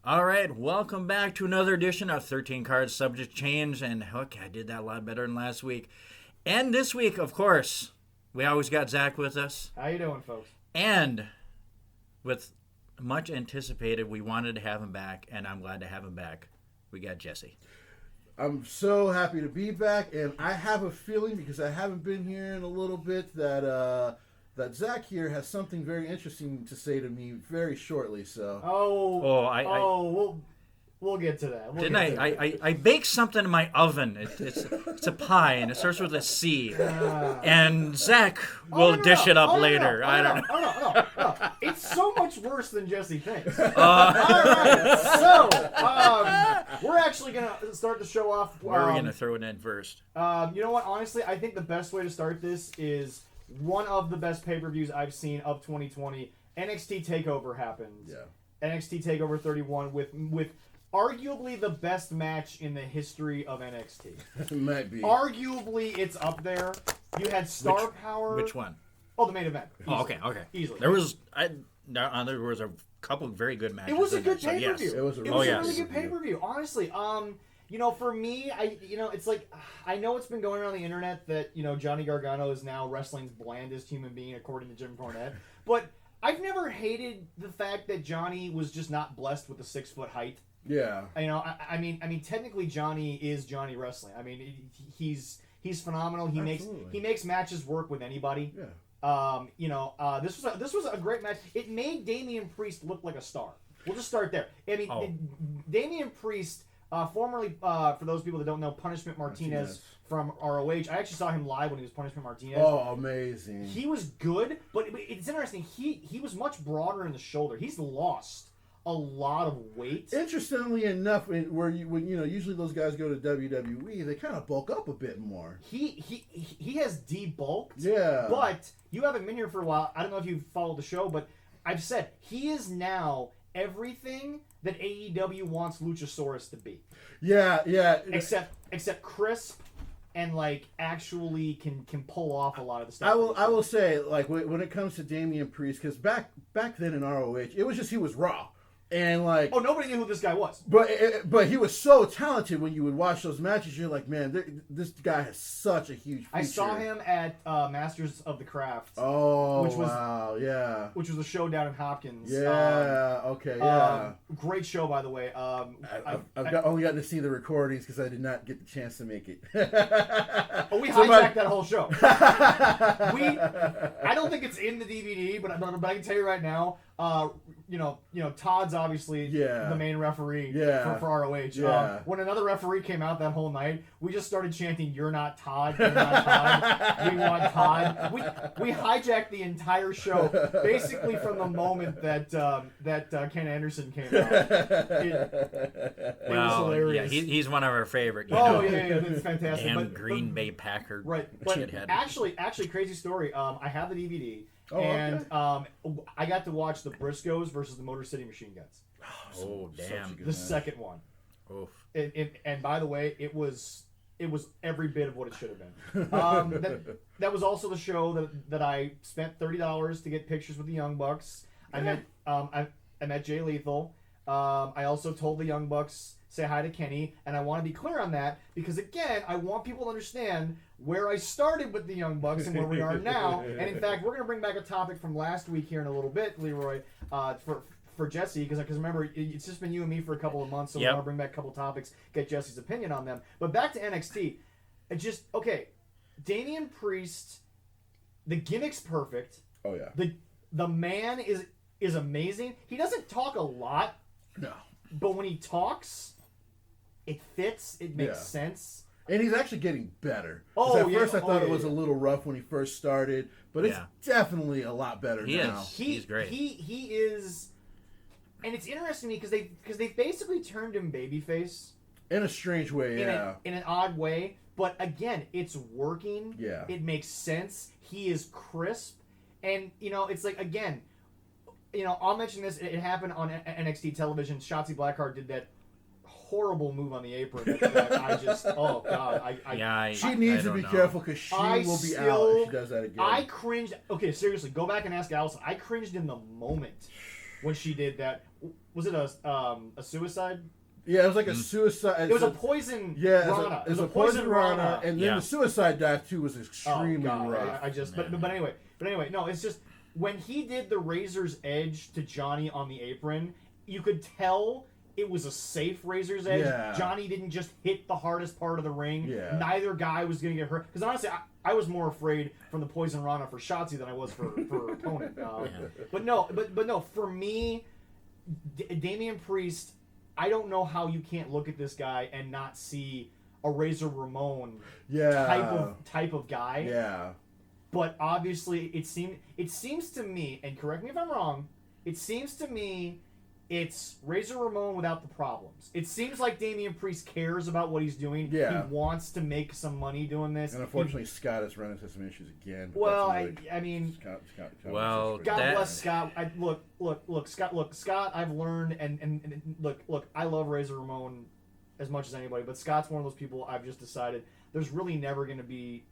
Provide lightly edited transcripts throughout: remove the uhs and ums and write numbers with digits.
All right, welcome back to another edition of 13 Cards Subject Change. And look, I did that a lot better than last week. And this week, of course, we always got Zach with us. How you doing, folks? And with much anticipated, we wanted to have him back, and I'm glad to have him back. We got Jessie. I'm so happy to be back, and I have a feeling, because I haven't been here in a little bit, that Zach here has something very interesting to say to me very shortly. So. We'll get to that. I baked something in my oven. It's a pie, and it starts with a C. And Zach will dish it up later. I don't know. No. It's so much worse than Jessie thinks. All right, so we're actually going to start the show off. Where are we going to throw it in first? You know what? Honestly, I think the best way to start this is one of the best pay-per-views I've seen of 2020. NXT Takeover happened. Yeah. NXT Takeover 31 with arguably the best match in the history of NXT. It might be. Arguably, it's up there. You had Star Power. Which one? Oh, the main event. Easily. Oh, okay. Easily. There was a couple of very good matches. It was a good pay-per-view. Yes. It was a really good pay-per-view. Honestly, for me, it's like I know it's been going around the internet that Johnny Gargano is now wrestling's blandest human being according to Jim Cornette, but I've never hated the fact that Johnny was just not blessed with a 6-foot height. Yeah. I mean, technically Johnny is Johnny Wrestling. I mean, he's phenomenal. He makes matches work with anybody. Yeah. This was a great match. It made Damian Priest look like a star. We'll just start there. I mean, Damian Priest, formerly, for those people that don't know, Punishment Martinez from ROH. I actually saw him live when he was Punishment Martinez. Oh, amazing. He was good, but it's interesting. He was much broader in the shoulder. He's lost a lot of weight. Interestingly enough, usually those guys go to WWE, they kind of bulk up a bit more. He has debulked. Yeah. But you haven't been here for a while. I don't know if you've followed the show, but I've said he is now everything that AEW wants Luchasaurus to be. Yeah. Except crisp and actually can pull off a lot of the stuff. I will say, when it comes to Damian Priest, because back then in ROH, it was just he was raw. And nobody knew who this guy was. But he was so talented. When you would watch those matches, you're like, man, this guy has such a huge future. I saw him at Masters of the Craft. Oh, which was, wow, yeah. Which was a show down in Hopkins. Yeah, great show, by the way. I've only gotten to see the recordings because I did not get the chance to make it. We hijacked that whole show. I don't think it's in the DVD, but I can tell you right now. Todd's obviously the main referee for ROH. Yeah. When another referee came out that whole night, we just started chanting, "You're not Todd, you're not Todd, we want Todd." We hijacked the entire show, basically from the moment that Ken Anderson came out. It was hilarious. Yeah, he's one of our favorite. Yeah, it's fantastic. Damn Green Bay Packer. Right, but actually, crazy story. I have the DVD. I got to watch the Briscoes versus the Motor City Machine Guns. Oh, damn! The second one. Oof. And by the way, it was every bit of what it should have been. That was also the show that I spent $30 to get pictures with the Young Bucks. I met Jay Lethal. I also told the Young Bucks say hi to Kenny, and I want to be clear on that because again, I want people to understand where I started with the Young Bucks and where we are now. And in fact, we're going to bring back a topic from last week here in a little bit, Leroy, for Jessie, because remember, it's just been you and me for a couple of months, so we want to bring back a couple topics, get Jessie's opinion on them. But back to NXT, Damian Priest, the gimmick's perfect. Oh yeah. The man is amazing. He doesn't talk a lot. No. But when he talks, it fits. It makes sense. And he's actually getting better. At first I thought it was a little rough when he first started, but it's definitely a lot better now. He's great. He is, and it's interesting to me because they basically turned him babyface in a strange way, in an odd way. But again, it's working. Yeah, it makes sense. He is crisp, and it's again. I'll mention this. It happened on NXT television. Shotzi Blackheart did that horrible move on the apron. That I just, oh god, she needs to be careful because she will be out if she does that again. I cringed. Okay, seriously, go back and ask Allison. I cringed in the moment when she did that. Was it a suicide? Yeah, it was like a suicide. It was a poison Yeah, Rana. it was a poison Rana, and then the suicide dive too was extremely rough. But anyway, no, it's just when he did the Razor's Edge to Johnny on the apron, you could tell it was a safe Razor's Edge. Yeah. Johnny didn't just hit the hardest part of the ring. Yeah. Neither guy was going to get hurt. Because honestly, I was more afraid from the poison Rana for Shotzi than I was for her opponent. But no, for me, Damian Priest, I don't know how you can't look at this guy and not see a Razor Ramon type of guy. Yeah. But obviously, it seems to me, and correct me if I'm wrong, it seems to me it's Razor Ramon without the problems. It seems like Damian Priest cares about what he's doing. Yeah. He wants to make some money doing this. And unfortunately, Scott has run into some issues again. Well, I mean, Scott, God bless Scott. Look, Scott. I've learned, and look. I love Razor Ramon as much as anybody, but Scott's one of those people I've just decided there's really never going to be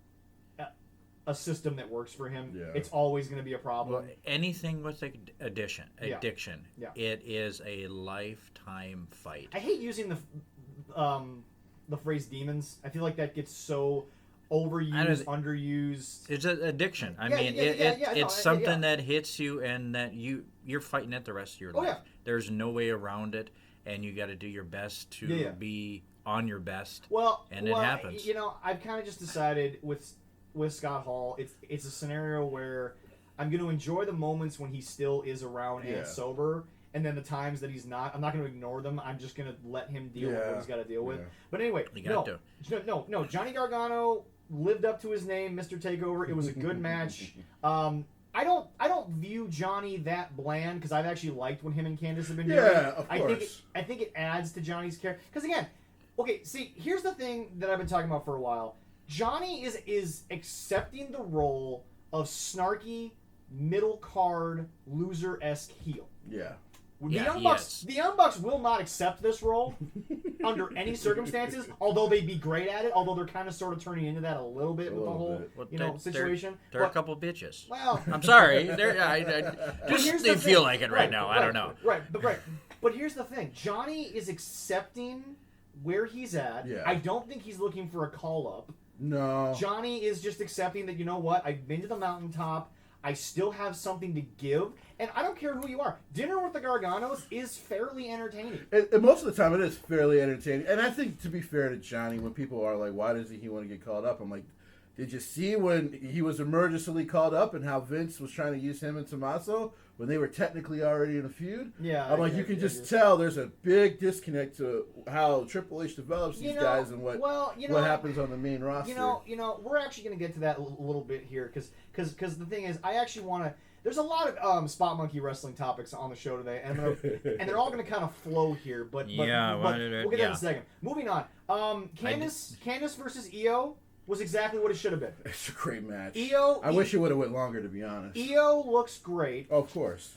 a system that works for him. Yeah. It's always going to be a problem. Well, anything with addiction, Yeah. it is a lifetime fight. I hate using the phrase demons. I feel like that gets so overused, underused. It's an addiction. It's something that hits you and that you're fighting it the rest of your life. Yeah. There's no way around it, and you got to do your best to be on your best. It happens. You know, I've kind of just decided with Scott Hall, it's a scenario where I'm going to enjoy the moments when he still is around and sober, and then the times that he's not, I'm not going to ignore them. I'm just going to let him deal with what he's got to deal with. But anyway, no, Johnny Gargano lived up to his name, Mr. Takeover. It was a good match. I don't view Johnny that bland because I've actually liked what him and Candace have been doing. Yeah, of course. I think it adds to Johnny's character. Because again, okay, see, here's the thing that I've been talking about for a while. Johnny is accepting the role of snarky, middle card, loser-esque heel. Yeah. The Young Bucks will not accept this role under any circumstances, although they'd be great at it, although they're kind of sort of turning into that a little bit with the whole situation. They're a couple bitches. Well, I'm sorry. They feel like it right now. I don't know. Right. But here's the thing. Johnny is accepting where he's at. Yeah. I don't think he's looking for a call-up. No. Johnny is just accepting that, you know what, I've been to the mountaintop, I still have something to give, and I don't care who you are. Dinner with the Garganos is fairly entertaining. And most of the time it is fairly entertaining. And I think, to be fair to Johnny, when people are like, why does he want to get called up? I'm like, did you see when he was emergency called up and how Vince was trying to use him and Tommaso when they were technically already in a feud? Yeah. I'm like, you can just tell there's a big disconnect to how Triple H develops these guys and what happens on the main roster. You know, we're actually going to get to that a little bit here because the thing is, I actually want to. There's a lot of Spot Monkey wrestling topics on the show today, and they're all going to kind of flow here. But we'll get that in a second. Moving on. Candace versus Eo was exactly what it should have been. It's a great match. I wish it would have went longer, to be honest. Eo looks great. Oh, of course.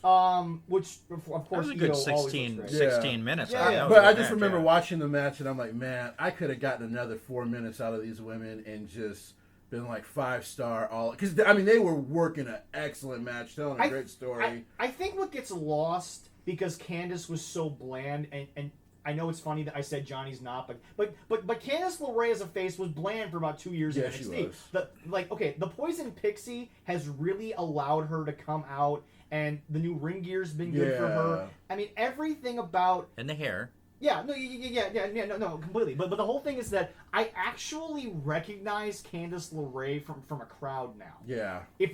Which of course that was a good 16 minutes. Yeah. But I just remember watching the match, and I'm like, man, I could have gotten another 4 minutes out of these women and just been like 5-star all. Because I mean, they were working an excellent match, telling a great story. I think what gets lost because Candace was so bland and I know it's funny that I said Johnny's not, but Candice LeRae as a face was bland for about 2 years in NXT. She was. The Poison Pixie has really allowed her to come out, and the new ring gear's been good for her. I mean, everything about and the hair. Yeah, no, completely. But the whole thing is that I actually recognize Candice LeRae from a crowd now. Yeah. If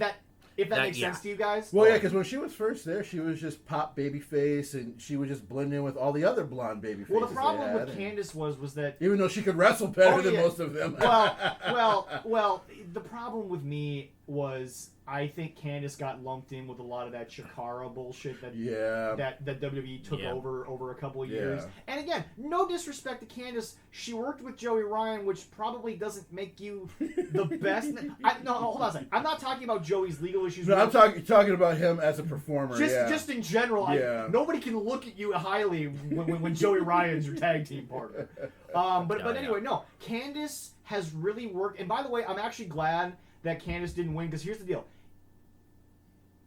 that makes sense to you guys? Well, yeah, because when she was first there, she was just pop babyface, and she would just blend in with all the other blonde babyfaces. Well, the problem with Candice was that even though she could wrestle better than most of them. well, the problem with me was I think Candice got lumped in with a lot of that Chikara bullshit that WWE took over a couple of years. And again, no disrespect to Candice, she worked with Joey Ryan, which probably doesn't make you the best. No, hold on a second. I'm not talking about Joey's legal issues. No, I'm talking about him as a performer. Just in general. Nobody can look at you highly when Joey Ryan's your tag team partner. But anyway, no. Candice has really worked. And by the way, I'm actually glad that Candice didn't win, because here's the deal.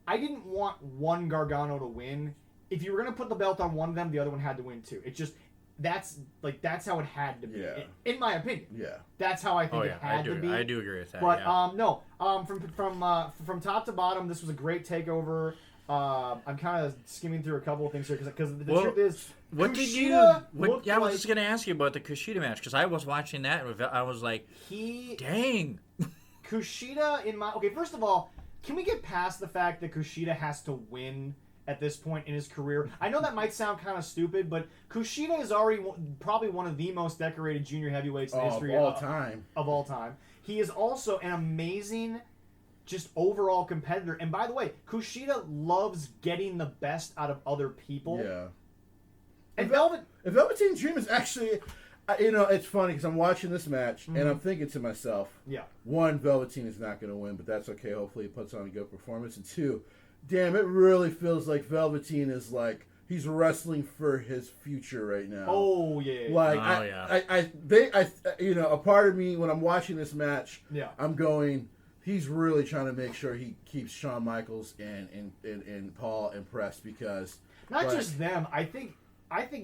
I didn't want one Gargano to win, if you were gonna put the belt on one of them, the other one had to win too. It just that's how it had to be, in my opinion. Yeah, that's how I think it had to be. I do agree with that. But from top to bottom, this was a great takeover. I'm kind of skimming through a couple of things here because the truth is, what did you? I was just gonna ask you about the Kushida match because I was watching that and I was like, dang. Kushida first of all, can we get past the fact that Kushida has to win at this point in his career? I know that might sound kind of stupid, but Kushida is already probably one of the most decorated junior heavyweights in history of all time. He is also an amazing, just overall competitor. And by the way, Kushida loves getting the best out of other people. Yeah. And Velveteen Dream is actually, it's funny because I'm watching this match and I'm thinking to myself, one, Velveteen is not going to win, but that's okay. Hopefully he puts on a good performance. And two, damn, it really feels like Velveteen is like he's wrestling for his future right now. Oh yeah. Like a part of me when I'm watching this match, I'm going, he's really trying to make sure he keeps Shawn Michaels and Paul impressed because not just them. I think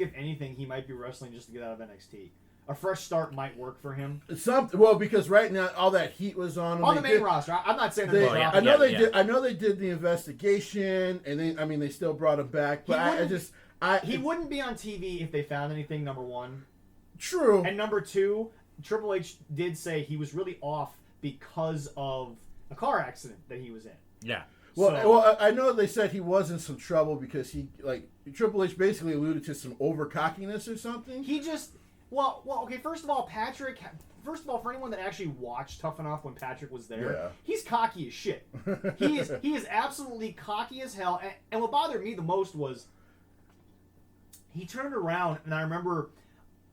if anything, he might be wrestling just to get out of NXT. A fresh start might work for him. Because right now all that heat was on him. On the main roster. I'm not saying that. I know they did the investigation, and they still brought him back. But he wouldn't be on TV if they found anything. Number one. True. And number two, Triple H did say he was really off because of a car accident that he was in. Yeah. Well, I know they said he was in some trouble because Triple H basically alluded to some overcockiness or something. He just. Okay. First of all, for anyone that actually watched Tough Enough when Patrick was there, he's cocky as shit. He is absolutely cocky as hell. And what bothered me the most was he turned around, and I remember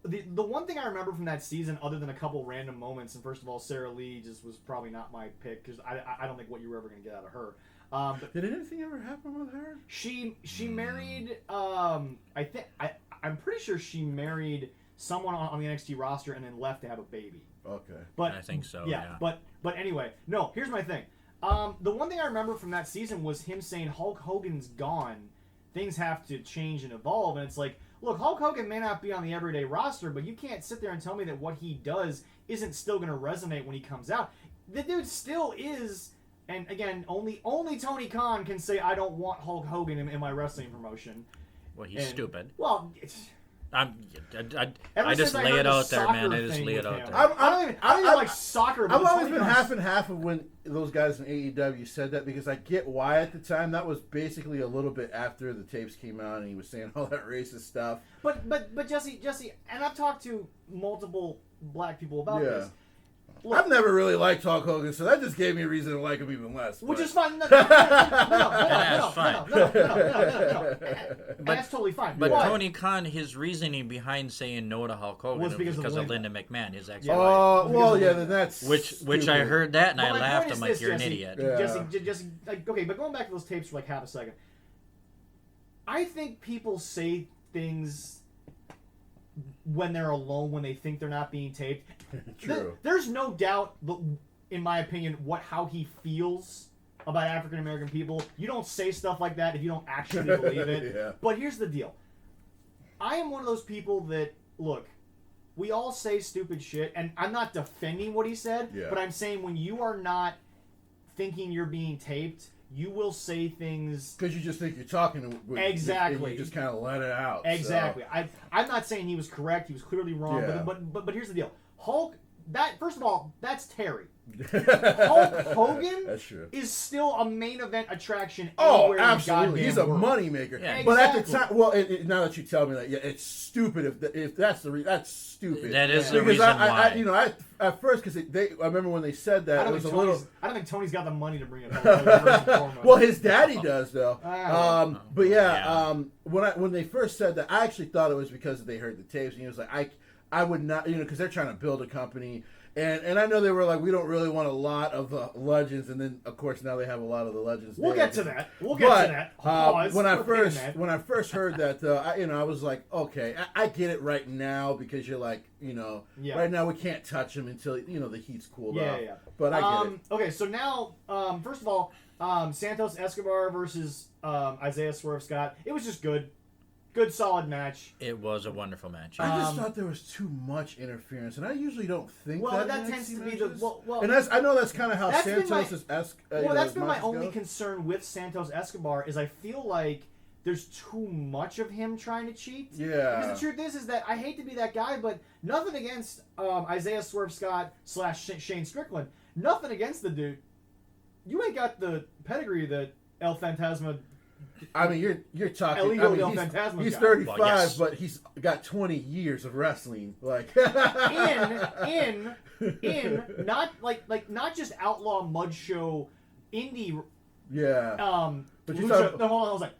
the one thing I remember from that season, other than a couple random moments. And first of all, Sarah Lee just was probably not my pick because I don't think what you were ever going to get out of her. Did anything ever happen with her? She married. I'm pretty sure she married someone on the NXT roster and then left to have a baby. Okay. But I think so, yeah. But anyway, no, here's my thing. The one thing I remember from that season was him saying Hulk Hogan's gone. Things have to change and evolve. And it's like, look, Hulk Hogan may not be on the everyday roster, but you can't sit there and tell me that what he does isn't still going to resonate when he comes out. The dude still is, and again, only Tony Khan can say I don't want Hulk Hogan in my wrestling promotion. Well, he's stupid. Well, I just lay it out there, man. I just lay it out there. I don't even like soccer. I've always been half and half of when those guys in AEW said that because I get why at the time. That was basically a little bit after the tapes came out and he was saying all that racist stuff. But Jesse, and I've talked to multiple black people about this. Look, I've never really liked Hulk Hogan, so that just gave me a reason to like him even less. Which is fine. No. That's totally fine. But Tony Khan, his reasoning behind saying no to Hulk Hogan was because of Linda McMahon, his ex-wife. Then that's which I heard that and I laughed. I'm like, you're an idiot. Jesse, okay, but going back to those tapes for like half a second, I think people say things when they're alone, when they think they're not being taped. True. There's no doubt, in my opinion, how he feels about African American people. You don't say stuff like that if you don't actually believe it. Yeah. But here's the deal. I am one of those people that, look, we all say stupid shit, and I'm not defending what he said, but I'm saying when you are not thinking you're being taped, you will say things because you just think you're talking exactly. You just kind of let it out. Exactly. So. I'm not saying he was correct. He was clearly wrong. Yeah. But here's the deal. Hulk. First of all, that's Terry. Hulk Hogan that's true. Is still a main event attraction. Oh, absolutely. He's a moneymaker. Yeah, but at the time, now that you tell me that, it's stupid. If that's that's stupid. That is the reason why. At first, because I remember when they said that, it was a little. I don't think Tony's got the money to bring it home. Well, his daddy does though. When they first said that, I actually thought it was because they heard the tapes, and he was like, I would not, because they're trying to build a company. And I know they were like, we don't really want a lot of legends, and then of course now they have a lot of the legends. We'll get to that. When I first heard that, I was like, okay, I get it right now because you're like, right now we can't touch him until the heat's cooled off. Yeah. But I get it. Okay, so now, first of all, Santos Escobar versus Isaiah Swerve Scott. It was just good. Good, solid match. It was a wonderful match. I just thought there was too much interference, and I usually don't think that. That tends to be the and I know that's kind of how Santos is. That's been my only concern with Santos Escobar is I feel like there's too much of him trying to cheat. Yeah. Because the truth is that I hate to be that guy, but nothing against Isaiah Swerve Scott / Shane Strickland. Nothing against the dude. You ain't got the pedigree that El Fantasma. I mean, you're talking. He's 35, well, yes. but he's got 20 years of wrestling. Like in not just outlaw mud show, indie. Yeah. But Lucha, no, hold on, I was like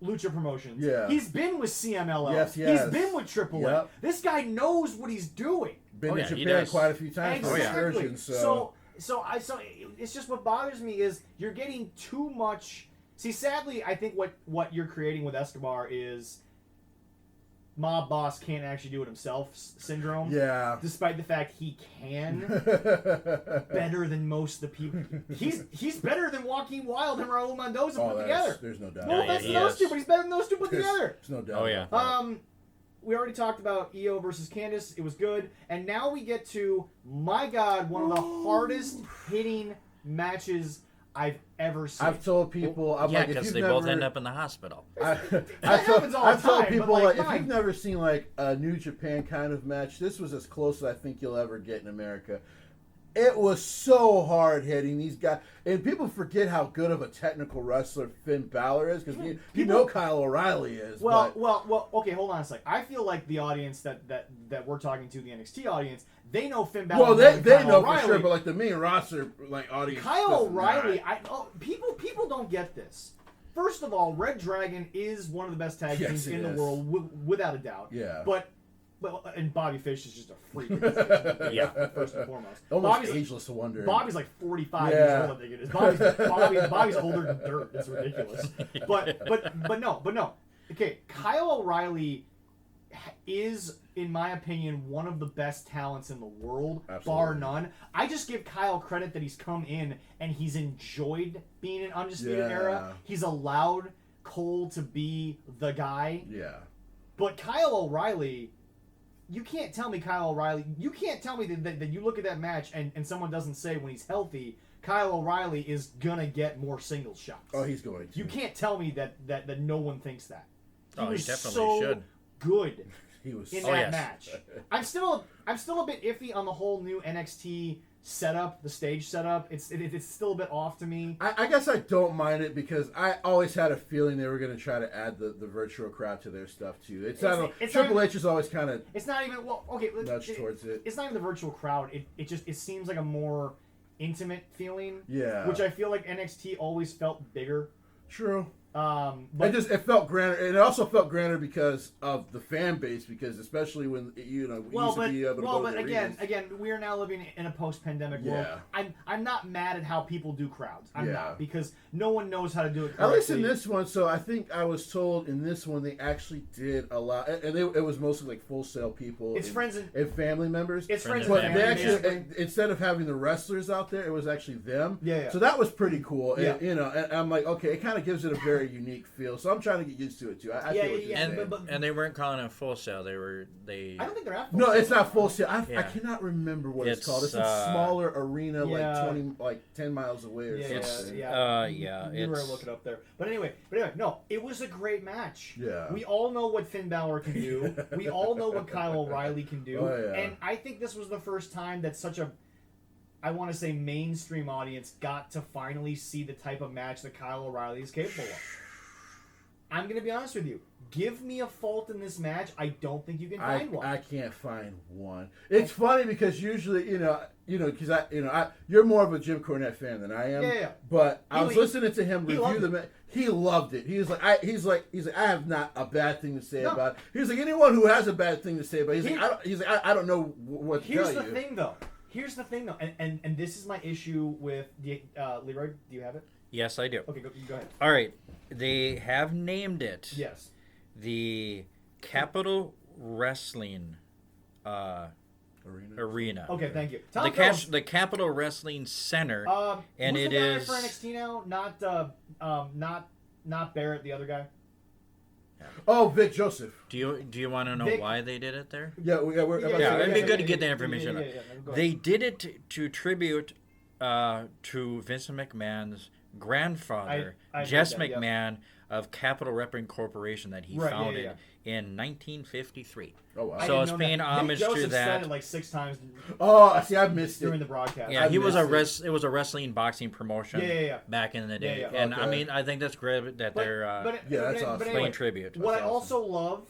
Lucha Promotions. Yeah. He's been with CMLL. Yes. He's been with AAA. Yep. This guy knows what he's doing. Been to Japan quite a few times for excursions. So it's just what bothers me is you're getting too much. See, sadly, I think what you're creating with Escobar is mob boss can't actually do it himself syndrome. Yeah. Despite the fact he can better than most of the people. He's better than Joaquin Wilde and Raul Mendoza put together. There's no doubt. No offense to those two, but he's better than those two put together. There's no doubt. Oh yeah. We already talked about Eo versus Candace. It was good. And now we get to, my God, one of the hardest hitting matches I've ever seen. I've told people, because they both end up in the hospital. I've told people, if you've never seen like a New Japan kind of match, this was as close as I think you'll ever get in America. It was so hard hitting these guys, and people forget how good of a technical wrestler Finn Balor is because you know Kyle O'Reilly is. Well. Okay, hold on a sec. I feel like the audience that we're talking to, the NXT audience, they know Finn Balor. Well, they know O'Reilly. for sure, but like the main roster, like audience, Kyle O'Reilly. People don't get this. First of all, Red Dragon is one of the best tag teams in the world, without a doubt. Yeah. But and Bobby Fish is just a freak. Yeah. First and foremost. Almost Bobby's ageless wonder. Bobby's like 45 years old, I think it is. Bobby's older than dirt. It's ridiculous. But no. Okay, Kyle O'Reilly is, in my opinion, one of the best talents in the world, bar none. I just give Kyle credit that he's come in and he's enjoyed being in Undisputed Era. He's allowed Cole to be the guy. Yeah. But Kyle O'Reilly, you can't tell me you can't tell me that you look at that match and someone doesn't say when he's healthy, Kyle O'Reilly is gonna get more singles shots. Oh, he's going to. You can't tell me that no one thinks that. He definitely should. Good he was in that match. I'm still a bit iffy on the whole new NXT setup, the stage setup. It's still a bit off to me. I guess I don't mind it because I always had a feeling they were going to try to add the virtual crowd to their stuff too. Triple H is always kind of. It's not even nudge towards it. It's not even the virtual crowd. It seems like a more intimate feeling. Yeah. Which I feel like NXT always felt bigger. True. But it felt grander, and it also felt grander because of the fan base. Because especially when we used to be able to go to the again, we are now living in a post-pandemic world. I'm not mad at how people do crowds. I'm not, because no one knows how to do it correctly. At least in this one. So I think I was told in this one they actually did a lot, and it was mostly like Full Sail people. It's friends and family members. It's friends but and they family. actually instead of having the wrestlers out there, it was actually them. Yeah. So that was pretty cool. Yeah. And, and I'm like, okay, it kind of gives it a very unique feel. So I'm trying to get used to it too. I feel what you're saying. And they weren't calling it Full Sail. I don't think they're at Full No, Sail. it's not Full Sail. I cannot remember what it's called. It's a smaller arena, like 10 miles away or something. You were look it up there. But anyway, no, it was a great match. Yeah. We all know what Finn Balor can do. We all know what Kyle O'Reilly can do. Oh, yeah. And I think this was the first time that such a, I want to say, mainstream audience got to finally see the type of match that Kyle O'Reilly is capable of. I'm going to be honest with you. Give me a fault in this match. I don't think you can find one. I can't find one. It's funny because usually, because you're more of a Jim Cornette fan than I am. Yeah. But I was listening to him review the match. He loved it. He's like, I have not a bad thing to say about it. He's like, anyone who has a bad thing to say about it, he's like, I don't know what to tell you. Here's the thing, though, and this is my issue with Leroy. Do you have it? Yes, I do. Okay, go ahead. All right, they have named it. Yes. The Capital Wrestling Arena. Okay, thank you. The Capitol Wrestling Center, and who's it the guy is for NXT now, not Barrett, the other guy. Oh, Vic Joseph. Do you want to know why they did it there? Yeah, It'd be good to get the information. Go They ahead. did it to tribute to Vince McMahon's grandfather, I Jess heard that, yep. McMahon of Capital Repping Corporation that he founded in 1953. Oh, wow. So it's paying homage Vic to Joseph that. said it like 6 times Oh, see, I missed it. during the broadcast. Yeah, it was missed a wrestling boxing promotion back in the day. Yeah, And okay. I mean, I think that's great that they're that's awesome. paying tribute. What I awesome. also love,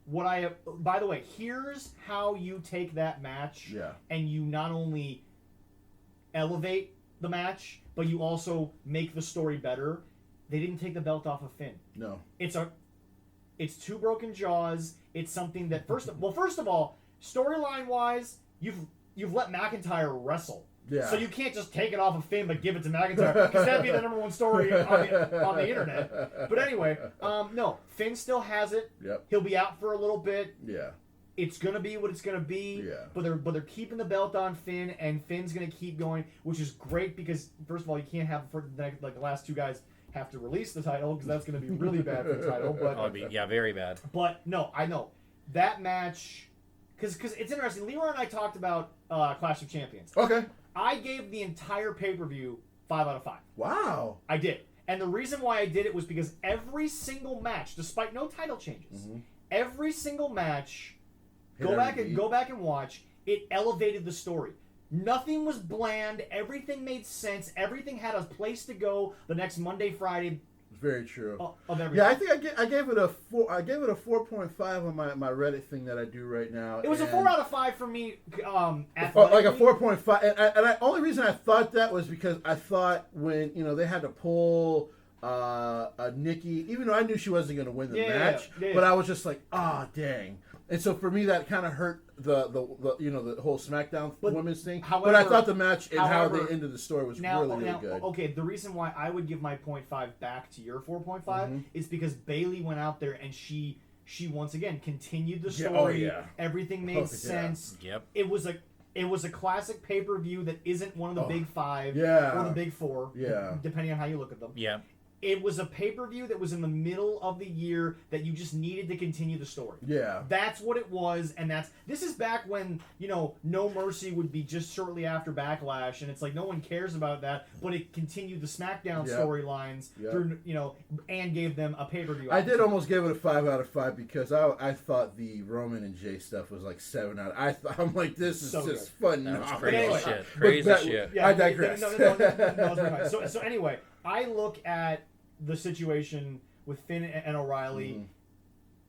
by the way, here's how you take that match and you not only elevate the match, but you also make the story better. They didn't take the belt off of Finn. No. It's 2 broken jaws. It's something that first of all, storyline wise, you've let McIntyre wrestle. Yeah. So you can't just take it off of Finn but give it to McIntyre because that'd be the #1 story on the internet. But anyway, no, Finn still has it. Yep. He'll be out for a little bit. Yeah. It's gonna be what it's gonna be. Yeah. But they're keeping the belt on Finn, and Finn's gonna keep going, which is great because first of all, you can't have the last 2 guys have to release the title because that's going to be really bad for the title. But very bad. But no, I know that match because it's interesting. Leroy and I talked about Clash of Champions. Okay. I gave the entire pay-per-view 5 out of 5. Wow. I did, and the reason why I did it was because every single match, despite no title changes, every single match, go back and watch. It elevated the story. Nothing was bland. Everything made sense. Everything had a place to go the next Monday, Friday. Very true. Of everything. Yeah, I think I gave it a 4. I gave it a 4.5 on my Reddit thing that I do right now. It was a 4 out of 5 for me. Like a 4.5, and only reason I thought that was because I thought when they had to pull Nikki, even though I knew she wasn't going to win the match, but I was just like, dang. And so for me, that kind of hurt the whole SmackDown women's thing. However, but I thought the match and how they ended the story was really good. Okay, the reason why I would give my 0.5 back to your 4.5 is because Bayley went out there and she once again continued the story. Everything made sense. Yep. It was a classic pay-per-view that isn't one of the big 5 or the big 4, depending on how you look at them. Yeah. It was a pay-per-view that was in the middle of the year that you just needed to continue the story. Yeah. That's what it was, and this is back when, No Mercy would be just shortly after Backlash, and it's like no one cares about that, but it continued the SmackDown storylines through, and gave them a pay-per-view. I did almost give it a 5 out of 5 because I thought the Roman and Jay stuff was like 7 out. I'm like, this is so just fun. That's Crazy crazy shit. Crazy shit. Yeah, I digress. No, so anyway, I look at the situation with Finn and O'Reilly.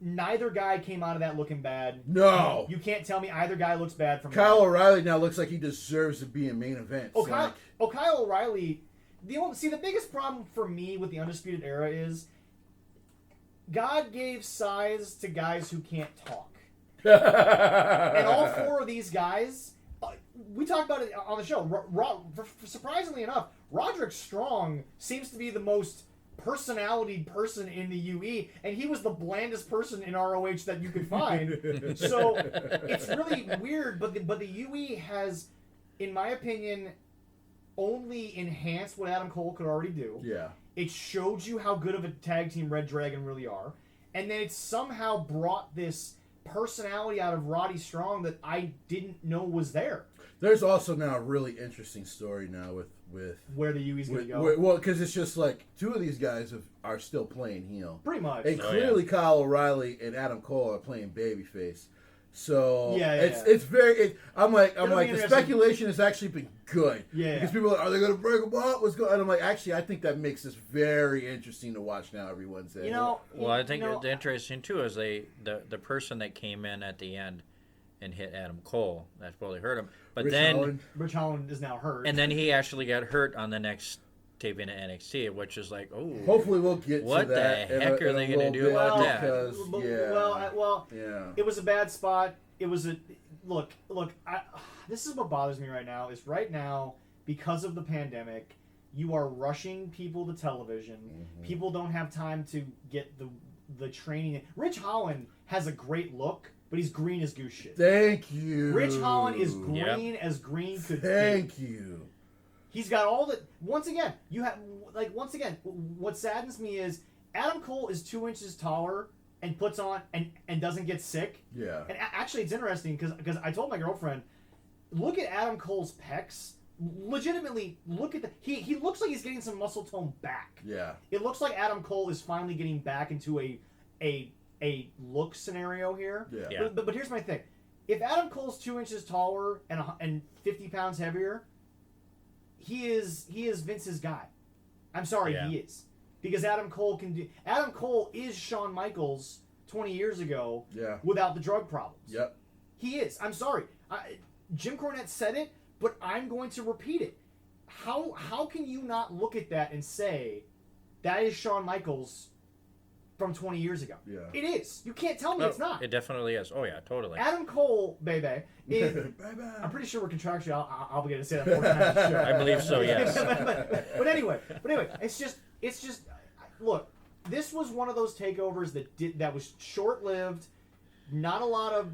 Neither guy came out of that looking bad. No. You can't tell me either guy looks bad from Kyle that. O'Reilly now looks like he deserves to be in main event. Kyle O'Reilly, the biggest problem for me with the Undisputed Era is God gave size to guys who can't talk. And all 4 of these guys, we talked about it on the show. Surprisingly enough, Roderick Strong seems to be the most personality person in the UE, and he was the blandest person in ROH that you could find. So it's really weird, but the UE has, in my opinion, only enhanced what Adam Cole could already do. Yeah. It showed you how good of a tag team Red Dragon really are, and then it somehow brought this personality out of Roddy Strong that I didn't know was there. There's also now a really interesting story now with where the UE's going to go. Well, because it's just like 2 of these guys are still playing heel. Pretty much. And clearly Kyle O'Reilly and Adam Cole are playing babyface. So it's very. I'm like the speculation has actually been good. Yeah. Because people are like, are they going to break them up? What's going? And I'm like, actually, I think that makes this very interesting to watch now. Every Wednesday. Well, I think the interesting too is the person that came in at the end and hit Adam Cole. That probably hurt him. But Rich Holland is now hurt. And then he actually got hurt on the next taping at NXT, which is like, oh. Hopefully we'll get to that. What the heck are they going to do about that? It was a bad spot. It was a look. This is what bothers me right now. Is right now because of the pandemic, you are rushing people to television. Mm-hmm. People don't have time to get the training. Rich Holland has a great look. but he's green as goose shit. Thank you. Rich Holland is green as green could be. Thank you. He's got all the. Once again, what saddens me is Adam Cole is 2 inches taller and puts on and doesn't get sick. Yeah. And actually, it's interesting because I told my girlfriend, look at Adam Cole's pecs. Legitimately, look at he looks like he's getting some muscle tone back. Yeah. It looks like Adam Cole is finally getting back into a look scenario here. Yeah. But here's my thing: if Adam Cole's 2 inches taller and 50 pounds heavier, he is Vince's guy. I'm sorry, he is, because Adam Cole is Shawn Michaels 20 years ago. Yeah. Without the drug problems. Yep. He is. I'm sorry. Jim Cornette said it, but I'm going to repeat it. How can you not look at that and say that is Shawn Michaels from 20 years ago? Yeah. It is. You can't tell me it's not. It definitely is. Oh, yeah, totally. Adam Cole, baby, is... Bye-bye. I'm pretty sure we're contractually obligated to say that 4 times a show. I believe so, yes. but anyway, it's just... Look, this was one of those takeovers that was short-lived. Not a lot of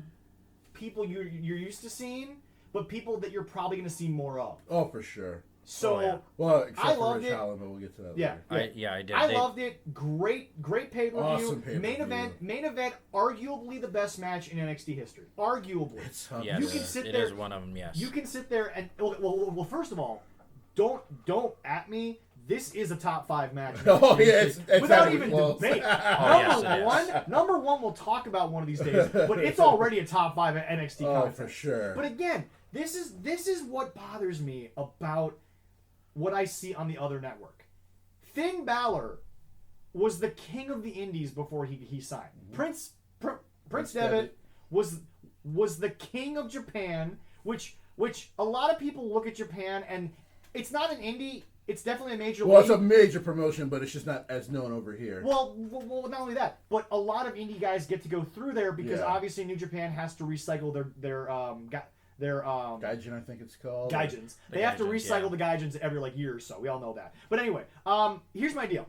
people you're used to seeing, but people that you're probably going to see more of. Oh, for sure. So, well, except I for loved Rich it. Holland, but we'll get to that Yeah. later. I did. I loved it. Great pay-per-view. Awesome pay-per-view. Main event, arguably the best match in NXT history. Arguably. It's Yes, You can sit it there- is one of them, yes. You can sit there and well, first of all, don't at me. This is a top 5 match. Oh, yeah, it's without not even close. debate. yes, it is. Number one, we'll talk about one of these days, but it's already a top 5 at NXT. Oh, contest. for sure. But again, this is what bothers me about what I see on the other network. Finn Balor was the king of the indies before he signed. Mm-hmm. Prince Devitt was the king of Japan, which a lot of people look at Japan and it's not an indie. It's definitely a major league. Well, it's a major promotion, but it's just not as known over here. Well, not only that, but a lot of indie guys get to go through there because obviously New Japan has to recycle their Gaijin, I think it's called. Gaijins. They have to recycle the Gaijins every year or so. We all know that. But anyway, here's my deal.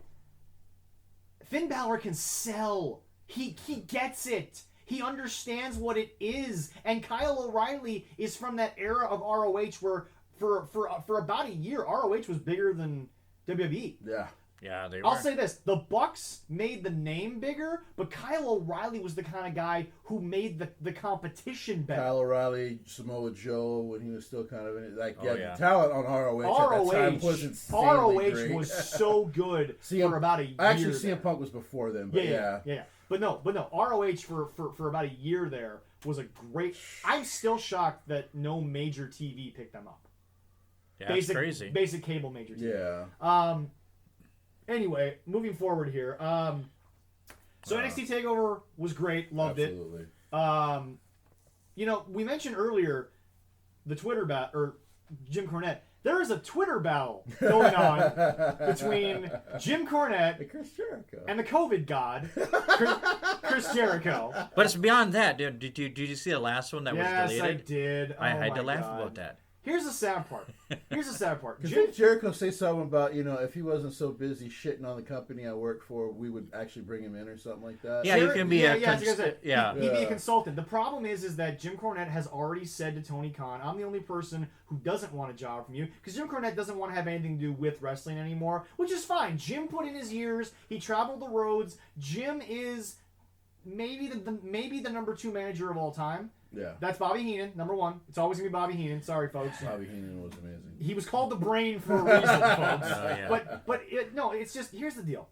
Finn Balor can sell. He gets it. He understands what it is. And Kyle O'Reilly is from that era of ROH where for about a year, ROH was bigger than WWE. Yeah. Yeah, they were. I'll say this. The Bucks made the name bigger, but Kyle O'Reilly was the kind of guy who made the competition better. Kyle O'Reilly, Samoa Joe, when he was still kind of in it. The yeah. talent on ROH at that time was insanely great. was so good for about a year. Actually, there. CM Punk was before then, but yeah. But no, ROH for about a year there was a great... I'm still shocked that no major TV picked them up. Yeah, it's crazy. Basic cable major TV. Yeah. Anyway, moving forward here. So NXT TakeOver was great. Loved absolutely. it. We mentioned earlier the Twitter battle, or Jim Cornette. There is a Twitter battle going on between Jim Cornette and Chris Jericho and the COVID god, Chris Jericho. But it's beyond that, dude. Did you see the last one that was deleted? Yes, I did. I had to laugh about that. Here's the sad part. Didn't Jericho say something about, if he wasn't so busy shitting on the company I work for, we would actually bring him in or something like that? Yeah, you can be He'd be yeah. a consultant. The problem is that Jim Cornette has already said to Tony Khan, I'm the only person who doesn't want a job from you, because Jim Cornette doesn't want to have anything to do with wrestling anymore, which is fine. Jim put in his years. He traveled the roads. Jim is maybe the number 2 manager of all time. Yeah. That's Bobby Heenan, number 1. It's always going to be Bobby Heenan. Sorry, folks. Bobby Heenan was amazing. He was called the Brain for a reason, folks. Yeah. But it's just, here's the deal.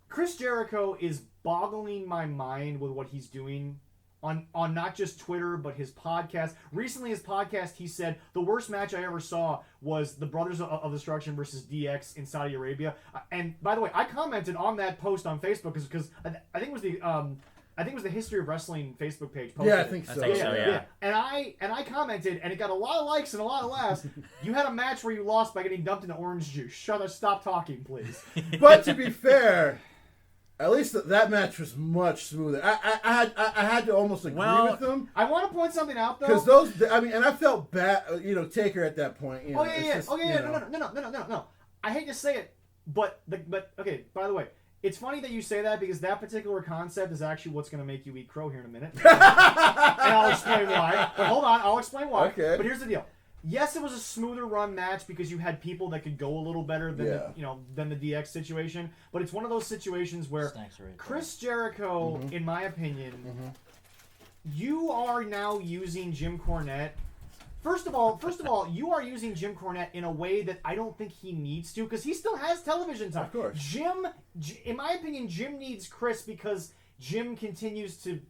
Chris Jericho is boggling my mind with what he's doing on not just Twitter, but his podcast. Recently, his podcast, he said, the worst match I ever saw was the Brothers of Destruction versus DX in Saudi Arabia. And by the way, I commented on that post on Facebook because I think it was the History of Wrestling Facebook page posted. Yeah, I think so. Yeah. And I commented, and it got a lot of likes and a lot of laughs. You had a match where you lost by getting dumped into orange juice. Stop talking, please. But to be fair, at least that match was much smoother. I had to almost agree with them. I want to point something out, though. Because and I felt bad, Taker at that point. No. I hate to say it, but okay, by the way, It's funny that you say that because that particular concept is actually what's going to make you eat crow here in a minute. And I'll explain why. But hold on, I'll explain why. Okay. But here's the deal. Yes, it was a smoother run match because you had people that could go a little better than than the DX situation. But it's one of those situations where Chris Jericho, in my opinion, you are now using Jim Cornette. First of all, you are using Jim Cornette in a way that I don't think he needs to because he still has television time. Of course. Jim, in my opinion, Jim needs Chris because Jim continues to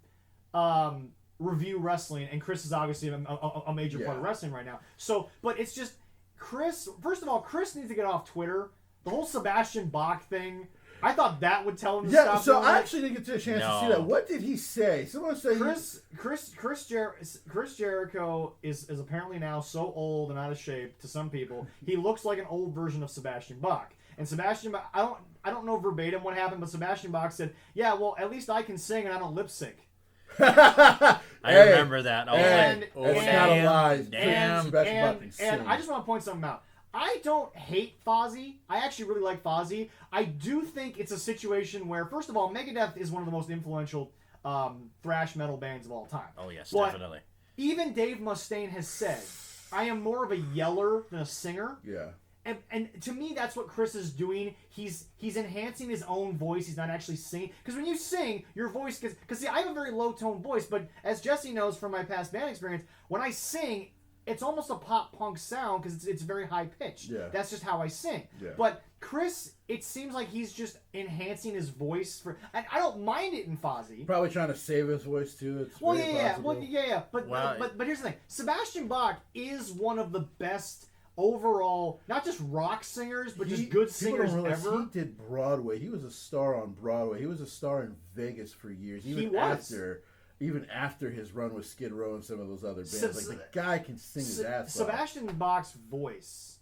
review wrestling, and Chris is obviously a major part of wrestling right now. So, but it's just Chris. First of all, Chris needs to get off Twitter. The whole Sebastian Bach thing. I thought that would tell him to stop. So I actually didn't get a chance to see that. What did he say? Someone said Chris Jericho is apparently now so old and out of shape to some people. He looks like an old version of Sebastian Bach. And Sebastian Bach, I don't know verbatim what happened, but Sebastian Bach said, "Yeah, well, at least I can sing and I don't lip sync." I remember that. It's not a lie. And I just want to point something out. I don't hate Fozzy. I actually really like Fozzy. I do think it's a situation where, first of all, Megadeth is one of the most influential thrash metal bands of all time. Oh, yes, but definitely. Even Dave Mustaine has said, I am more of a yeller than a singer. Yeah. And to me, that's what Chris is doing. He's enhancing his own voice. He's not actually singing. Because when you sing, your voice gets... Because, see, I have a very low-tone voice, but as Jessie knows from my past band experience, when I sing... It's almost a pop-punk sound because it's very high-pitched. Yeah. That's just how I sing. Yeah. But Chris, it seems like he's just enhancing his voice. And I don't mind it in Fozzy. Probably trying to save his voice, too. It's Well, yeah. But here's the thing. Sebastian Bach is one of the best overall, not just rock singers, but just good singers ever. He did Broadway. He was a star on Broadway. He was a star in Vegas for years. Even after his run with Skid Row and some of those other bands. The guy can sing his ass off. Sebastian Bach's voice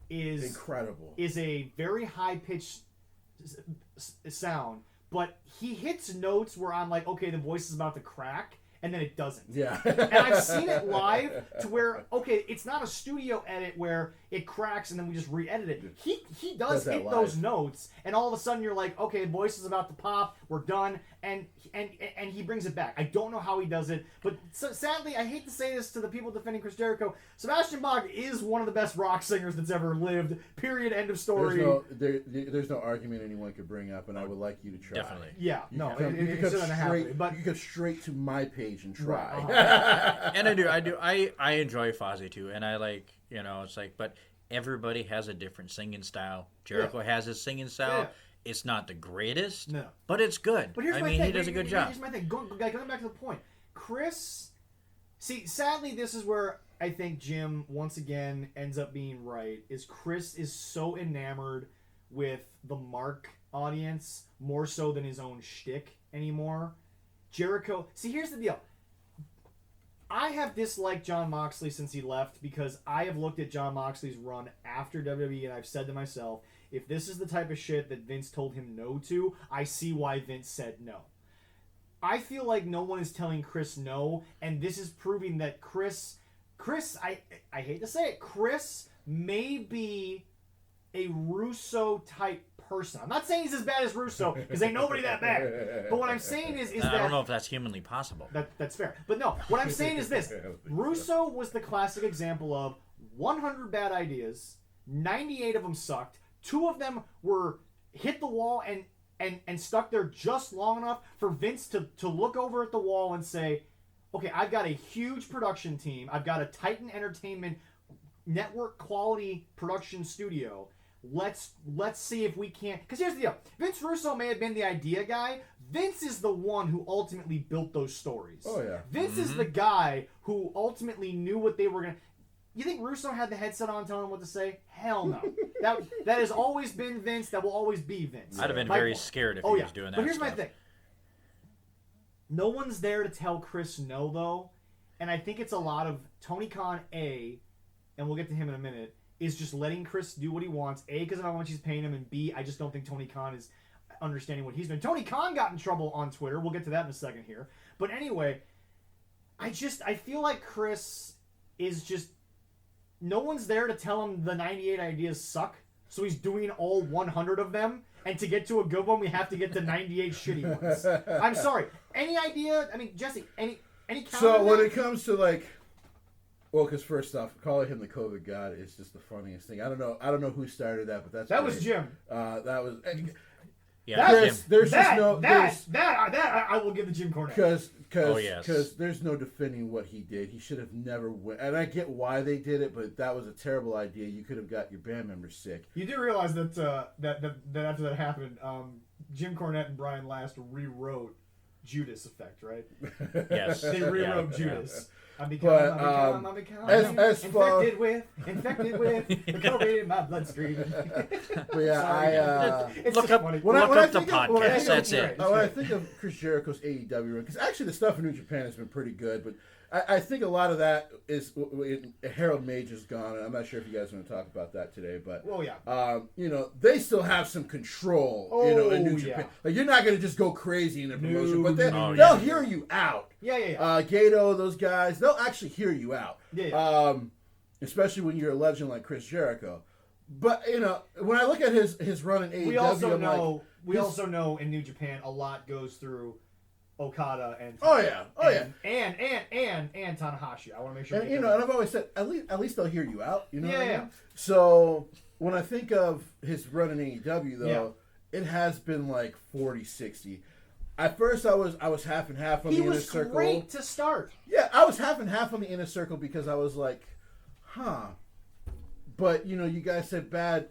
is incredible. Is a very high-pitched sound, but he hits notes where I'm like, okay, the voice is about to crack, and then it doesn't. Yeah. And I've seen it live to where, okay, it's not a studio edit where it cracks and then we just re-edit it. He does hit those notes, and all of a sudden you're like, okay, voice is about to pop, we're done, and he brings it back. I don't know how he does it, but sadly, I hate to say this to the people defending Chris Jericho, Sebastian Bach is one of the best rock singers that's ever lived. Period. End of story. There's no argument anyone could bring up, and I would like you to try. Definitely. Yeah. You can go straight to my page and try. And I enjoy Fozzy too, and I like, it's like, but everybody has a different singing style. Jericho has his singing style. Yeah. It's not the greatest, but it's good. But here's my thing. He does a good job. Here's my thing. Going back to the point. Chris, see, sadly, this is where I think Jim, once again, ends up being right, is Chris is so enamored with the Mark audience, more so than his own shtick anymore. Jericho, see, here's the deal. I have disliked Jon Moxley since he left because I have looked at Jon Moxley's run after WWE and I've said to myself, if this is the type of shit that Vince told him no to, I see why Vince said no. I feel like no one is telling Chris no, and this is proving that Chris, I hate to say it, Chris may be a Russo-type person. I'm not saying he's as bad as Russo, because ain't nobody that bad. But what I'm saying is that... I don't know if that's humanly possible. That's fair. But no, what I'm saying is this. Russo was the classic example of 100 bad ideas, 98 of them sucked, 2 of them were hit the wall and stuck there just long enough for Vince to look over at the wall and say, okay, I've got a huge production team. I've got a Titan Entertainment network quality production studio. Let's see if we can't... Because here's the deal. Vince Russo may have been the idea guy. Vince is the one who ultimately built those stories. Oh, yeah. Vince is the guy who ultimately knew what they were going to... You think Russo had the headset on telling him what to say? Hell no. That has always been Vince. That will always be Vince. I'd have been very scared if he was doing that. But here's my thing. No one's there to tell Chris no, though. And I think it's a lot of Tony Khan, A, and we'll get to him in a minute, is just letting Chris do what he wants. A, because of how much he's paying him, and B, I just don't think Tony Khan is understanding what he's doing. Tony Khan got in trouble on Twitter. We'll get to that in a second here. But anyway, I feel like Chris is just... No one's there to tell him the 98 ideas suck, so he's doing all 100 of them. And to get to a good one, we have to get to 98 shitty ones. I'm sorry. Any idea? I mean, Jesse, any counter? So when it comes to like, well, because first off, calling him the COVID God is just the funniest thing. I don't know who started that, but that was Jim. That was. Yeah, there's just no that I will give the Jim Cornette because there's no defending what he did. He should have never went. And I get why they did it, but that was a terrible idea. You could have got your band members sick. You do realize that that after that happened, Jim Cornette and Brian Last rewrote Judas Effect, right? Yes, they rewrote Judas. Yeah. I'm become infected with the COVID in my bloodstream. But yeah, look up the podcast. That's it. When I think of Chris Jericho's AEW run, because actually the stuff in New Japan has been pretty good, but I think a lot of that is Harold Mage is gone, and I'm not sure if you guys want to talk about that today, but they still have some control, in New Japan. Like you're not going to just go crazy in the promotion, but they'll hear you out. Gato, those guys, they'll actually hear you out. Especially when you're a legend like Chris Jericho. But when I look at his run in AEW, we also know in New Japan a lot goes through Okada and and Tanahashi. I want to make sure. And I've always said at least they'll hear you out. You know what I mean? So when I think of his run in AEW though, it has been like 40-60. At first, I was half and half on the Inner Circle. He was great to start. Yeah, I was half and half on the Inner Circle because I was like, But you guys said bad.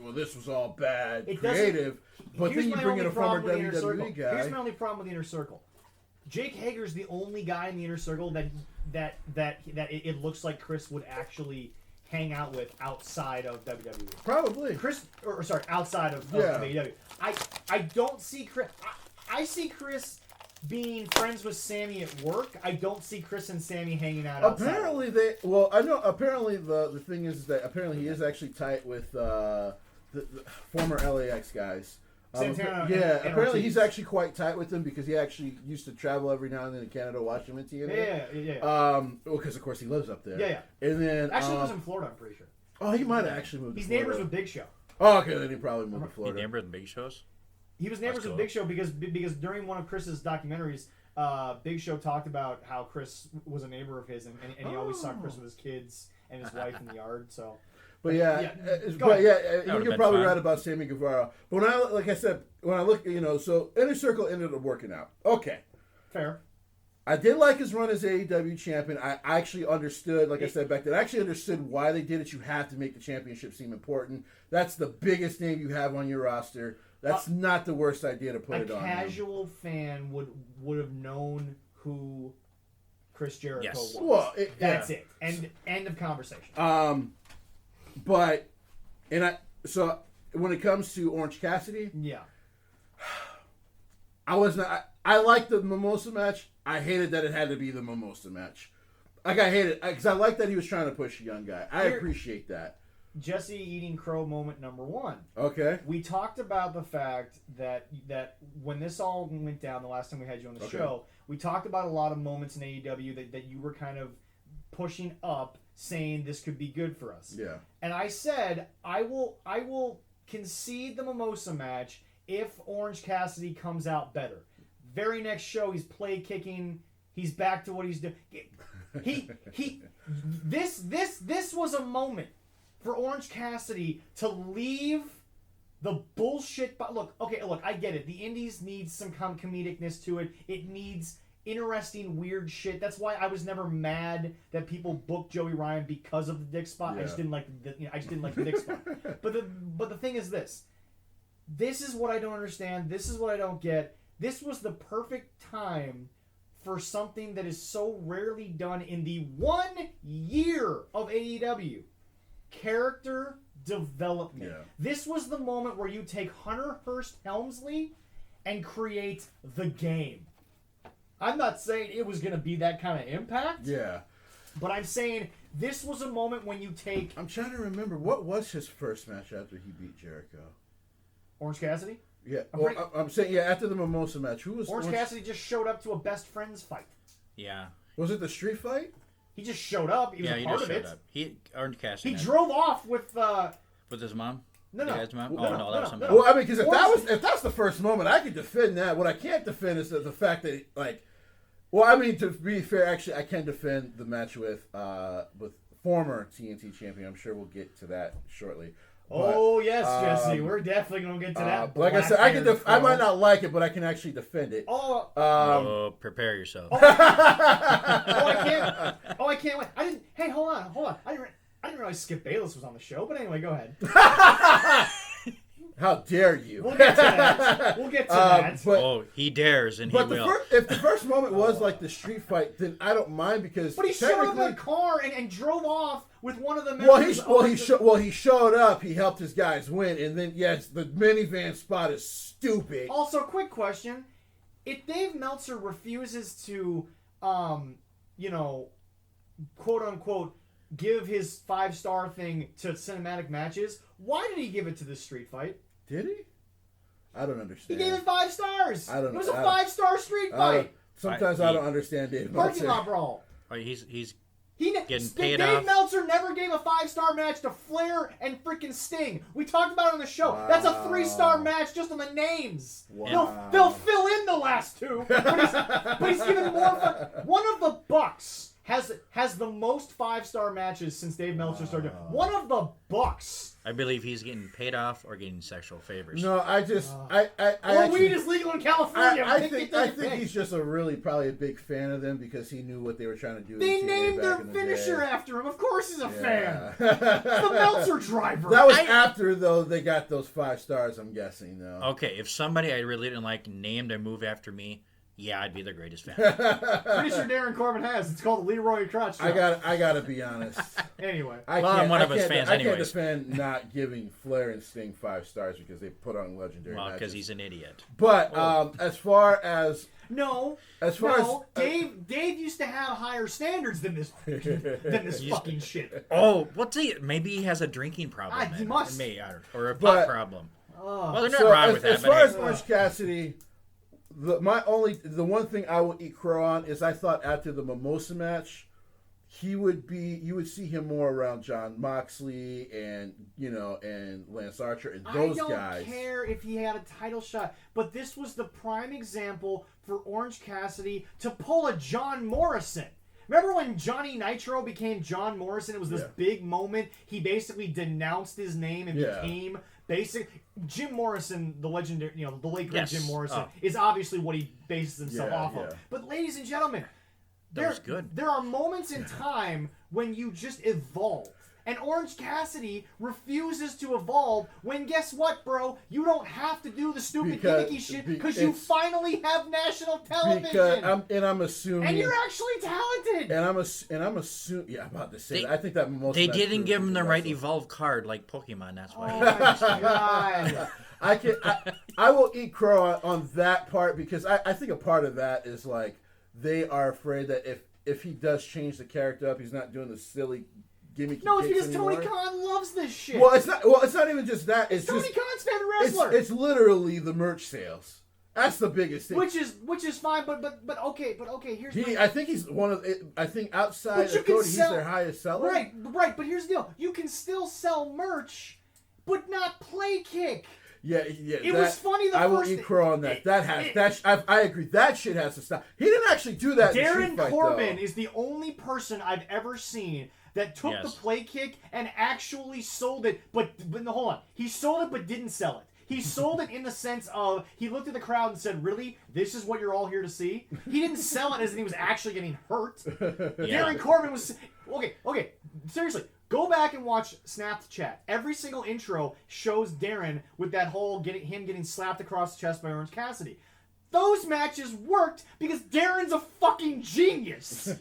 Well, this was all bad, creative. But then you bring in a former WWE guy. Here's my only problem with the Inner Circle. Jake Hager's the only guy in the Inner Circle that it looks like Chris would actually hang out with outside of WWE. Probably. Outside of WWE. I don't see Chris. I see Chris being friends with Sammy at work. I don't see Chris and Sammy hanging out outside. Apparently I know. Apparently the thing is that apparently he is actually tight with the former LAX guys. Santana. Apparently Ortiz. he's actually quite tight with them because he actually used to travel every now and then to Canada to watch him in TNA. Yeah. Because of course he lives up there. Yeah. And then actually lives in Florida, I'm pretty sure. Oh, he might have actually moved. He's to Florida. neighbors with Big Show. Oh, okay, then he probably moved to Florida. He's neighbors with Big Shows. He was neighbors with Big Show because during one of Chris's documentaries, Big Show talked about how Chris was a neighbor of his, and he always saw Chris with his kids and his wife in the yard. So. But you're probably right about Sammy Guevara. But when I look, so Inner Circle ended up working out. Okay. Fair. I did like his run as AEW champion. I actually understood, I said back then, I actually understood why they did it. You have to make the championship seem important. That's the biggest name you have on your roster. That's not the worst idea to put it on. A casual fan would have known who Chris Jericho was. Well, that's it. End of conversation. But when it comes to Orange Cassidy, I liked the Mimosa match. I hated that it had to be the Mimosa match. I hated it because I liked that he was trying to push a young guy. I appreciate that. Jesse eating crow moment number 1. Okay. We talked about the fact that when this all went down the last time we had you on the show, we talked about a lot of moments in AEW that you were kind of pushing up, saying this could be good for us. Yeah. And I said I will concede the Mimosa match if Orange Cassidy comes out better. Very next show he's play kicking, he's back to what he's doing. This was a moment for Orange Cassidy to leave the bullshit. But look, I get it. The Indies needs some comedicness to it. It needs interesting, weird shit. That's why I was never mad that people booked Joey Ryan because of the dick spot. Yeah. I just didn't like the dick spot. But the thing is this. This is what I don't understand. This is what I don't get. This was the perfect time for something that is so rarely done in the 1 year of AEW. Character development. Yeah. This was the moment where you take Hunter Hearst Helmsley and create the game. I'm not saying it was going to be that kind of impact. Yeah. But I'm saying this was a moment when you take... I'm trying to remember. What was his first match after he beat Jericho? Orange Cassidy? Yeah. I'm saying, after the Mimosa match. Who was Orange Cassidy just showed up to a best friends fight. Yeah. Was it the street fight? He just showed up. He was a part of it. Orange Cassidy. He drove off with his mom? No. That was something. Well, I mean, because if that's the first moment, I could defend that. What I can't defend is the fact that well, I mean, to be fair, actually, I can defend the match with former TNT champion. I'm sure we'll get to that shortly. Oh yes, Jesse, we're definitely gonna get to that. Like I said, I might not like it, but I can actually defend it. Prepare yourself. I can't wait. Hey, hold on. I didn't realize Skip Bayless was on the show, but anyway, go ahead. How dare you? We'll get to that. But, he dares, and he will. If the first moment was like the street fight, then I don't mind because. But he showed up in a car and drove off with one of the members. He showed up. He helped his guys win, and then yes, the minivan spot is stupid. Also, quick question: if Dave Meltzer refuses to, quote unquote, give his 5-star thing to cinematic matches, why did he give it to this street fight? Did he? I don't understand. He gave it 5 stars. I don't know. It was a 5-star street fight. Sometimes I don't understand Dave Meltzer. Parking lot brawl. He's getting paid Dave off. Meltzer never gave a 5-star match to Flair and freaking Sting. We talked about it on the show. Wow. That's a 3-star match just on the names. Wow. They'll fill in the last 2, but he's given more. One of the Bucks has the most 5-star matches since Dave Meltzer started. One of the Bucks. I believe he's getting paid off or getting sexual favors. No, I just weed is legal in California. I think he's just probably a big fan of them because he knew what they were trying to do. They named their finisher after him. Of course, he's a fan. The Meltzer driver. That was after though they got those 5 stars. I'm guessing though. Okay, if somebody I really didn't like named a move after me, yeah, I'd be the greatest fan. Pretty sure Darren Corbin has. It's called the Leroy Crotch Drop. I gotta be honest. Anyway, I'm one of his fans anyways. I can't defend not giving Flair and Sting 5 stars because they put on legendary matches. Well, because he's an idiot. But as far as Dave used to have higher standards than this fucking shit. Oh, maybe he has a drinking problem. He must. Or a pot problem. Well, they're not wrong with that. As far as Orange Cassidy. The one thing I will eat crow on is I thought after the Mimosa match, you would see him more around Jon Moxley and Lance Archer and those guys. I don't care if he had a title shot, but this was the prime example for Orange Cassidy to pull a John Morrison. Remember when Johnny Nitro became John Morrison? It was this big moment. He basically denounced his name and became Jim Morrison, the legendary, the late great Jim Morrison, is obviously what he bases himself off of. But ladies and gentlemen, there are moments in time when you just evolve. And Orange Cassidy refuses to evolve when, guess what, bro? You don't have to do the stupid gimmicky shit because you finally have national television. I'm assuming. And you're actually talented. And I'm assuming. Yeah, I'm about to say that. I think that most. They didn't give him the right evolve card like Pokemon. That's why. Oh my god. I will eat crow on that part because I think a part of that is like they are afraid that if he does change the character up, he's not doing the silly. No, it's because Tony Khan loves this shit. Well, it's not even just that. It's Tony Khan's favorite wrestler. It's literally the merch sales. That's the biggest thing. Which is fine, but okay. Here's I think he's one of. I think outside of Cody, he's their highest seller. Right. But here's the deal: you can still sell merch, but not play kick. Yeah. It was funny. I will eat crow on that. I agree. That shit has to stop. He didn't actually do that. Darren Corbin is the only person I've ever seen that took the play kick and actually sold it, but hold on. He sold it but didn't sell it. He sold it in the sense of he looked at the crowd and said, "Really? This is what you're all here to see?" He didn't sell it as if he was actually getting hurt. Darren Corbin was okay. Seriously, go back and watch Snapped Chat. Every single intro shows Darren with that whole getting slapped across the chest by Orange Cassidy. Those matches worked because Darren's a fucking genius.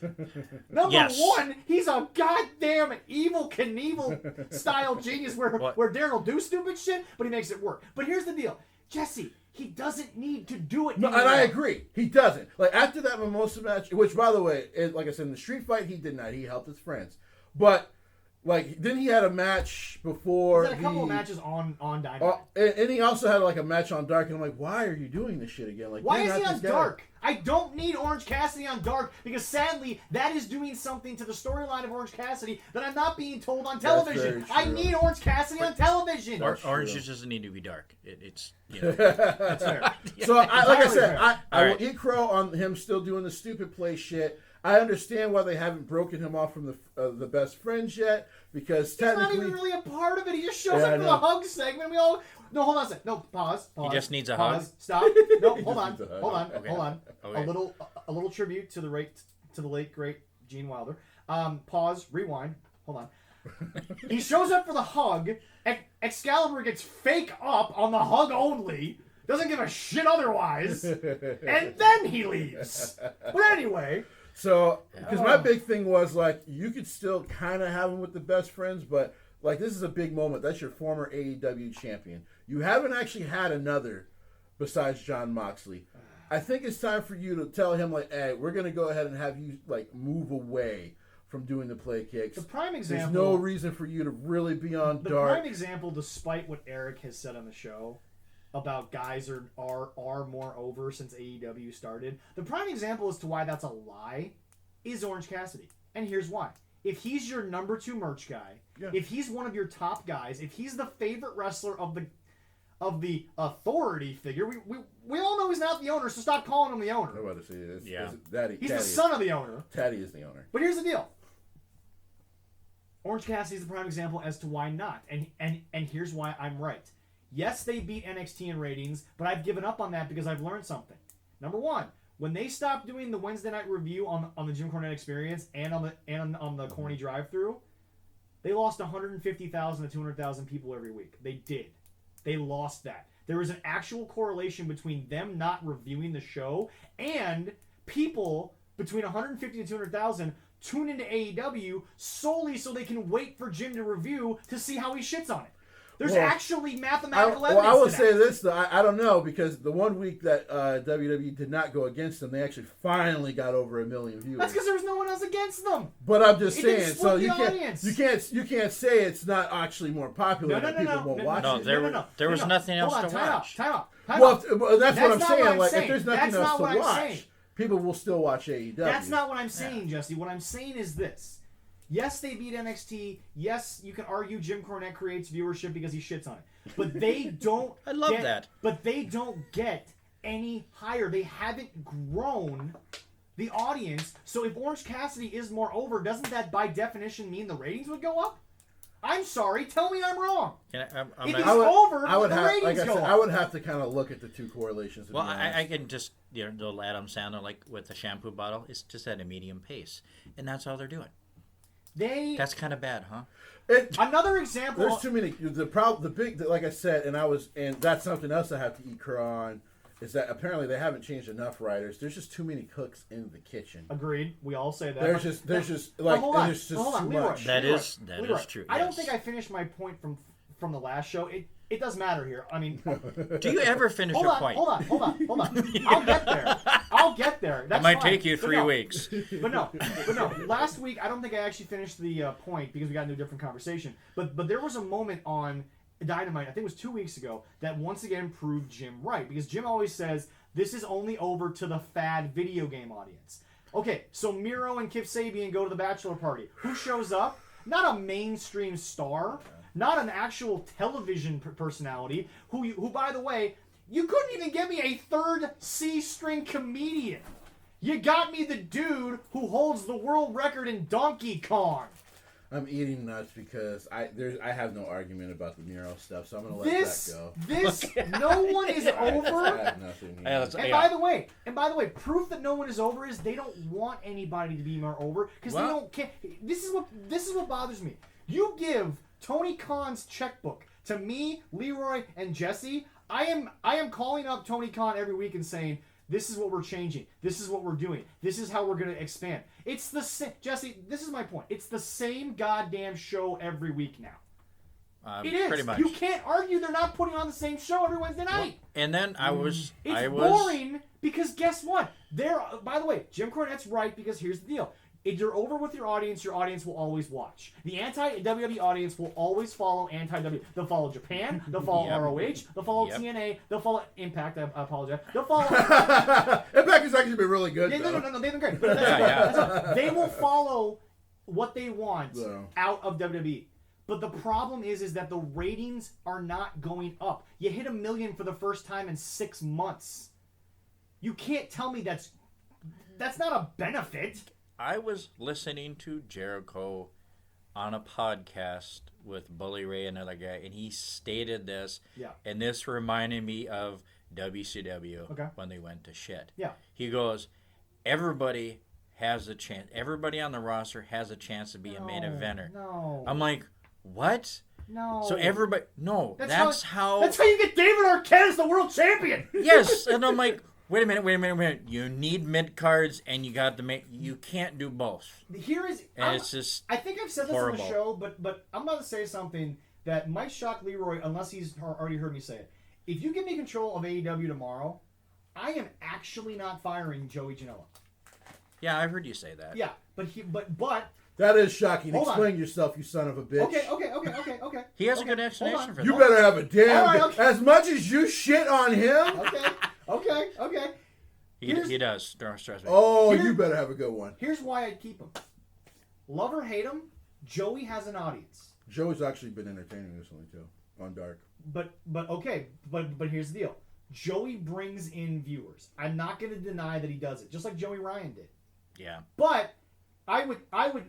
Number one, he's a goddamn Evel Knievel style genius where Darren will do stupid shit, but he makes it work. But here's the deal. Jesse, he doesn't need to do it anymore. And I agree. He doesn't. Like, after that Mimosa match, which, by the way, like I said, in the street fight, he did not. He helped his friends. But Like, then he had a match before. He's had a couple of matches on Dynamite. And he also had like a match on Dark, and I'm like, why are you doing this shit again? Like, why is he on Dark? I don't need Orange Cassidy on Dark because sadly that is doing something to the storyline of Orange Cassidy that I'm not being told on television. I need Orange Cassidy on television. Orange just doesn't need to be dark. It's you know. That's fair. So like I said, I will eat crow on him still doing the stupid play shit. I understand why they haven't broken him off from the best friends yet, because he's technically not even really a part of it. He just shows up for the hug segment. We all hold on a second. No, pause. He just needs a hug. Stop. No, hold on. Okay. A little tribute to the late great Gene Wilder. Pause. Rewind. Hold on. He shows up for the hug. Excalibur gets fake up on the hug only. Doesn't give a shit otherwise. And then he leaves. But anyway. So, because my big thing was, like, you could still kind of have him with the best friends, but, like, this is a big moment. That's your former AEW champion. You haven't actually had another besides Jon Moxley. I think it's time for you to tell him, like, hey, we're going to go ahead and have you, like, move away from doing the play kicks. The prime example... There's no reason for you to really be on Dark. The prime example, despite what Eric has said on the show about guys are more over since AEW started. The prime example as to why that's a lie is Orange Cassidy. And here's why. If he's your number 2 merch guy, if he's one of your top guys, if he's the favorite wrestler of the authority figure, we all know he's not the owner, so stop calling him the owner. I'm about to say this. Yeah. He's the son of the owner. Taddy is the owner. But here's the deal. Orange Cassidy is the prime example as to why not. And here's why I'm right. Yes, they beat NXT in ratings, but I've given up on that because I've learned something. Number one, when they stopped doing the Wednesday night review on the Jim Cornette Experience and on the Corny drive-thru, they lost 150,000 to 200,000 people every week. They did. They lost that. There was an actual correlation between them not reviewing the show and people between 150 to 200,000 tune into AEW solely so they can wait for Jim to review to see how he shits on it. There's actually mathematical evidence. Well, I will to that. say this, though. I don't know, because the one week that WWE did not go against them, they actually finally got over 1 million viewers. That's because there was no one else against them. But I'm just saying, so you can't say it's not actually more popular that people won't watch it. There was nothing else to watch. Time out. Well, that's what I'm saying. Like, if there's nothing else to watch, people will still watch AEW. That's not what I'm saying, Jesse. What I'm saying is this. Yes, they beat NXT. Yes, you can argue Jim Cornette creates viewership because he shits on it. But they don't I love that. But they don't get any higher. They haven't grown the audience. So if Orange Cassidy is more over, doesn't that by definition mean the ratings would go up? I'm sorry. Tell me I'm wrong. If he's over, the ratings go up. I would have to kind of look at the two correlations. Well, I can just, the Adam Sandler, like with the shampoo bottle, it's just at a medium pace. And that's all they're doing. That's kind of bad, huh? Another example. There's too many. The big, like I said, and that's something else I have to eat crow on, is that apparently they haven't changed enough writers. There's just too many cooks in the kitchen. Agreed. We all say that. There's just too much. That is true. I don't think I finished my point from the last show. It doesn't matter here. I mean, do you ever finish your point? Hold on. I'll get there. That's it might fine. take you 3 weeks. But no. Last week, I don't think I actually finished the point because we got into a different conversation. But there was a moment on Dynamite, I think it was 2 weeks ago, that once again proved Jim right. Because Jim always says, this is only over to the fad video game audience. Okay, so Miro and Kip Sabian go to the bachelor party. Who shows up? Not a mainstream star. Not an actual television personality who, by the way, you couldn't even get me a third C-string comedian. You got me the dude who holds the world record in Donkey Kong. I'm eating nuts because I have no argument about the Miro stuff, so I'm gonna let that go. No one is over. I have nothing. And by the way, proof that no one is over is they don't want anybody to be more over because they don't care. This is what bothers me. You give Tony Khan's checkbook to me, Leroy, and Jesse. I am calling up Tony Khan every week and saying, this is what we're changing. This is what we're doing. This is how we're going to expand. It's the same. Jesse, this is my point. It's the same goddamn show every week now. It is. Pretty much. You can't argue they're not putting on the same show every Wednesday night. And then It's boring because guess what? By the way, Jim Cornette's right because here's the deal. If you're over with your audience will always watch. The anti-WWE audience will always follow anti-WWE. They'll follow Japan. They'll follow ROH. They'll follow TNA. They'll follow Impact. I apologize. They'll follow... Impact has actually been really good, No, they've been great. But that's they will follow what they want out of WWE. But the problem is that the ratings are not going up. You hit 1 million for the first time in 6 months. You can't tell me that's not a benefit. I was listening to Jericho on a podcast with Bully Ray and another guy, and he stated this, and this reminded me of WCW when they went to shit. Yeah. He goes, everybody has a chance. Everybody on the roster has a chance to be a main eventer. No. I'm like, what? No. So everybody, that's how you get David Arquette as the world champion. Yes, and I'm like, wait a minute. You need mid cards, and you got the you can't do both. It's just. I think I've said this horrible. on the show, but I'm about to say something that might shock Leroy, unless he's already heard me say it. If you give me control of AEW tomorrow, I am actually not firing Joey Janela. Yeah, I heard you say that. Yeah, but that is shocking. Hold Explain on. yourself, you son of a bitch. Okay. He has a good explanation for that. You better have a damn. All right, As much as you shit on him. Okay. He does. Don't stress me. Oh, you better have a good one. Here's why I'd keep him. Love or hate him, Joey has an audience. Joey's actually been entertaining recently too on Dark. But here's the deal. Joey brings in viewers. I'm not going to deny that he does it, just like Joey Ryan did. Yeah. But I would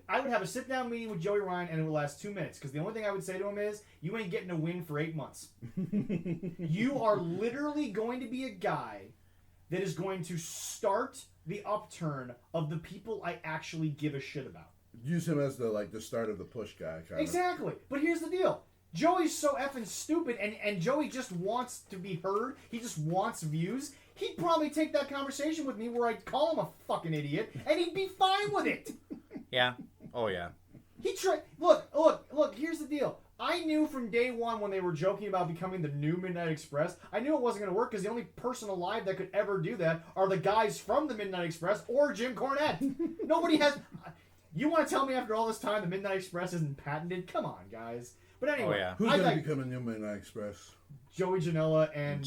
have a sit down meeting with Joey Ryan and it would last 2 minutes because the only thing I would say to him is you ain't getting a win for 8 months. You are literally going to be a guy that is going to start the upturn of the people I actually give a shit about. Use him as the start of the push guy. Exactly. But here's the deal. Joey's so effing stupid, and Joey just wants to be heard. He just wants views. He'd probably take that conversation with me where I'd call him a fucking idiot, and he'd be fine with it. Yeah. Oh, yeah. Look, here's the deal. I knew from day one when they were joking about becoming the new Midnight Express, I knew it wasn't going to work because the only person alive that could ever do that are the guys from the Midnight Express or Jim Cornette. Nobody has... You want to tell me after all this time the Midnight Express isn't patented? Come on, guys. But anyway, who's going to become a new Midnight Express? Joey Janela and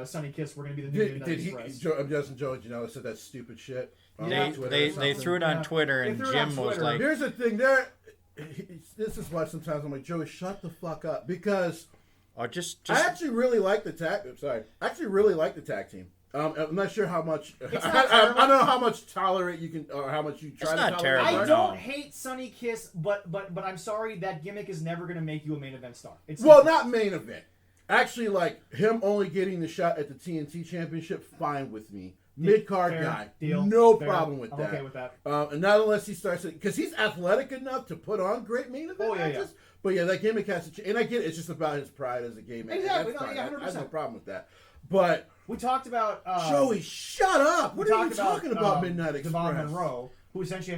Sonny Kiss were going to be the new Midnight Express. I'm guessing Joey Janela said that stupid shit. They threw it on Twitter, and Jim was like... Here's the thing, this is why sometimes I'm like, Joey, shut the fuck up. Because I actually really like the tag... Sorry. I actually really like the tag team. I'm not sure how much... I don't know how much tolerate you can... Or how much you try to tolerate. Terrible. I don't hate Sonny Kiss, but I'm sorry, that gimmick is never going to make you a main event star. Not main event. Actually, him only getting the shot at the TNT Championship, fine with me. Mid-card guy. Deal. No problem with that. Okay with that. And not unless he starts... Because he's athletic enough to put on great main event matches. Yeah. But yeah, that gimmick has to change. And I get it. It's just about his pride as a gay man. Exactly. I 100%. have no problem with that. But... We talked about... Joey, shut up! What are you talking about, Midnight Express? Devon Monroe, who essentially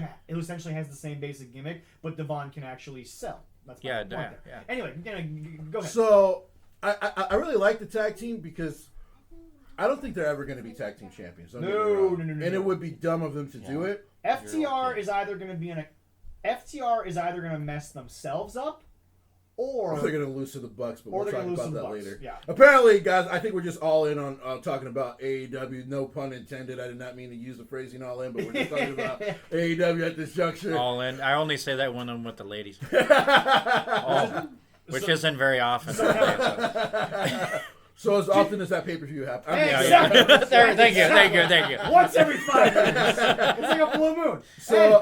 has the same basic gimmick, but Devon can actually sell. That's my point there. Anyway, go ahead. So, I really like the tag team because I don't think they're ever going to be tag team champions. No. And it would be dumb of them to do it. FTR is either going to mess themselves up, or they're going to lose to the Bucks, but we'll talk about that later. Yeah. Apparently, guys, I think we're just all in on talking about AEW. No pun intended. I did not mean to use the phrasing all in, but we're just talking about AEW at this juncture. All in. I only say that when I'm with the ladies. Which isn't very often. So as often as that pay-per-view happens. Exactly. Thank you. Once every 5 minutes. It's like a blue moon. So,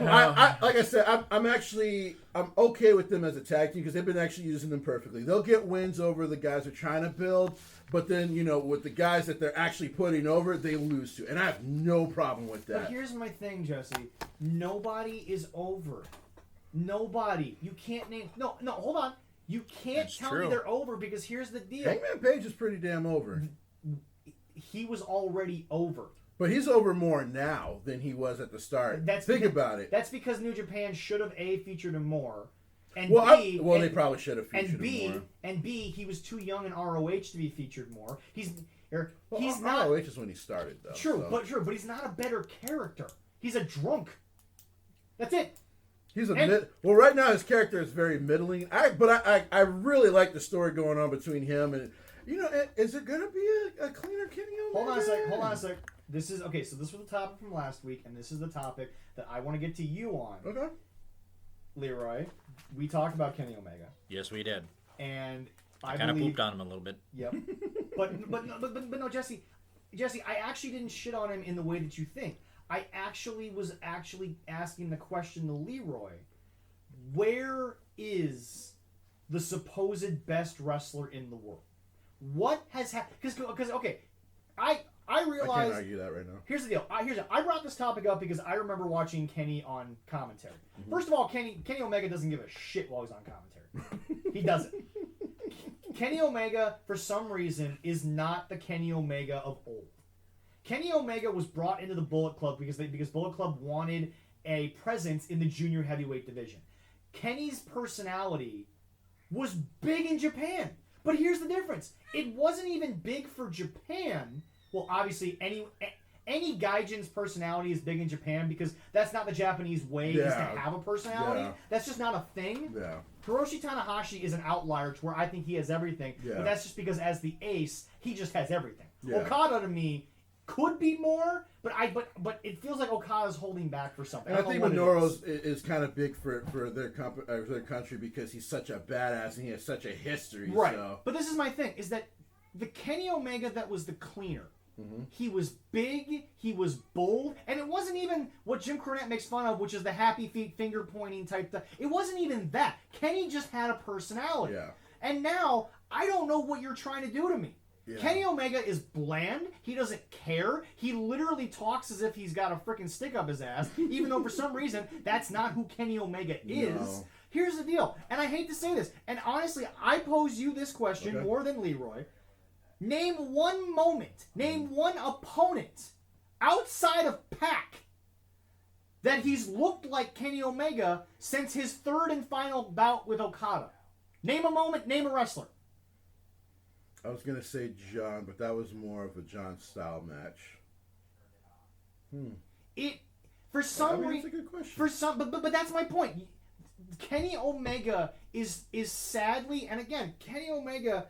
like I said, I'm okay with them as a tag team because they've been actually using them perfectly. They'll get wins over the guys they're trying to build, but then, with the guys that they're actually putting over, they lose to. And I have no problem with that. But here's my thing, Jesse. Nobody is over. Nobody. You can't name... No, hold on. You can't tell me they're over because here's the deal. Hangman Page is pretty damn over. He was already over. But he's over more now than he was at the start. Think about it. That's because New Japan should have featured him more. And they probably should have featured him more. And B, he was too young in ROH to be featured more. He's not. ROH is when he started, though. True, but he's not a better character. He's a drunk. That's it. He's well, right now his character is very middling. I really like the story going on between him and, is it going to be a cleaner Kenny Omega? Hold on a sec. This is, okay, so this was the topic from last week, and this is the topic that I want to get to you on. Okay. Leroy, we talked about Kenny Omega. Yes, we did. And I kind of pooped on him a little bit. Yep. but no, Jesse, I actually didn't shit on him in the way that you think. I was asking the question to Leroy, where is the supposed best wrestler in the world? What has happened? Because okay, I realize... I can't argue that right now. Here's the deal. I brought this topic up because I remember watching Kenny on commentary. Mm-hmm. First of all, Kenny Omega doesn't give a shit while he's on commentary. He doesn't. Kenny Omega, for some reason, is not the Kenny Omega of old. Kenny Omega was brought into the Bullet Club because Bullet Club wanted a presence in the junior heavyweight division. Kenny's personality was big in Japan. But here's the difference. It wasn't even big for Japan. Well, obviously, any gaijin's personality is big in Japan because that's not the Japanese way is to have a personality. Yeah. That's just not a thing. Yeah. Hiroshi Tanahashi is an outlier to where I think he has everything. Yeah. But that's just because as the ace, he just has everything. Yeah. Okada, to me, could be more, but it feels like Okada's holding back for something. And I think Minoru is kind of big for their country because he's such a badass and he has such a history. Right. So. But this is my thing, is that the Kenny Omega that was the cleaner, he was big, he was bold, and it wasn't even what Jim Cornette makes fun of, which is the happy feet, finger pointing type stuff. It wasn't even that. Kenny just had a personality. Yeah. And now, I don't know what you're trying to do to me. Yeah. Kenny Omega is bland. He doesn't care. He literally talks as if he's got a freaking stick up his ass, even though for some reason, that's not who Kenny Omega is. No. Here's the deal, and I hate to say this, and honestly, I pose you this question more than Leroy. Name one moment, name one opponent outside of Pac that he's looked like Kenny Omega since his third and final bout with Okada. Name a moment, name a wrestler. I was going to say John, but that was more of a John style match. For some reason, that's a good question. But that's my point. Kenny Omega is sadly, and again, Kenny Omega,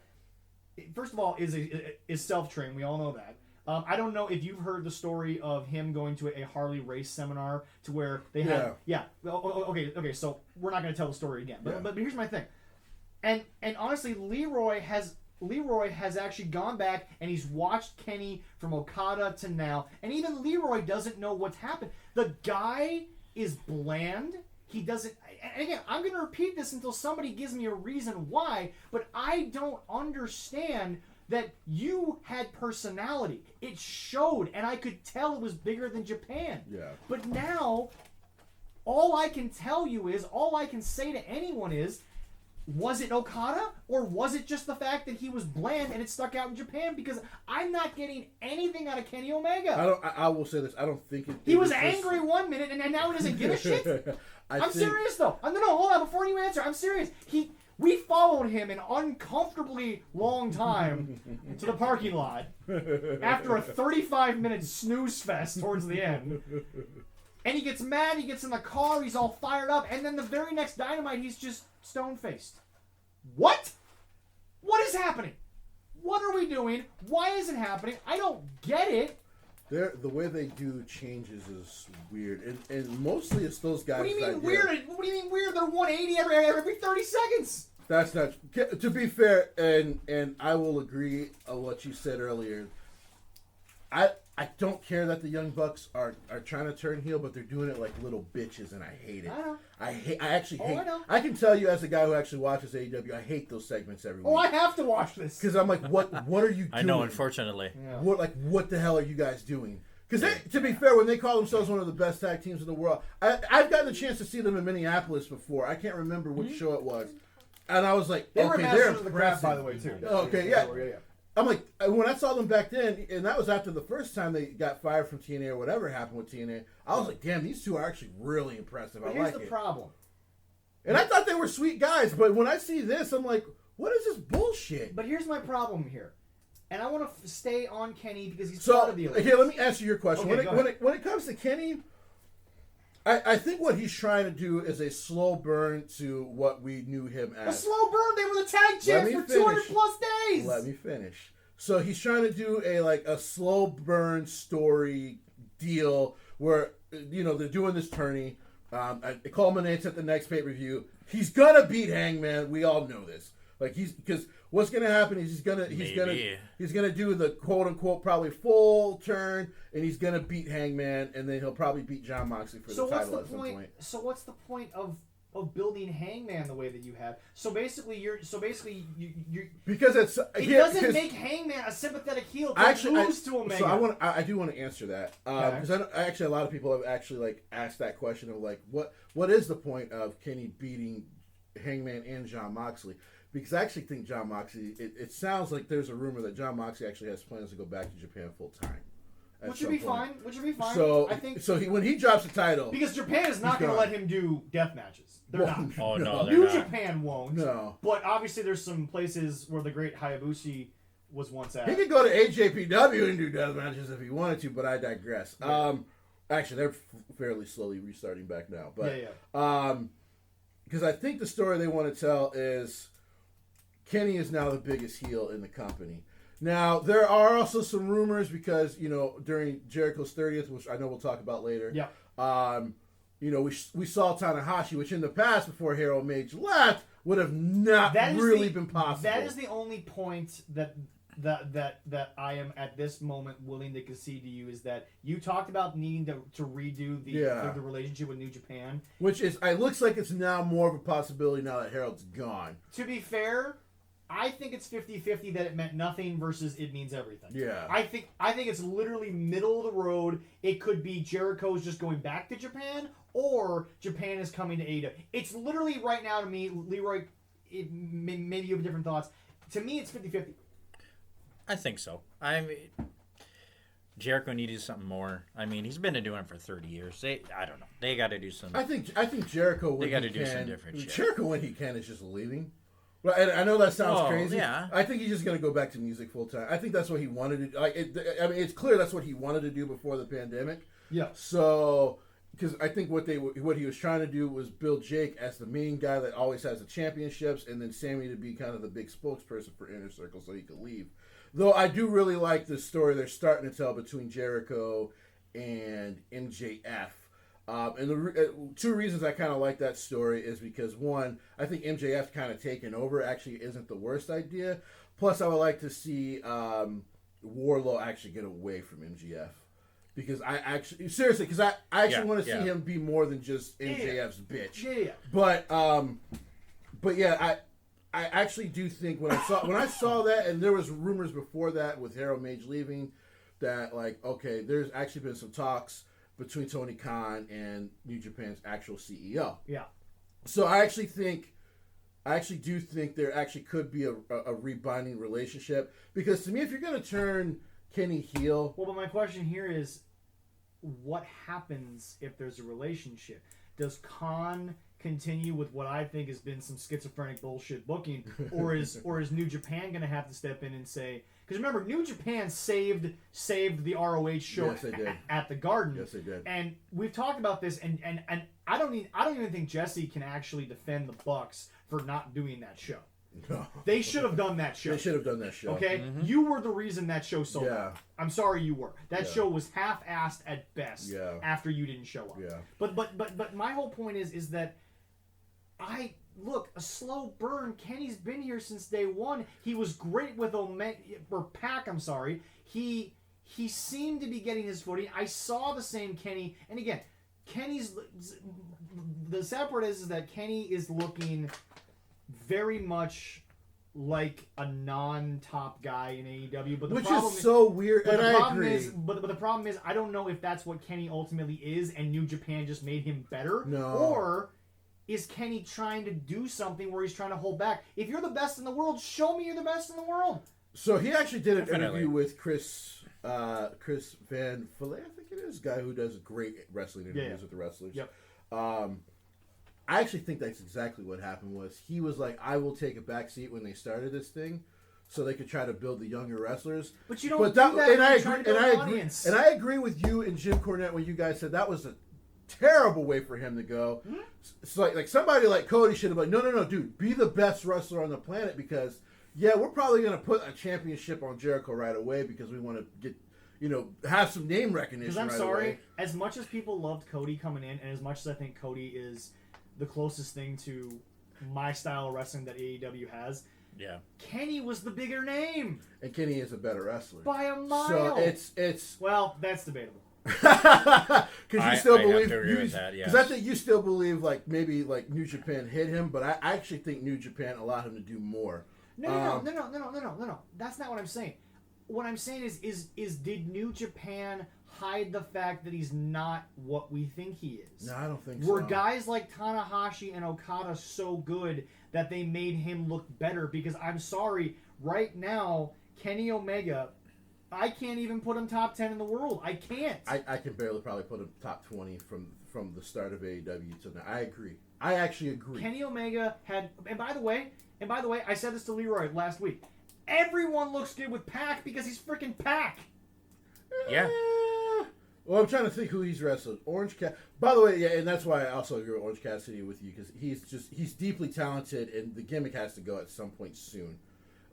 first of all, is self-trained. We all know that. I don't know if you've heard the story of him going to a Harley race seminar to where they had... Yeah. Okay, so we're not going to tell the story again. But here's my thing. And honestly, Leroy has actually gone back and he's watched Kenny from Okada to now. And even Leroy doesn't know what's happened. The guy is bland. He doesn't... And again, I'm going to repeat this until somebody gives me a reason why, but I don't understand that you had personality. It showed, and I could tell it was bigger than Japan. Yeah. But now, all I can say to anyone is, was it Okada, or was it just the fact that he was bland and it stuck out in Japan? Because I'm not getting anything out of Kenny Omega. I will say this. I don't think it... He was angry 1 minute, and now he doesn't give a shit? I'm serious, though. No, hold on. Before you answer, I'm serious. We followed him an uncomfortably long time to the parking lot after a 35-minute snooze fest towards the end. And he gets mad, he gets in the car, he's all fired up, and then the very next Dynamite, he's just stone-faced. What? What is happening? What are we doing? Why is it happening? I don't get it. The way they do changes is weird, and mostly it's those guys. What do you mean weird? What do you mean weird? They're 180 every 30 seconds. That's not. To be fair, and I will agree on what you said earlier. I don't care that the Young Bucks are trying to turn heel, but they're doing it like little bitches, and I hate it. I actually hate. I can tell you as a guy who actually watches AEW, I hate those segments every week. Oh, I have to watch this because I'm like, what are you doing? I know, unfortunately. Yeah. What the hell are you guys doing? Because to be fair, when they call themselves one of the best tag teams in the world, I've gotten a chance to see them in Minneapolis before. I can't remember which show it was, and I was like, they're of the craft, by the way, too. Okay, yeah. I'm like, when I saw them back then, and that was after the first time they got fired from TNA or whatever happened with TNA, I was like, damn, these two are actually really impressive. But here's the problem. And I thought they were sweet guys, but when I see this, I'm like, what is this bullshit? But here's my problem here. And I want to stay on Kenny because he's part of the elite. Okay, let me answer your question. Okay, when it comes to Kenny, I think what he's trying to do is a slow burn to what we knew him as. A slow burn. They were the tag champs for 200 plus days. Let me finish. So he's trying to do a slow burn story deal where they're doing this tourney. It culminates at the next pay-per-view. He's gonna beat Hangman. We all know this. Because what's gonna happen is he's gonna do the quote unquote probably full turn, and he's gonna beat Hangman, and then he'll probably beat Jon Moxley for the title at some point. So what's the point of building Hangman the way that you have? So basically you're because it doesn't make Hangman a sympathetic heel to lose to Omega. So I do want to answer that because a lot of people have actually asked that question of what is the point of Kenny beating Hangman and Jon Moxley? Because I actually think Jon Moxley, it sounds like there's a rumor that Jon Moxley actually has plans to go back to Japan full time. Which would be fine. So I think when he drops the title, because Japan is not going to let him do death matches. They're not. Oh no, New Japan won't. No. But obviously, there's some places where the great Hayabusa was once at. He could go to AJPW and do death matches if he wanted to, but I digress. Yeah. Actually, they're fairly slowly restarting back now, but because I think the story they want to tell is Kenny is now the biggest heel in the company. Now, there are also some rumors because, during Jericho's 30th, which I know we'll talk about later, we saw Tanahashi, which in the past, before Harold Mage left, would have not been possible. That is the only point that I am at this moment willing to concede to you is that you talked about needing to redo the relationship with New Japan. Which it looks like it's now more of a possibility now that Harold's gone. To be fair, I think it's 50-50 that it meant nothing versus it means everything. Yeah. I think it's literally middle of the road. It could be Jericho's just going back to Japan, or Japan is coming to AEW. It's literally right now to me, Leroy, maybe you have different thoughts. To me, it's 50-50. I think so. Jericho needed something more. He's been doing it for 30 years. I don't know. They got to do some. I think Jericho when they got to do some different shit. Jericho when he can is just leaving. Well, I know that sounds crazy. Yeah. I think he's just going to go back to music full time. I think that's what he wanted to do. It's clear that's what he wanted to do before the pandemic. Yeah. So, because I think what he was trying to do was build Jake as the main guy that always has the championships, and then Sammy to be kind of the big spokesperson for Inner Circle so he could leave. Though I do really like the story they're starting to tell between Jericho and MJF. And the two reasons I kind of like that story is because, one, I think MJF kind of taking over actually isn't the worst idea. Plus, I would like to see Wardlow actually get away from MJF. Because I actually want to see him be more than just MJF's bitch. Yeah. But yeah, I actually do think when I saw that, and there was rumors before that with Harold Mage leaving, that there's actually been some talks between Tony Khan and New Japan's actual CEO. Yeah. So I actually do think there actually could be a rebinding relationship, because to me, if you're going to turn Kenny heel, well, but my question here is, what happens if there's a relationship? Does Khan continue with what I think has been some schizophrenic bullshit booking, or is New Japan going to have to step in and say? Because remember, New Japan saved the ROH show at the Garden. Yes, they did. And we've talked about this, and I don't even think Jessie can actually defend the Bucks for not doing that show. No. They should have done that show. They should have done that show. Okay? Mm-hmm. You were the reason that show sold out. I'm sorry you were. That show was half-assed at best after you didn't show up. Yeah. But my whole point is that look, a slow burn. Kenny's been here since day one. He was great with Pac, I'm sorry. He seemed to be getting his footing. I saw the same Kenny. And again, the sad part is that Kenny is looking very much like a non-top guy in AEW. But Which is so weird, and I agree. But the problem is, I don't know if that's what Kenny ultimately is, and New Japan just made him better. No. Or is Kenny trying to do something where he's trying to hold back? If you're the best in the world, show me you're the best in the world. So he actually did an interview with Chris Van Vliet, I think it is, guy who does great wrestling interviews with the wrestlers. Yep. I actually think that's exactly what happened. Was he was like, I will take a back seat when they started this thing, so they could try to build the younger wrestlers. But you don't do that. And I agree with you and Jim Cornette when you guys said that was a terrible way for him to go. Mm-hmm. So like somebody like Cody should have been like, no, dude, be the best wrestler on the planet because we're probably gonna put a championship on Jericho right away because we want to get have some name recognition. Because I'm sorry, as much as people loved Cody coming in, and as much as I think Cody is the closest thing to my style of wrestling that AEW has. Yeah. Kenny was the bigger name. And Kenny is a better wrestler. By a mile. So it's well, that's debatable. Because you still believe because I think you still believe like maybe like New Japan hit him, but I actually think New Japan allowed him to do more. No. That's not what I'm saying. What I'm saying is did New Japan hide the fact that he's not what we think he is? No, I don't think so. Were guys like Tanahashi and Okada so good that they made him look better? Because I'm sorry, right now, Kenny Omega, I can't even put him top 10 in the world. I can't. I can barely probably put him top 20 from the start of AEW to now. I agree. I actually agree. Kenny Omega had, and by the way, I said this to Leroy last week. Everyone looks good with Pac because he's freaking Pac. Yeah. Well, I'm trying to think who he's wrestled. Orange Cat. By the way, yeah, and that's why I also agree with Orange Cassidy with you because he's deeply talented, and the gimmick has to go at some point soon.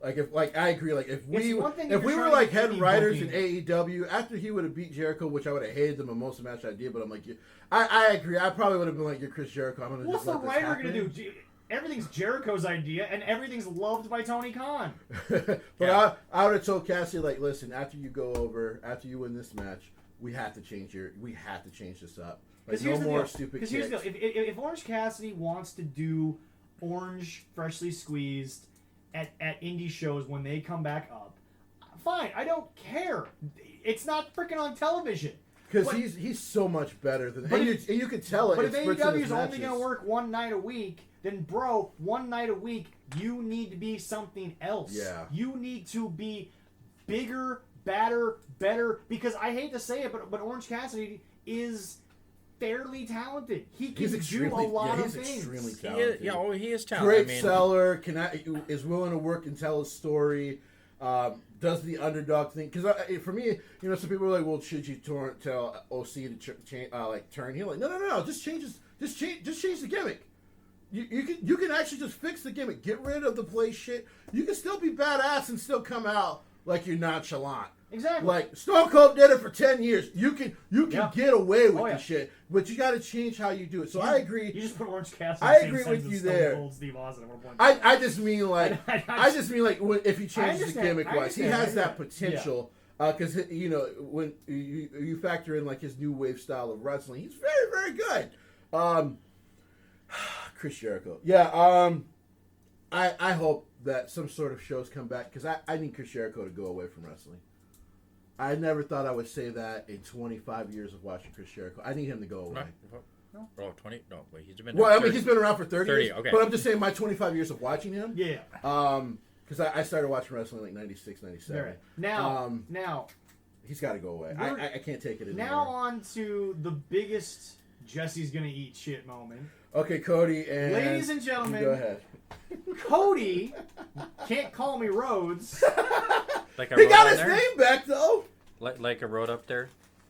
I agree. Like if we were like head writers in AEW after he would have beat Jericho, which I would have hated them in most of the match I did, but I'm like, I agree. I probably would have been like, you're Chris Jericho. I'm gonna. What's the writer gonna do? Everything's Jericho's idea, and everything's loved by Tony Khan. But I would have told Cassidy, like, listen, after you win this match, we have to change this up. Like, no more stupid kicks. Because here's the deal: if Orange Cassidy wants to do Orange freshly squeezed at indie shows when they come back up, fine. I don't care. It's not freaking on television. Because he's so much better than. And you can tell it. But if AEW is only going to work one night a week, then bro, one night a week, you need to be something else. Yeah. You need to be bigger, badder, better. Because I hate to say it, but Orange Cassidy is fairly talented. He can do a lot of things. He's extremely talented. He is talented. Great seller. Is willing to work and tell a story. Does the underdog thing? Because for me, some people are like, "Well, should you tell OC to turn heel?" Like, no. Just change the gimmick. You can actually just fix the gimmick. Get rid of the play shit. You can still be badass and still come out like you're nonchalant. Exactly. Like Stone Cold did it for 10 years. You can get away with the shit, but you got to change how you do it. So I agree. You just put Orange Cassidy. I agree with you there. Cold Steve Austin at one point. I just mean like if he changes the gimmick wise, he has that potential. Because when you factor in like his new wave style of wrestling, he's very very good. Chris Jericho. Yeah. I hope that some sort of shows come back because I need Chris Jericho to go away from wrestling. I never thought I would say that in 25 years of watching Chris Jericho. I need him to go away. No. Oh, 20? No, wait, he's been. Well, 30. He's been around for 30 years. Okay. But I'm just saying my 25 years of watching him. Yeah. Because I started watching wrestling like 96, 97. Right. Now. He's got to go away. I can't take it anymore. Now on to the biggest Jesse's gonna eat shit moment. Okay, Cody and... Ladies and gentlemen. Go ahead. Cody can't call me Rhodes. He got his name back, though. Like I wrote up there?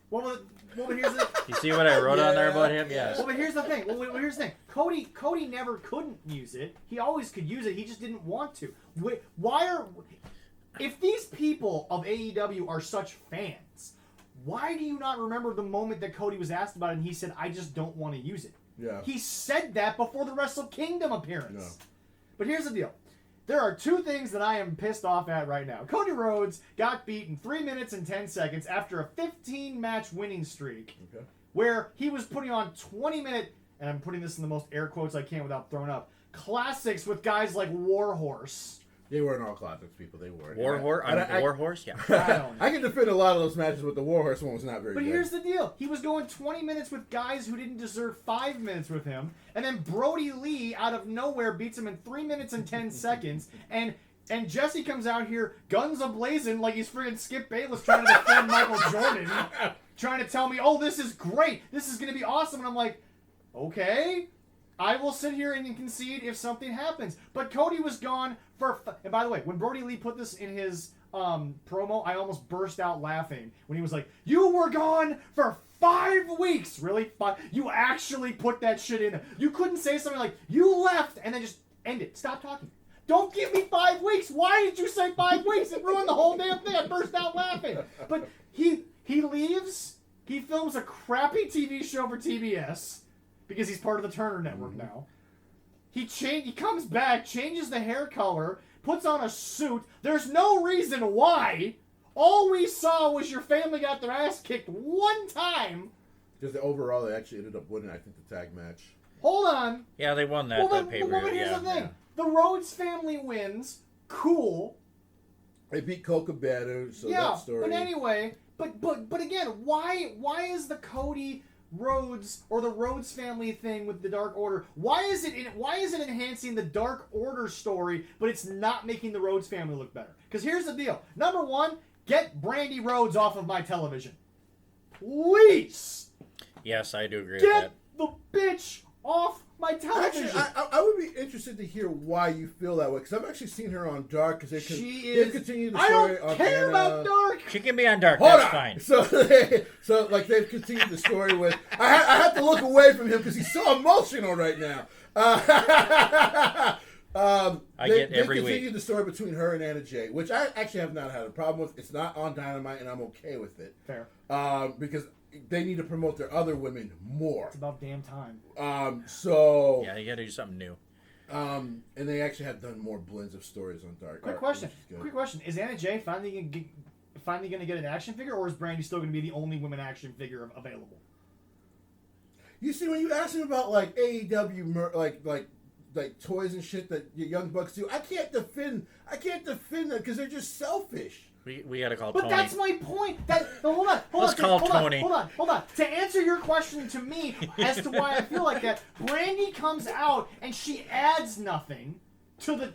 Well, here's the... You see what I wrote on there about him? Yes. Well, but here's the thing. Here's the thing. Cody never couldn't use it. He always could use it. He just didn't want to. If these people of AEW are such fans, why do you not remember the moment that Cody was asked about it and he said, I just don't want to use it? Yeah. He said that before the Wrestle Kingdom appearance. No. But here's the deal. There are two things that I am pissed off at right now. Cody Rhodes got beat in 3 minutes and 10 seconds after a 15-match winning streak where he was putting on 20-minute, and I'm putting this in the most air quotes I can without throwing up, classics with guys like Warhorse. They weren't all classics, people. They weren't. Warhorse? Yeah. I can defend a lot of those matches, but the Warhorse one was not very good. But here's the deal. He was going 20 minutes with guys who didn't deserve 5 minutes with him, and then Brody Lee out of nowhere beats him in 3 minutes and 10 seconds, and Jesse comes out here guns a-blazing like he's friggin' Skip Bayless trying to defend Michael Jordan, trying to tell me, oh, this is great. This is going to be awesome. And I'm like, okay. I will sit here and concede if something happens. But Cody was gone for... And by the way, when Brody Lee put this in his promo, I almost burst out laughing when he was like, "You were gone for 5 weeks." Really? You actually put that shit in there. You couldn't say something like, "You left," and then just end it. Stop talking. Don't give me 5 weeks. Why did you say 5 weeks? It ruined the whole damn thing. I burst out laughing. But he leaves. He films a crappy TV show for TBS because he's part of the Turner Network now. He comes back, changes the hair color, puts on a suit. There's no reason why. All we saw was your family got their ass kicked one time. Because overall, they actually ended up winning, I think, the tag match. Hold on. Yeah, they won that pay-per-view. Well, here's the thing. The Rhodes family wins. Cool. They beat Coca Cabana, so that story. But anyway, but again, why is the Cody Rhodes or the Rhodes family thing with the Dark Order? Why is it enhancing the Dark Order story, but it's not making the Rhodes family look better? Because here's the deal. Number one, get Brandy Rhodes off of my television, please. Yes, I do agree with Get that. the bitch off my television. Actually, I would be interested to hear why you feel that way, because I've actually seen her on Dark, because they've continued the story. I don't care about Dark. She can be on Dark. Hold That's on. fine. So like they've continued the story with. I have to look away from him because he's so emotional right now. Get every they week. continued the story between her and Anna Jay, which I actually have not had a problem with. It's not on Dynamite, and I'm okay with it. Fair. Because they need to promote their other women more. It's about damn time. So yeah, you got to do something new. and they actually have done more blends of stories on Dark. Quick question. Is Anna Jay finally going to get an action figure, or is Brandy still going to be the only women action figure available? You see, when you ask him about like AEW, like toys and shit that Young Bucks do, I can't defend them because they're just selfish. We got to call But Tony. that's my point. Hold on. Let's call Tony. Hold on. To answer your question to me as to why I feel like that, Brandy comes out and she adds nothing to the.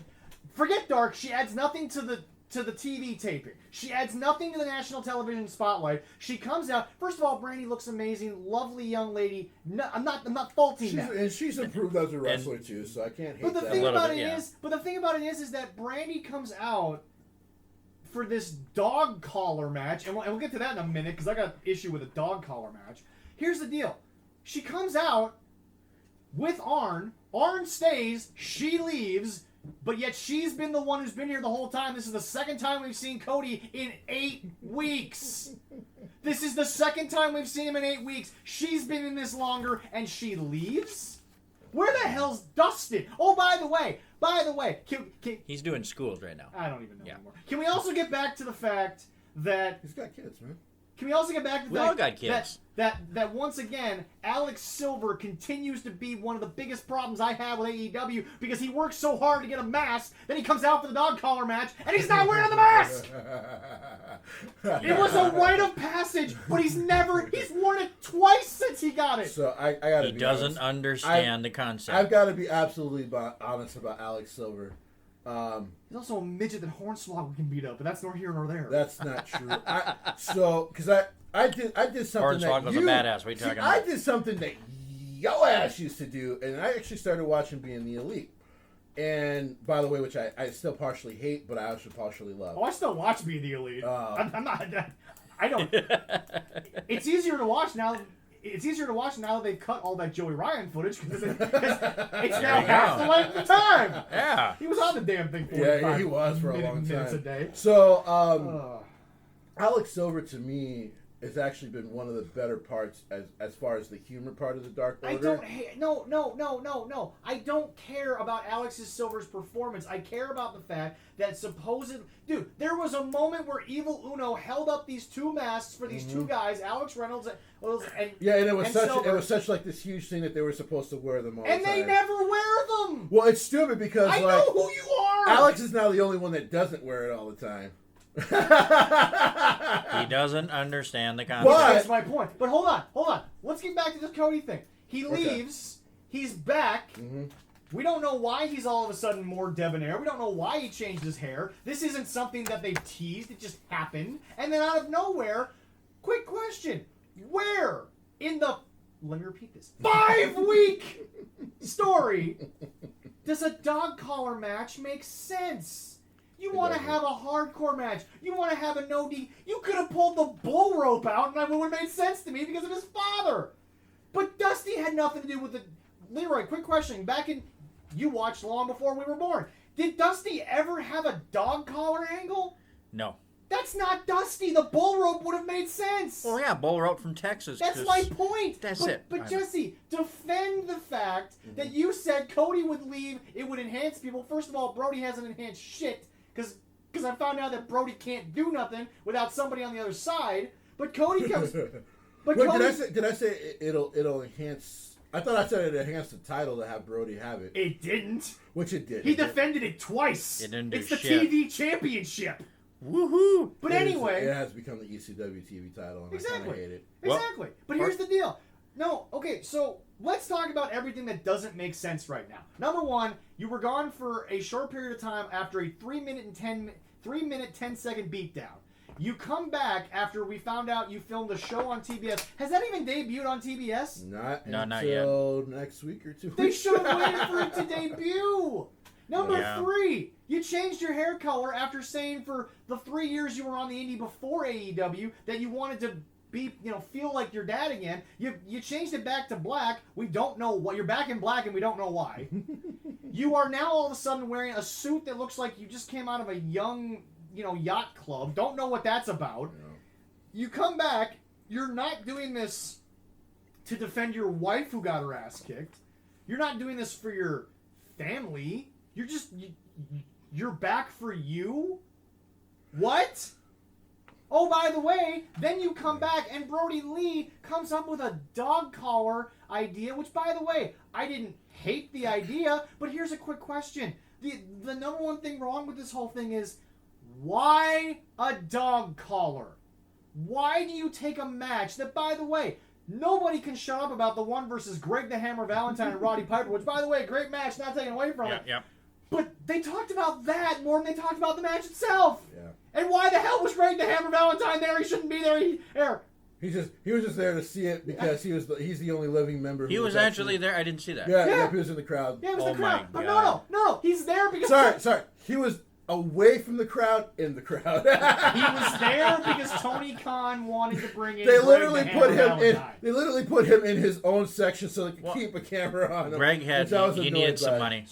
Forget Dark. She adds nothing to the TV taping. She adds nothing to the national television spotlight. She comes out. First of all, Brandy looks amazing, lovely young lady. No, I'm not faulting that. And she's improved as a wrestler too, so I can't hate But the that. thing about it is that Brandy comes out for this dog collar match, and we'll get to that in a minute because I got an issue with a dog collar match. Here's the deal: she comes out with Arn. Arn stays. She leaves. But yet she's been the one who's been here the whole time. This is the second time we've seen Cody in 8 weeks. This is the second time we've seen him in 8 weeks. She's been in this longer, and she leaves? Where the hell's Dustin? Oh, by the way, He's doing schools right now. I don't even know anymore. Can we also get back to the fact that... He's got kids, man. Can we also get back to the We all got kids. That once again, Alex Silver continues to be one of the biggest problems I have with AEW because he works so hard to get a mask, then he comes out for the dog collar match, and he's not wearing the mask! It was a rite of passage, but he's worn it twice since he got it! So I gotta He be doesn't honest. understand the concept. I've got to be absolutely honest about Alex Silver. He's also a midget that Hornswoggle can beat up, but that's nor here nor there. That's not true. Because I did something that Hornswoggle's a badass. What are you talking about? I did something that yo ass used to do, and I actually started watching Being the Elite. And by the way, which I still partially hate, but I also partially love. Oh, I still watch Be the Elite. I'm not. I don't. It's easier to watch now. It's easier to watch now that they've cut all that Joey Ryan footage because it's now half the length of time. Yeah. He was on the damn thing for Yeah, he was for a long minutes time. a day. So, Alex Silver to me has actually been one of the better parts as far as the humor part of the Dark Order. I don't hate. No. I don't care about Alex Silver's performance. I care about the fact that dude, there was a moment where Evil Uno held up these two masks for these two guys, Alex Reynolds and yeah, and it was Silver. such like this huge thing that they were supposed to wear them all and the time. they never wear them. Well, it's stupid because I know who you are. Alex is now the only one that doesn't wear it all the time. He doesn't understand the concept. But- That's my point. But hold on. Let's get back to this Cody thing. He leaves. He's back. Mm-hmm. We don't know why he's all of a sudden more debonair. We don't know why he changed his hair. This isn't something that they teased. It just happened. And then out of nowhere, quick question. Where in the, let me repeat this, 5-week story does a dog collar match make sense? You want to have a hardcore match. You want to have a no-D. You could have pulled the bull rope out, and it would have made sense to me because of his father. But Dusty had nothing to do with it. Leroy, quick question. You watched long before we were born. Did Dusty ever have a dog collar angle? No. That's not Dusty. The bull rope would have made sense. Well, yeah, bull rope from Texas. That's my point. That's it. But Jesse, defend the fact that you said Cody would leave. It would enhance people. First of all, Brody hasn't enhanced shit because I found out that Brody can't do nothing without somebody on the other side. But Cody comes. But did I say it'll enhance? I thought I said it enhanced the title to have Brody have it. It didn't. Which it did. He defended it twice. It didn't do It's the shit. TV championship. Woohoo! But anyway, it has become the ECW TV title, and exactly. I kind of hate it. Exactly. But here's the deal. No, okay, so let's talk about everything that doesn't make sense right now. Number one, you were gone for a short period of time after a 3 minute 10 second beatdown. You come back after we found out you filmed a show on TBS. Has that even debuted on TBS? Not yet. Until next week or 2 weeks. They should have waited for it to debut. Number 3, you changed your hair color after saying for the 3 years you were on the indie before AEW that you wanted to be, feel like your dad again. You changed it back to black. We don't know what. You're back in black and we don't know why. You are now all of a sudden wearing a suit that looks like you just came out of a young, yacht club. Don't know what that's about. Yeah. You come back. You're not doing this to defend your wife who got her ass kicked. You're not doing this for your family. You're back for you? What? Oh, by the way, then you come back and Brody Lee comes up with a dog collar idea, which, by the way, I didn't hate the idea, but here's a quick question. The number one thing wrong with this whole thing is, why a dog collar? Why do you take a match that, by the way, nobody can shut up about the one versus Greg the Hammer Valentine and Roddy Piper, which, by the way, great match, not taken away from it. Yeah. But they talked about that more than they talked about the match itself. Yeah. And why the hell was Greg the Hammer Valentine there? He shouldn't be there. He was just there to see it because he's the only living member. He was actually there. I didn't see that. Yeah, he was in the crowd. Yeah, he was in the crowd. But no, he's there because sorry, he was away from the crowd, in the crowd. He was there because Tony Khan wanted to bring in. They Greg literally the put Hammer him in. Valentine. They literally put him in his own section so they could keep a camera on him. Greg he needed some money.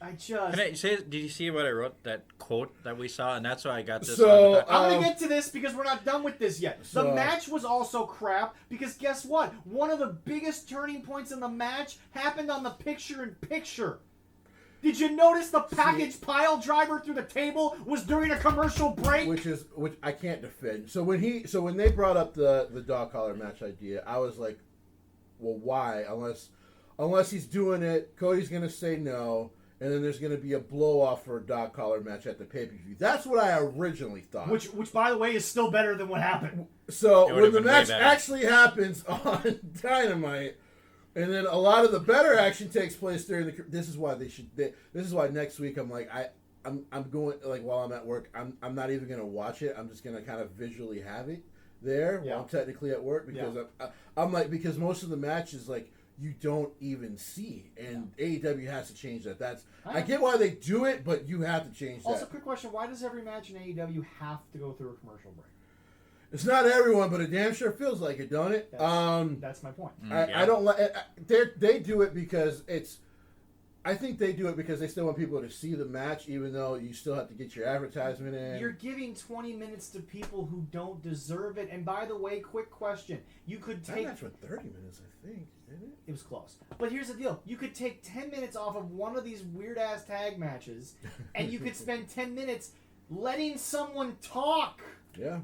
Did you see what I wrote? That quote that we saw, and that's why I got this. So I'm gonna get to this because we're not done with this yet. The match was also crap because guess what? One of the biggest turning points in the match happened on the picture-in-picture. Did you notice the package pile driver through the table was during a commercial break? Which I can't defend. So when they brought up the dog collar match idea, I was like, well, why? Unless he's doing it, Cody's gonna say no, and then there's gonna be a blow off for a dog collar match at the pay-per-view. That's what I originally thought. Which by the way is still better than what happened. So when the match actually happens on Dynamite, and then a lot of the better action takes place during the. This is why this is why next week I'm like I'm going, like, while I'm at work, I'm not even gonna watch it. I'm just gonna kind of visually have it there while I'm technically at work because I'm like, because most of the matches, like, you don't even see, and AEW has to change that. I get why they do it, but you have to change that. Also, quick question: why does every match in AEW have to go through a commercial break? It's not everyone, but it damn sure feels like it, don't it? That's my point. I don't like. They do it because it's. I think they do it because they still want people to see the match, even though you still have to get your advertisement in. You're giving 20 minutes to people who don't deserve it. And by the way, quick question: you could take. That match went 30 minutes, I think, didn't it? It was close. But here's the deal: you could take 10 minutes off of one of these weird ass tag matches, and you could spend 10 minutes letting someone talk. Yeah.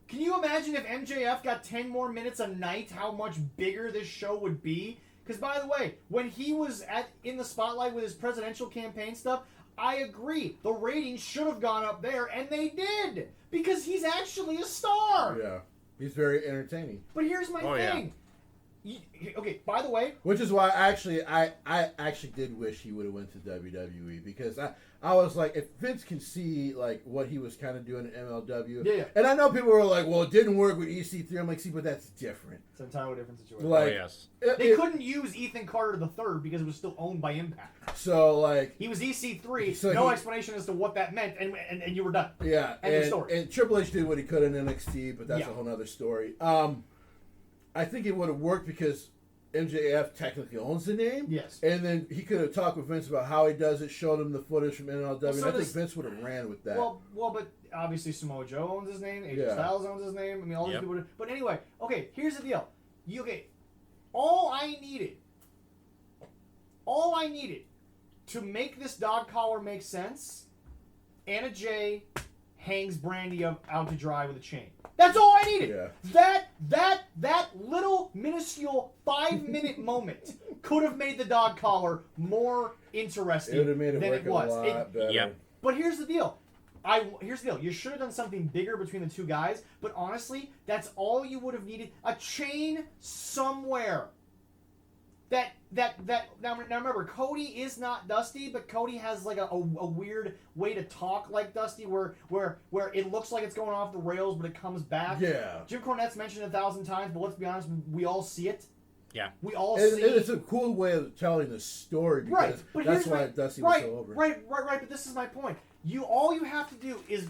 Can you imagine if MJF got 10 more minutes a night, how much bigger this show would be? Because, by the way, when he was in the spotlight with his presidential campaign stuff, I agree. The ratings should have gone up there, and they did. Because he's actually a star. Yeah. He's very entertaining. But here's my thing. Okay, by the way, which is why I actually did wish he would have went to WWE, because I was like, if Vince can see like what he was kind of doing at MLW, and I know people were like, well, it didn't work with EC3. I'm like, see, but that's different. It's an entirely different situation. Like, yes, they couldn't use Ethan Carter III because it was still owned by Impact. So like, he was EC3. So no explanation as to what that meant, and you were done. Yeah, End of story. And Triple H did what he could in NXT, but that's a whole other story. I think it would have worked because MJF technically owns the name. Yes. And then he could have talked with Vince about how he does it, showed him the footage from NLW, Well, so and I think Vince would have ran with that. Well, but obviously Samoa Joe owns his name, AJ Styles owns his name. I mean, all these people. But anyway, okay, here's the deal. All I needed to make this dog collar make sense, Anna Jay hangs Brandy out to dry with a chain. That's all I needed. Yeah. That little minuscule 5-minute moment could have made the dog collar more interesting it would have made it than work it was. a lot better. Yep. But here's the deal. You should have done something bigger between the two guys, but honestly, that's all you would have needed. A chain somewhere. Now remember, Cody is not Dusty, but Cody has like a weird way to talk like Dusty, where it looks like it's going off the rails, but it comes back. Yeah. Jim Cornette's mentioned it 1,000 times, but let's be honest, we all see it. Yeah. We all see it. It's a cool way of telling the story, because that's why Dusty was so over. Right, but this is my point. All you have to do is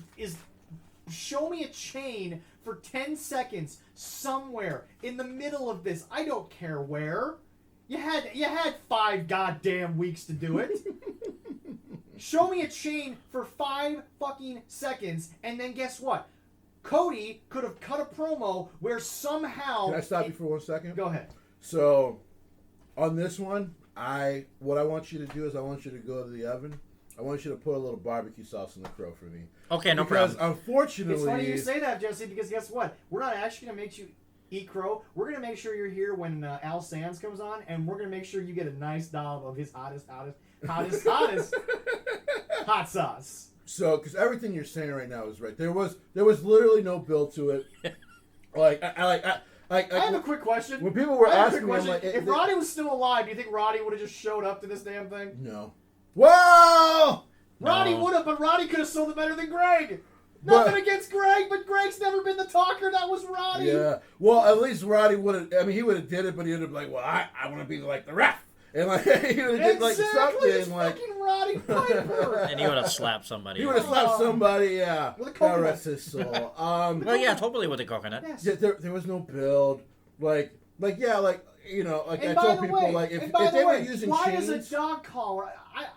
show me a chain for 10 seconds somewhere in the middle of this. I don't care where. You had 5 goddamn weeks to do it. Show me a chain for 5 fucking seconds, and then guess what? Cody could have cut a promo where somehow... Can I stop you for 1 second? Go ahead. So, on this one, what I want you to do is I want you to go to the oven. I want you to put a little barbecue sauce in the crow for me. Okay, no problem. Because unfortunately... It's funny you say that, Jesse, because guess what? We're not actually going to make you eat crow. We're going to make sure you're here when Al Sands comes on, and we're going to make sure you get a nice dollop of his hottest hot sauce. So, because everything you're saying right now is right. There was literally no build to it. I have a quick question. When people were asking me, I'm like, if Roddy was still alive, do you think Roddy would have just showed up to this damn thing? No. Whoa! Roddy would have, but Roddy could have sold it better than Greg. Nothing against Greg, but Greg's never been the talker. That was Roddy. Yeah. Well, at least Roddy would have. I mean, he would have did it, but he would have been like, "Well, I want to be like the ref," and like he would have did like something like fucking Roddy Piper. And he would have slapped somebody. He would have slapped somebody. Yeah. With a coconut. God rest his soul. Well, yeah, totally with a coconut. Yes. Yeah, there was no build. I told people, like, if they were using why chains... does a dog collar...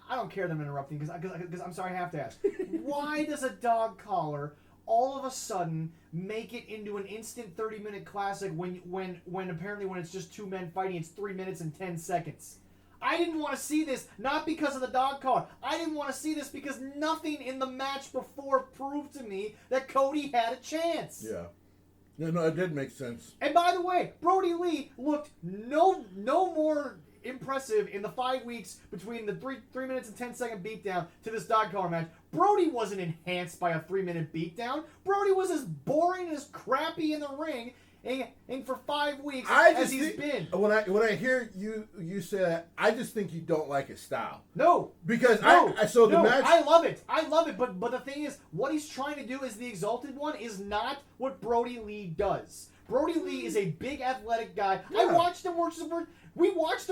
I don't care them interrupting, because I'm sorry, I have to ask. Why does a dog collar all of a sudden make it into an instant 30-minute classic when apparently when it's just 2 men fighting, it's 3 minutes and 10 seconds? I didn't want to see this, not because of the dog collar. I didn't want to see this because nothing in the match before proved to me that Cody had a chance. Yeah. No, it did make sense. And by the way, Brody Lee looked no more impressive in the 5 weeks between the 3 minutes and 10-second beatdown to this dog collar match. Brody wasn't enhanced by a 3-minute beatdown. Brody was as boring and as crappy in the ring and for 5 weeks as he's been. When I hear you say that, I just think you don't like his style. No. Because the match... I love it. But the thing is, what he's trying to do as the Exalted One is not what Brody Lee does. Brody Lee is a big athletic guy. Yeah. We watched him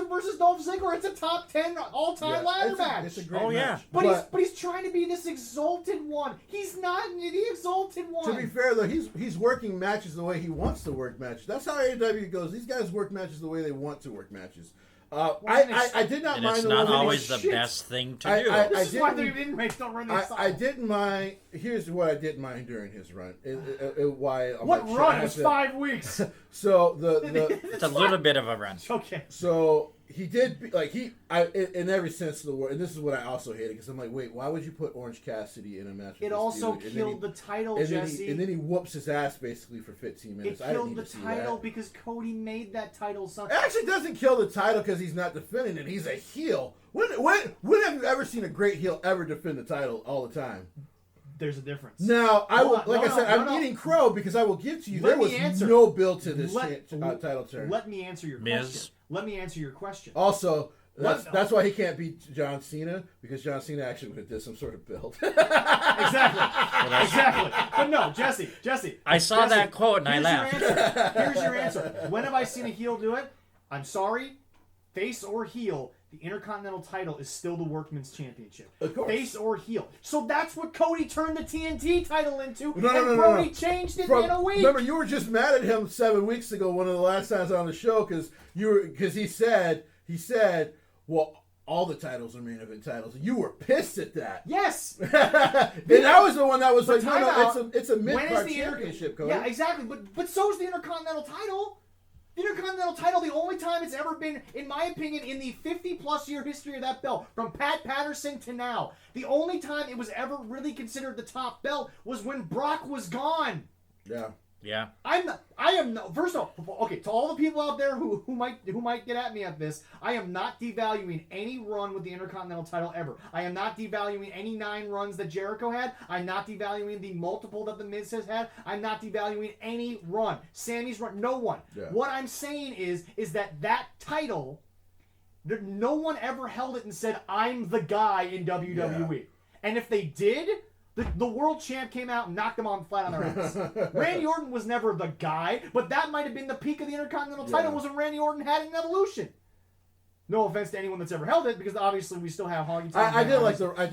versus Dolph Ziggler. It's a top 10 all-time ladder match. It's a great match. But he's trying to be this Exalted One. He's not the Exalted One. To be fair, though, he's working matches the way he wants to work matches. That's how AEW goes. These guys work matches the way they want to work matches. I did not mind. It's not always the best thing to do. This is why the inmates don't run this. I didn't mind. Here's what I didn't mind during his run. What run was 5 weeks? So it's a little bit of a run. Okay. So he did in every sense of the word, and this is what I also hated because I'm like, wait, why would you put Orange Cassidy in a match? It also killed the title, Jesse. And then he whoops his ass basically for 15 minutes. It killed the title because Cody made that title something. It actually doesn't kill the title because he's not defending it. He's a heel. When have you ever seen a great heel ever defend the title all the time? There's a difference. Now, I'm eating crow because I will give to you. There was no build to this title turn. Let me answer your question. Let me answer your question. Also, that's why he can't beat John Cena, because John Cena actually would have did some sort of build. Exactly. But no, Jesse. I saw that quote and I laughed. Here's your answer. When have I seen a heel do it? I'm sorry, face or heel, the Intercontinental title is still the Workman's Championship. Of course. Face or heel. So that's what Cody turned the TNT title into, Cody changed it in a week. Remember, you were just mad at him 7 weeks ago, one of the last times on the show, because he said, well, all the titles are main event titles. You were pissed at that. Yes. And I was the one that was like, no, it's a mid-card championship, Cody. Yeah, exactly. But so is the Intercontinental title. The Intercontinental title, the only time it's ever been, in my opinion, in the 50-plus year history of that belt, from Pat Patterson to now, the only time it was ever really considered the top belt was when Brock was gone. Yeah. Yeah. First off, okay, to all the people out there who might get at me at this, I am not devaluing any run with the Intercontinental title ever. I am not devaluing any 9 runs that Jericho had. I'm not devaluing the multiple that The Miz has had. I'm not devaluing any run. Sammy's run, no one. Yeah. What I'm saying is that title, no one ever held it and said, I'm the guy in WWE. Yeah. And if they did, the world champ came out and knocked them on flat on their ass. Randy Orton was never the guy, but that might have been the peak of the Intercontinental title was when Randy Orton had an Evolution. No offense to anyone that's ever held it, because obviously we still have Honky Tonk. I did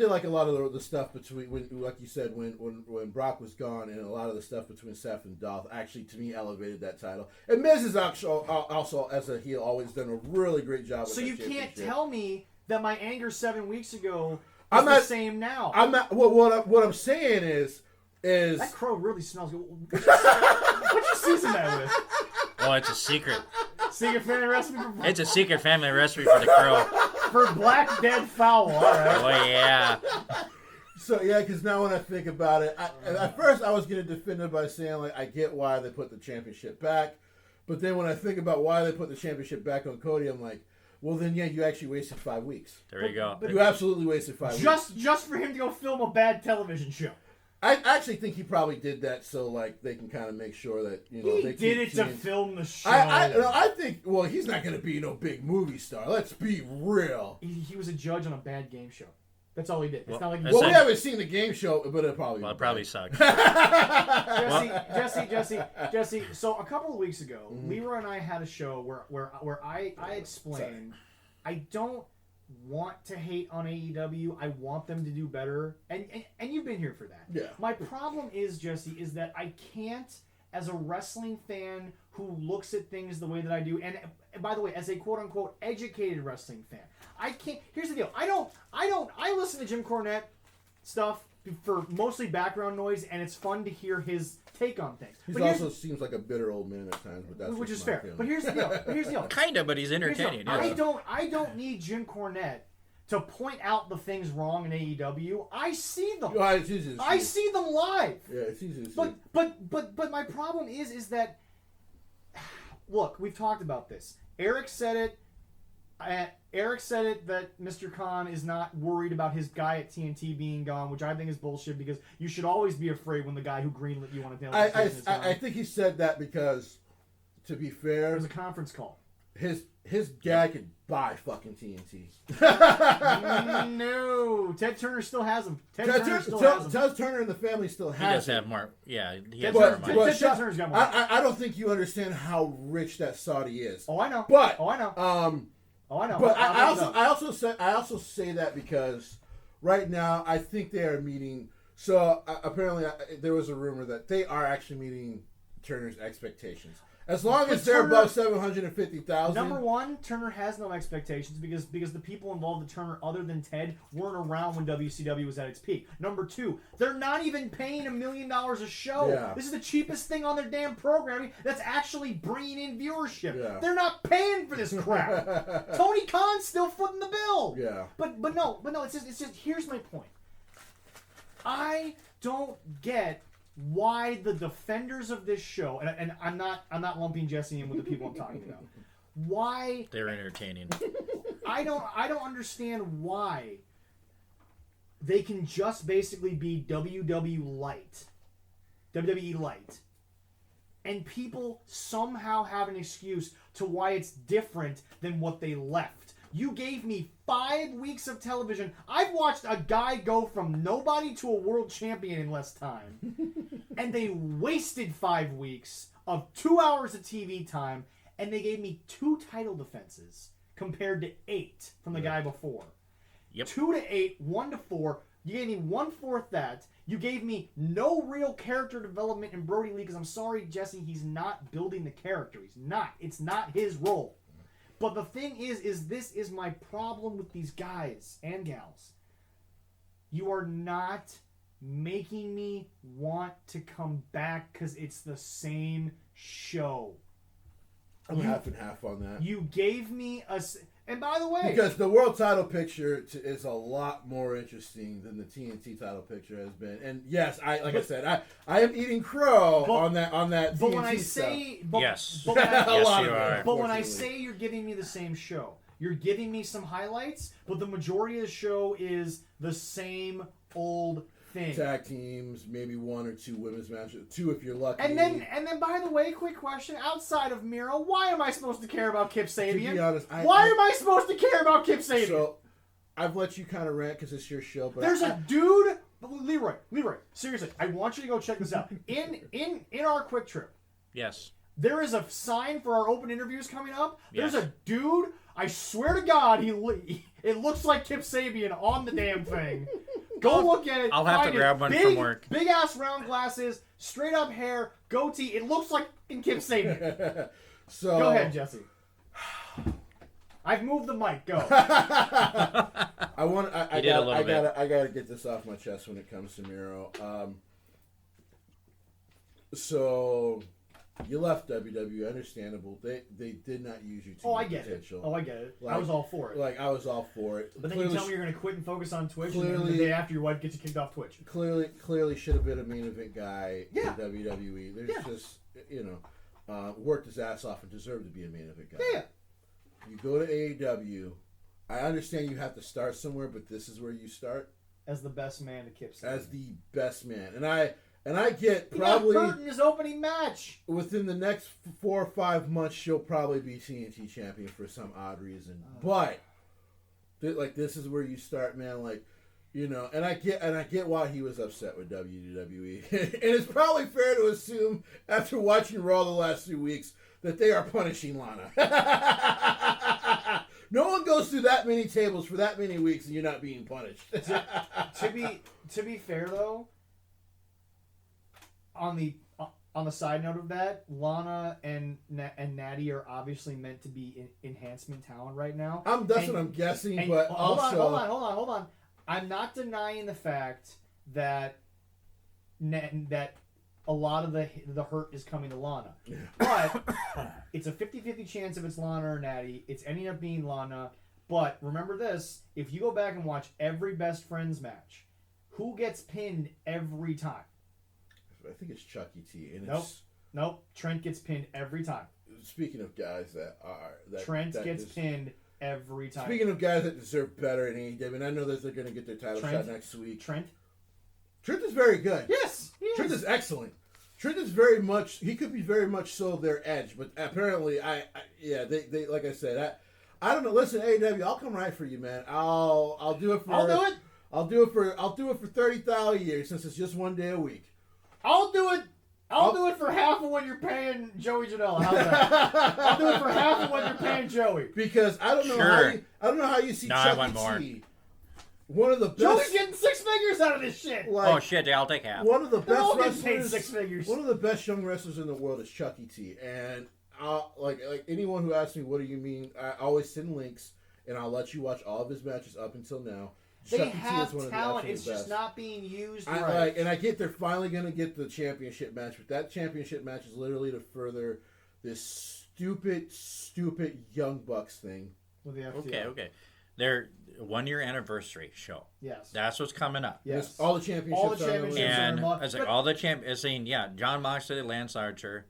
like a lot of the stuff between, like you said, when Brock was gone, and a lot of the stuff between Seth and Dolph actually, to me, elevated that title. And Miz is also as a heel, always done a really great job. So you can't tell me that my anger 7 weeks ago. I'm not the same now. I'm not. What I'm saying is that crow really smells good. What'd you season that with? Oh, it's a secret. Secret family recipe. It's a secret family recipe for the crow. For black dead fowl. All right. Oh yeah. So yeah, because now when I think about it, at first I was gonna defend it by saying like I get why they put the championship back, but then when I think about why they put the championship back on Cody, I'm like, well, then, yeah, you actually wasted 5 weeks. There you go. You absolutely wasted 5 weeks. Just for him to go film a bad television show. I actually think he probably did that so, like, they can kind of make sure that, they did it to film the show. I think, well, he's not going to be no big movie star. Let's be real. He was a judge on a bad game show. That's all he did. It's not like we haven't seen the game show, but it probably sucked. Jesse. So a couple of weeks ago, Leroy and I had a show where I explained I don't want to hate on AEW. I want them to do better, and you've been here for that. Yeah. My problem is, Jesse, is that I can't, as a wrestling fan who looks at things the way that I do, and by the way, as a quote unquote educated wrestling fan, I can't. Here's the deal. I listen to Jim Cornette stuff for mostly background noise, and it's fun to hear his take on things. He also seems like a bitter old man at times, but that's which is fair. But here's the deal. Kind of, but he's entertaining. I don't need Jim Cornette to point out the things wrong in AEW. I see them. I see them live. Yeah, it's easy to see. But my problem is that, look, we've talked about this. Eric said it that Mr. Khan is not worried about his guy at TNT being gone, which I think is bullshit, because you should always be afraid when the guy who greenlit you on a television is gone. I think he said that because, to be fair, it was a conference call. His guy could buy fucking TNT. No, Ted Turner still has him. Ted Turner and the family still has him. He does have more. Yeah, he has more money. Ted Turner's got more. I don't think you understand how rich that Saudi is. Oh, I know. But I know. But I also say that because right now I think they are meeting. So apparently there was a rumor that they are actually meeting Turner's expectations. As long as they're above 750,000. Number one, Turner has no expectations because the people involved with Turner, other than Ted, weren't around when WCW was at its peak. Number two, they're not even paying $1 million a show. Yeah. This is the cheapest thing on their damn programming that's actually bringing in viewership. Yeah. They're not paying for this crap. Tony Khan's still footing the bill. Yeah. But no. It's just here's my point. I don't get why the defenders of this show, and I'm not lumping Jesse in with the people I'm talking about. Why they're entertaining. I don't understand why they can just basically be WWE Light. And people somehow have an excuse to why it's different than what they left. You gave me 5 weeks of television. I've watched a guy go from nobody to a world champion in less time. And they wasted 5 weeks of 2 hours of TV time, and they gave me 2 title defenses compared to 8 from the guy before. Yep. 2 to 8, 1 to 4. You gave me 1/4 that. You gave me no real character development in Brody Lee because I'm sorry, Jesse, he's not building the character. He's not. It's not his role. But the thing is this is my problem with these guys and gals. You are not making me want to come back because it's the same show. I'm half and half on that. You gave me a... And by the way... Because the world title picture is a lot more interesting than the TNT title picture has been. And yes, I am eating crow on that TNT but when I say... stuff. But, Yes. But when I, Yes, you are. But when I say you're giving me the same show, you're giving me some highlights, but the majority of the show is the same old thing. Tag teams, maybe 1 or 2 women's matches, 2 if you're lucky. And then, by the way, quick question: outside of Miro, why am I supposed to care about Kip Sabian? To be honest, why am I supposed to care about Kip Sabian? So, I've let you kind of rant because it's your show, but there's a dude, Leroy. Seriously, I want you to go check this out. In our quick trip, Yes. there is a sign for our open interviews coming up. There's Yes. a dude. I swear to God, it looks like Kip Sabian on the damn thing. Go look at it. I'll have to grab one from work. Big ass round glasses, straight up hair, goatee. It looks like in Kip Sabian. So go ahead, Jesse. I've moved the mic. Go. I gotta get this off my chest when it comes to Miro. So you left WWE, understandable. They did not use you to I get potential. it. I get it. Like, I was all for it. I was all for it. But then you tell me you're going to quit and focus on Twitch, and then Clearly- the day after your wife gets you kicked off Twitch. Clearly should have been a main event guy Yeah. in WWE. There's just, worked his ass off and deserved to be a main event guy. Yeah. You go to AEW. I understand you have to start somewhere, but this is where you start As the best man to Kip Sabian. as the best man. And I get He probably got hurt in his opening match. within the next 4 or 5 months, she'll probably be TNT champion for some odd reason. But this is where you start, man. And I get why he was upset with WWE. And it's probably fair to assume after watching Raw the last 2 weeks that they are punishing Lana. No one goes through that many tables for that many weeks and you're not being punished. To be fair though, on the side note of that, Lana and Natty are obviously meant to be enhancement talent right now. That's what I'm guessing, but hold also on. I'm not denying the fact that a lot of the hurt is coming to Lana. But it's a 50-50 chance if it's Lana or Natty. It's ending up being Lana. But remember this, if you go back and watch every Best Friends match, who gets pinned every time? I think it's Chucky T. And Nope. Trent gets pinned every time. Speaking of guys that Trent gets pinned every time. Speaking of guys that deserve better in AEW, and I know that they're going to get their title shot next week. Trent is very good. Yes, he is. Trent is excellent. Trent is very much. He could be very much so their edge, but apparently, they like I said, I don't know. Listen, AEW, I'll come right for you, man. I'll do it for. I'll do it. I'll do it for 30,000 a year since it's just 1 day a week. I'll do it. I'll do it for half of what you're paying Joey Janela. How's that? I'll do it for half of what you're paying Joey. Because I don't know how you see Chucky T. One of the best. Joey's getting 6 figures out of this shit. Oh shit! I'll take half. One of the They're all best getting paid wrestlers. 6 figures. One of the best young wrestlers in the world is Chucky T. And like anyone who asks me, what do you mean? I always send links, and I'll let you watch all of his matches up until now. They Chucky T have is one of the talent. absolute It's just best. not being used right. And I get they're finally going to get the championship match, but that championship match is literally to further this stupid Young Bucks thing. With the FTR. Okay. Their 1-year anniversary show. Yes. That's what's coming up. Yes. All the championships. All the championships. And are I was like, all the John Moxley, Lance Archer.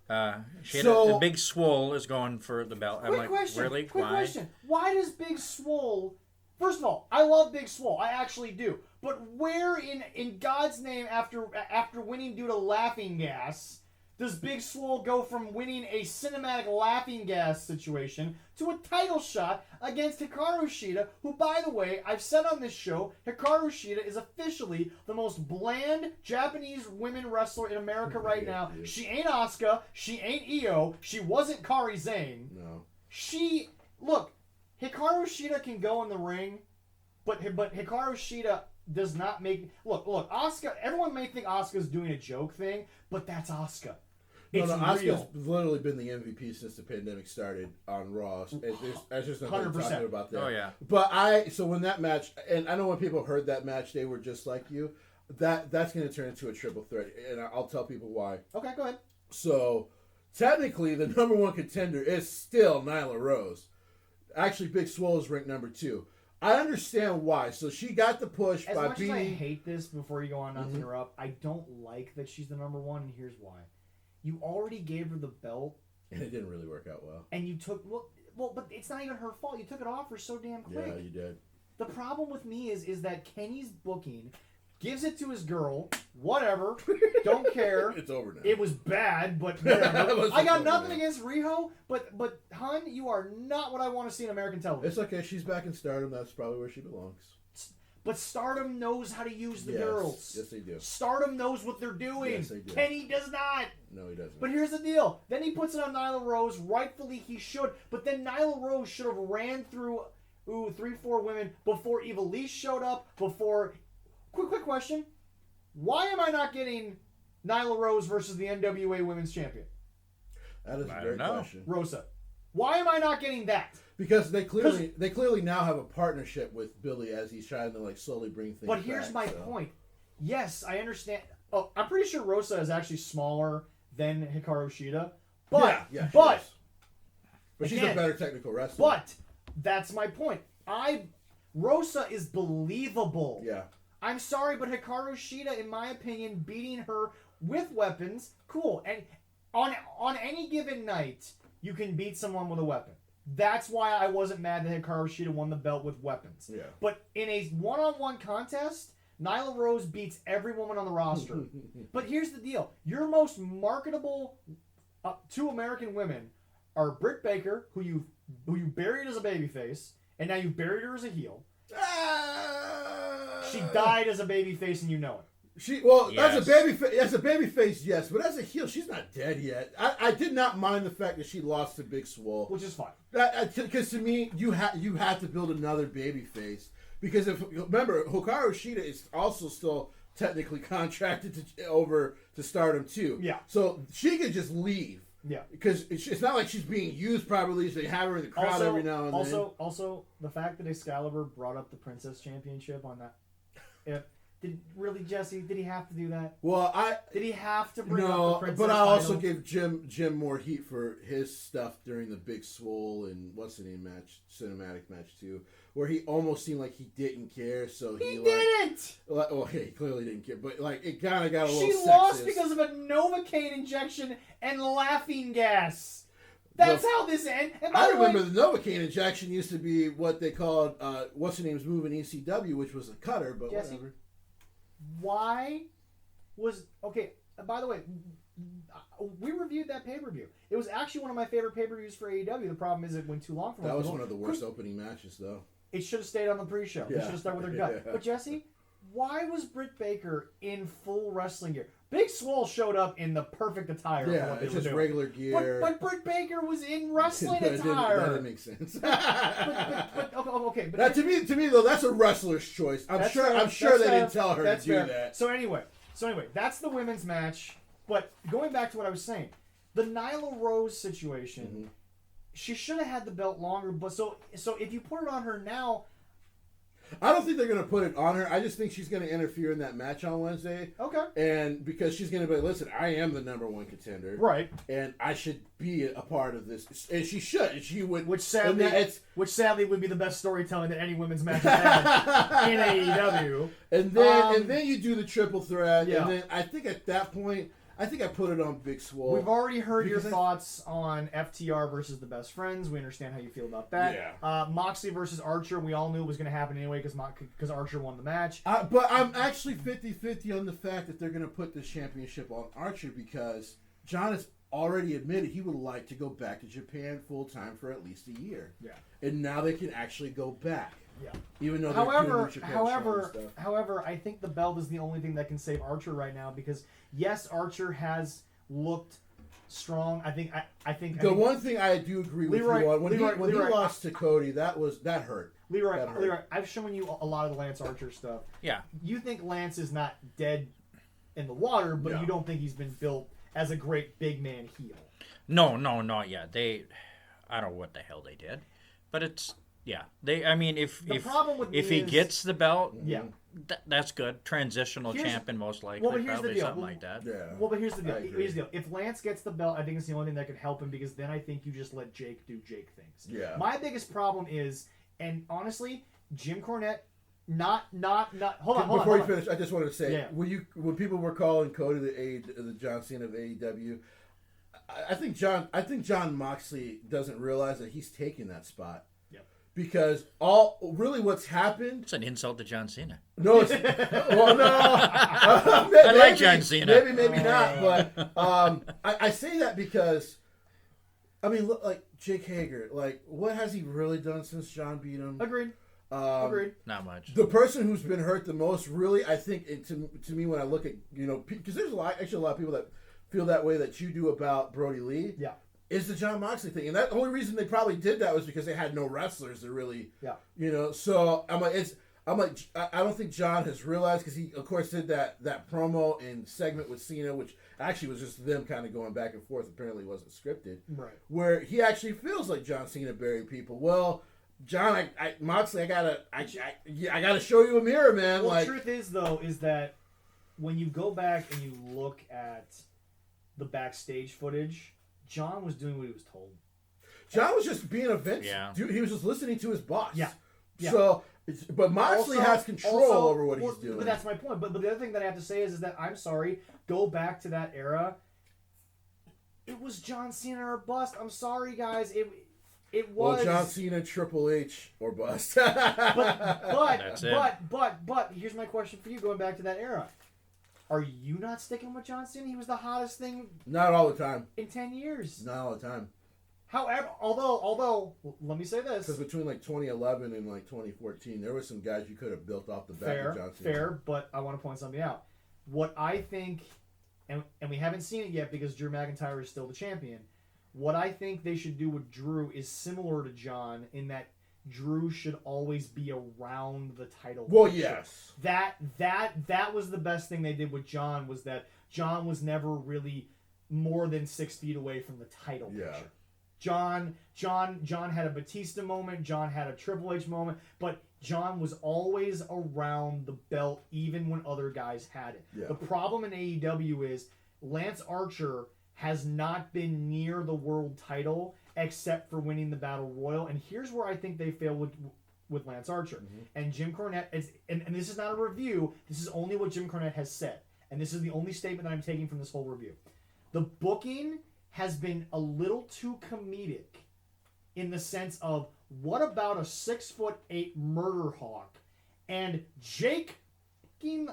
So- The Big Swole is going for the belt. I'm Quick like, question. really? Quick Why? question. Why does Big Swole First of all, I love Big Swole. I actually do. But where in God's name, after winning due to laughing gas, does Big Swole go from winning a cinematic laughing gas situation to a title shot against Hikaru Shida, who, by the way, I've said on this show, Hikaru Shida is officially the most bland Japanese women wrestler in America right now. She ain't Asuka. She ain't Io. She wasn't Kairi Sane. No. Look, Hikaru Shida can go in the ring, but Hikaru Shida does not make... Look, Asuka... Everyone may think Asuka's doing a joke thing, but that's Asuka. It's Asuka's literally been the MVP since the pandemic started on Raw. There's just nothing talking about that. Oh, yeah. But so when that match... And I know when people heard that match, they were just like you. That's going to turn into a triple threat, and I'll tell people why. Okay, go ahead. So, technically, the number one contender is still Nyla Rose. Actually, Big Swole is ranked number 2. I understand why. So she got the push as by much beating... as I hate this, before you go on, not to interrupt, I don't like that she's the number 1, and here's why. You already gave her the belt. And it didn't really work out well. And you took... Well, but it's not even her fault. You took it off her so damn quick. Yeah, you did. The problem with me is that Kenny's booking gives it to his girl. Whatever. Don't care. It's over now. It was bad, but whatever. I got nothing against Riho, but hun, you are not what I want to see in American television. It's okay. She's back in Stardom. That's probably where she belongs. But Stardom knows how to use the girls. Yes, they do. Stardom knows what they're doing. Yes, they do. Kenny does not. No, he doesn't. But here's the deal. Then he puts it on Nyla Rose. Rightfully, he should. But then Nyla Rose should have ran through 3-4 women before Ivelisse showed up. Quick question. Why am I not getting Nyla Rose versus the NWA Women's Champion? That is a great question. Rosa. Why am I not getting that? Because they clearly now have a partnership with Billy as he's trying to slowly bring things back. But here's my point. Yes, I understand. Oh, I'm pretty sure Rosa is actually smaller than Hikaru Shida. But she's a better technical wrestler. But that's my point. Rosa is believable. Yeah. I'm sorry, but Hikaru Shida, in my opinion, beating her with weapons, cool. And on any given night, you can beat someone with a weapon. That's why I wasn't mad that Hikaru Shida won the belt with weapons. Yeah. But in a one-on-one contest, Nyla Rose beats every woman on the roster. But here's the deal. Your most marketable 2 American women are Britt Baker, who you buried as a babyface, and now you've buried her as a heel. She died as a babyface, and you know it. As a babyface, yes, but as a heel, she's not dead yet. I did not mind the fact that she lost to Big Swole, which is fine. Because to me, you have to build another babyface. Because remember, Hikaru Shida is also still technically contracted to Stardom too. Yeah. So she could just leave. Yeah. Because it's not like she's being used properly. So they have her in the crowd every now and then. Also, the fact that Excalibur brought up the Princess Championship on that. Jesse, did he have to do that? Well, did he have to bring up the Princess but I also title? give Jim more heat for his stuff during the Big Swole and cinematic match too, where he almost seemed like he didn't care. So he didn't. Well, he clearly didn't care, but it kind of got a little. She lost because of a Novocaine injection and laughing gas. That's how this ended. I remember the Novocaine injection used to be what they called what's her name's move in ECW, which was a cutter, but Jesse, whatever. Why was by the way, we reviewed that pay-per-view. It was actually one of my favorite pay-per-views for AEW. The problem is it went too long for me. That was one of the worst opening matches, though. It should have stayed on the pre-show. It should have started with their gut. Yeah. But Jesse, why was Britt Baker in full wrestling gear? Big Swole showed up in the perfect attire. Yeah, it's just regular gear. But Britt Baker was in wrestling attire. That didn't make sense. Okay. But to me though, that's a wrestler's choice. I'm sure they didn't tell her to do that. So anyway, that's the women's match. But going back to what I was saying, the Nyla Rose situation, she should have had the belt longer. But so if you put it on her now. I don't think they're going to put it on her. I just think she's going to interfere in that match on Wednesday. Okay. And because she's going to be, listen, I am the number 1 contender. Right. And I should be a part of this. And she should. She would. Which sadly would be the best storytelling that any women's match has had in AEW. And then you do the triple threat. Yeah. And then I think at that point, I think I put it on Big Swole. We've already heard your thoughts on FTR versus the Best Friends. We understand how you feel about that. Yeah. Moxley versus Archer. We all knew it was going to happen anyway because Archer won the match. But I'm actually 50-50 on the fact that they're going to put this championship on Archer because John has already admitted he would like to go back to Japan full time for at least a year. Yeah. And now they can actually go back. Yeah. Even though however, I think the belt is the only thing that can save Archer right now because yes, Archer has looked strong. I think one thing I do agree with you on when he lost to Cody, that hurt. Leroy, I've shown you a lot of the Lance Archer stuff. Yeah. You think Lance is not dead in the water, but you don't think he's been built as a great big man heel. No, not yet. I don't know what the hell they did, but it's. Yeah, if he gets the belt, that's good. Transitional champion, most likely, but here's probably the deal. something like that. Yeah. Well, but here's the deal. If Lance gets the belt, I think it's the only thing that could help him because then I think you just let Jake do Jake things. Yeah. My biggest problem is, and honestly, Jim Cornette, not. Hold on. Before you finish, I just wanted to say, when people were calling Cody the John Cena of AEW, I think John Moxley doesn't realize that he's taking that spot. Because what's happened... It's an insult to John Cena. No, it's... Well, no. I like John Cena. Maybe not. But I say that because... I mean, look, like, Jake Hager. Like, what has he really done since John beat him? Agreed. Not much. The person who's been hurt the most, really, I think, to me, when I look at, because there's a lot of people that feel that way that you do about Brody Lee. Yeah. Is the John Moxley thing. And the only reason they probably did that was because they had no wrestlers to really, so I'm like, I don't think John has realized because he, of course, did that promo and segment with Cena, which actually was just them kind of going back and forth. Apparently wasn't scripted. Right. Where he actually feels like John Cena buried people. Well, John, Moxley, I gotta show you a mirror, man. Well, the truth is, though, is that when you go back and you look at the backstage footage, John was doing what he was told. John was just being a Vince. Yeah. Dude, he was just listening to his boss. Yeah. So, but Moxley has control over what he's doing. But that's my point. But the other thing that I have to say is that I'm sorry. Go back to that era. It was John Cena or bust. I'm sorry, guys. It was. Well, John Cena, Triple H, or bust. That's it. But here's my question for you. Going back to that era. Are you not sticking with John Cena? He was the hottest thing. Not all the time. In 10 years. Not all the time. However, although, let me say this. Because between 2011 and 2014, there were some guys you could have built off the back of John Cena. Fair, but I want to point something out. What I think, and we haven't seen it yet because Drew McIntyre is still the champion. What I think they should do with Drew is similar to John in that Drew should always be around the title. Well, picture. yes. That was the best thing they did with John was that John was never really more than 6 feet away from the title picture. John had a Batista moment. John had a Triple H moment, but John was always around the belt even when other guys had it. Yeah. The problem in AEW is Lance Archer has not been near the world title except for winning the Battle Royal. And here's where I think they fail with Lance Archer. Mm-hmm. And Jim Cornette, and this is not a review, this is only what Jim Cornette has said. And this is the only statement that I'm taking from this whole review. The booking has been a little too comedic in the sense of, what about a 6'8" murder hawk and Jake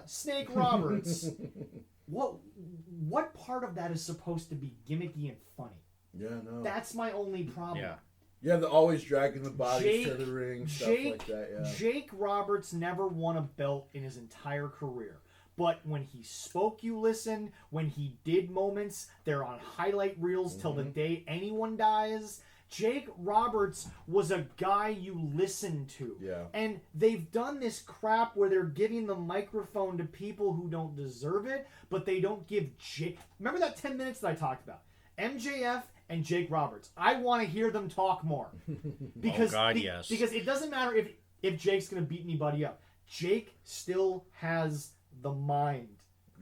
Snake Roberts? What part of that is supposed to be gimmicky and funny? Yeah, no. That's my only problem. Yeah. Yeah, they're always dragging the bodies to the ring, stuff like that, yeah. Jake Roberts never won a belt in his entire career. But when he spoke, you listened. When he did moments, they're on highlight reels till the day anyone dies. Jake Roberts was a guy you listened to. Yeah. And they've done this crap where they're giving the microphone to people who don't deserve it, but they don't give Jake... Remember that 10 minutes that I talked about? MJF and Jake Roberts. I want to hear them talk more. Because, yes. Because it doesn't matter if Jake's going to beat anybody up. Jake still has the mind.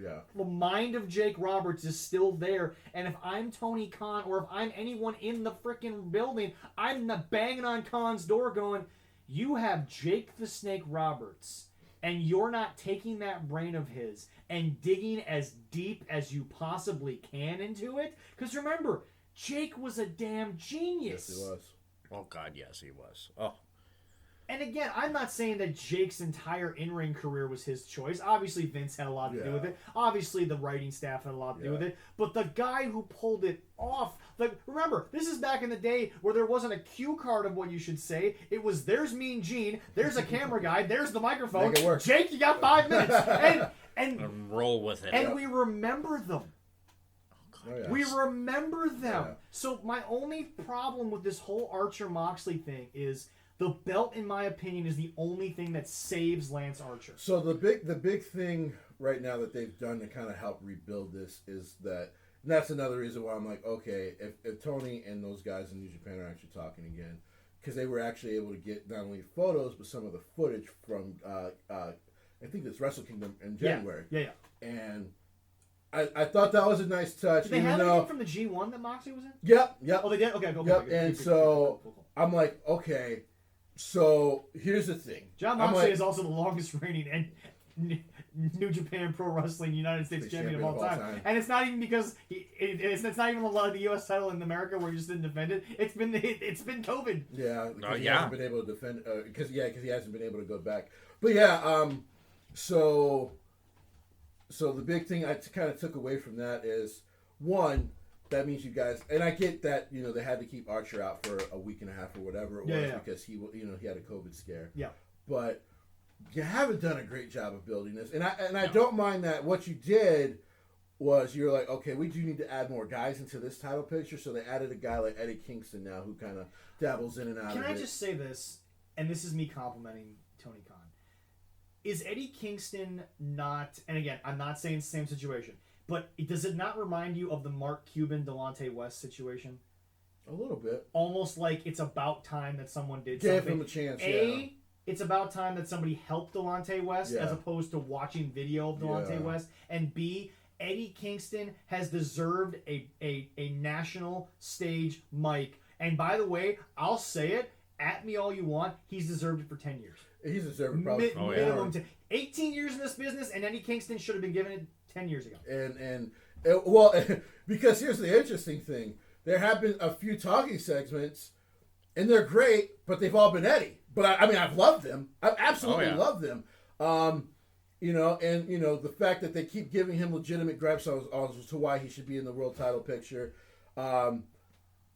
Yeah. The mind of Jake Roberts is still there. And if I'm Tony Khan or if I'm anyone in the freaking building, I'm not banging on Khan's door going, you have Jake the Snake Roberts and you're not taking that brain of his and digging as deep as you possibly can into it, because remember, Jake was a damn genius. Yes, he was. Oh, God, yes, he was. Oh. And again, I'm not saying that Jake's entire in-ring career was his choice. Obviously, Vince had a lot to do with it. Obviously, the writing staff had a lot to do with it. But the guy who pulled it off, like, remember, this is back in the day where there wasn't a cue card of what you should say. It was, there's Mean Gene, there's a camera guy, there's the microphone. Make it work. Jake, you got 5 minutes. And roll with it. And we remember them. Oh, yes. We remember them. Yeah. So my only problem with this whole Archer-Moxley thing is the belt, in my opinion, is the only thing that saves Lance Archer. So the big thing right now that they've done to kind of help rebuild this is that, and that's another reason why I'm like, okay, if Tony and those guys in New Japan are actually talking again, because they were actually able to get not only photos but some of the footage from I think it's Wrestle Kingdom in January. Yeah. And I thought that was a nice touch. Did they have anything from the G1 that Moxley was in? Yep. Oh, they did? Okay, go. Yep. And so I'm like, okay. So here's the thing. John Moxley is also the longest reigning New Japan Pro Wrestling United States champion of all time. And it's not even because it's not even the U.S. title in America where he just didn't defend it. It's been COVID. Yeah, because he hasn't been able to defend. Because he hasn't been able to go back. But yeah, so the big thing I kind of took away from that is, one, that means you guys, and I get that, they had to keep Archer out for a week and a half or whatever it was because he had a COVID scare. Yeah. But you haven't done a great job of building this, and I don't mind that. What you did was you're like, okay, we do need to add more guys into this title picture, so they added a guy like Eddie Kingston now who kind of dabbles in and out of it. Can I just say this, and this is me complimenting Tony Khan. Is Eddie Kingston not, and again, I'm not saying it's the same situation, but does it not remind you of the Mark Cuban, Delonte West situation? A little bit. Almost like it's about time that someone did Gave something. him a chance, It's about time that somebody helped Delonte West as opposed to watching video of Delonte West. And B, Eddie Kingston has deserved a national stage mic. And by the way, I'll say it, at me all you want, he's deserved it for 10 years. He's deserved probably minimum 18 years in this business, and Eddie Kingston should have been given it 10 years ago. And well, because here's the interesting thing. There have been a few talking segments, and they're great, but they've all been Eddie. But I've loved them. I've absolutely loved them. And the fact that they keep giving him legitimate gripes as to why he should be in the world title picture. But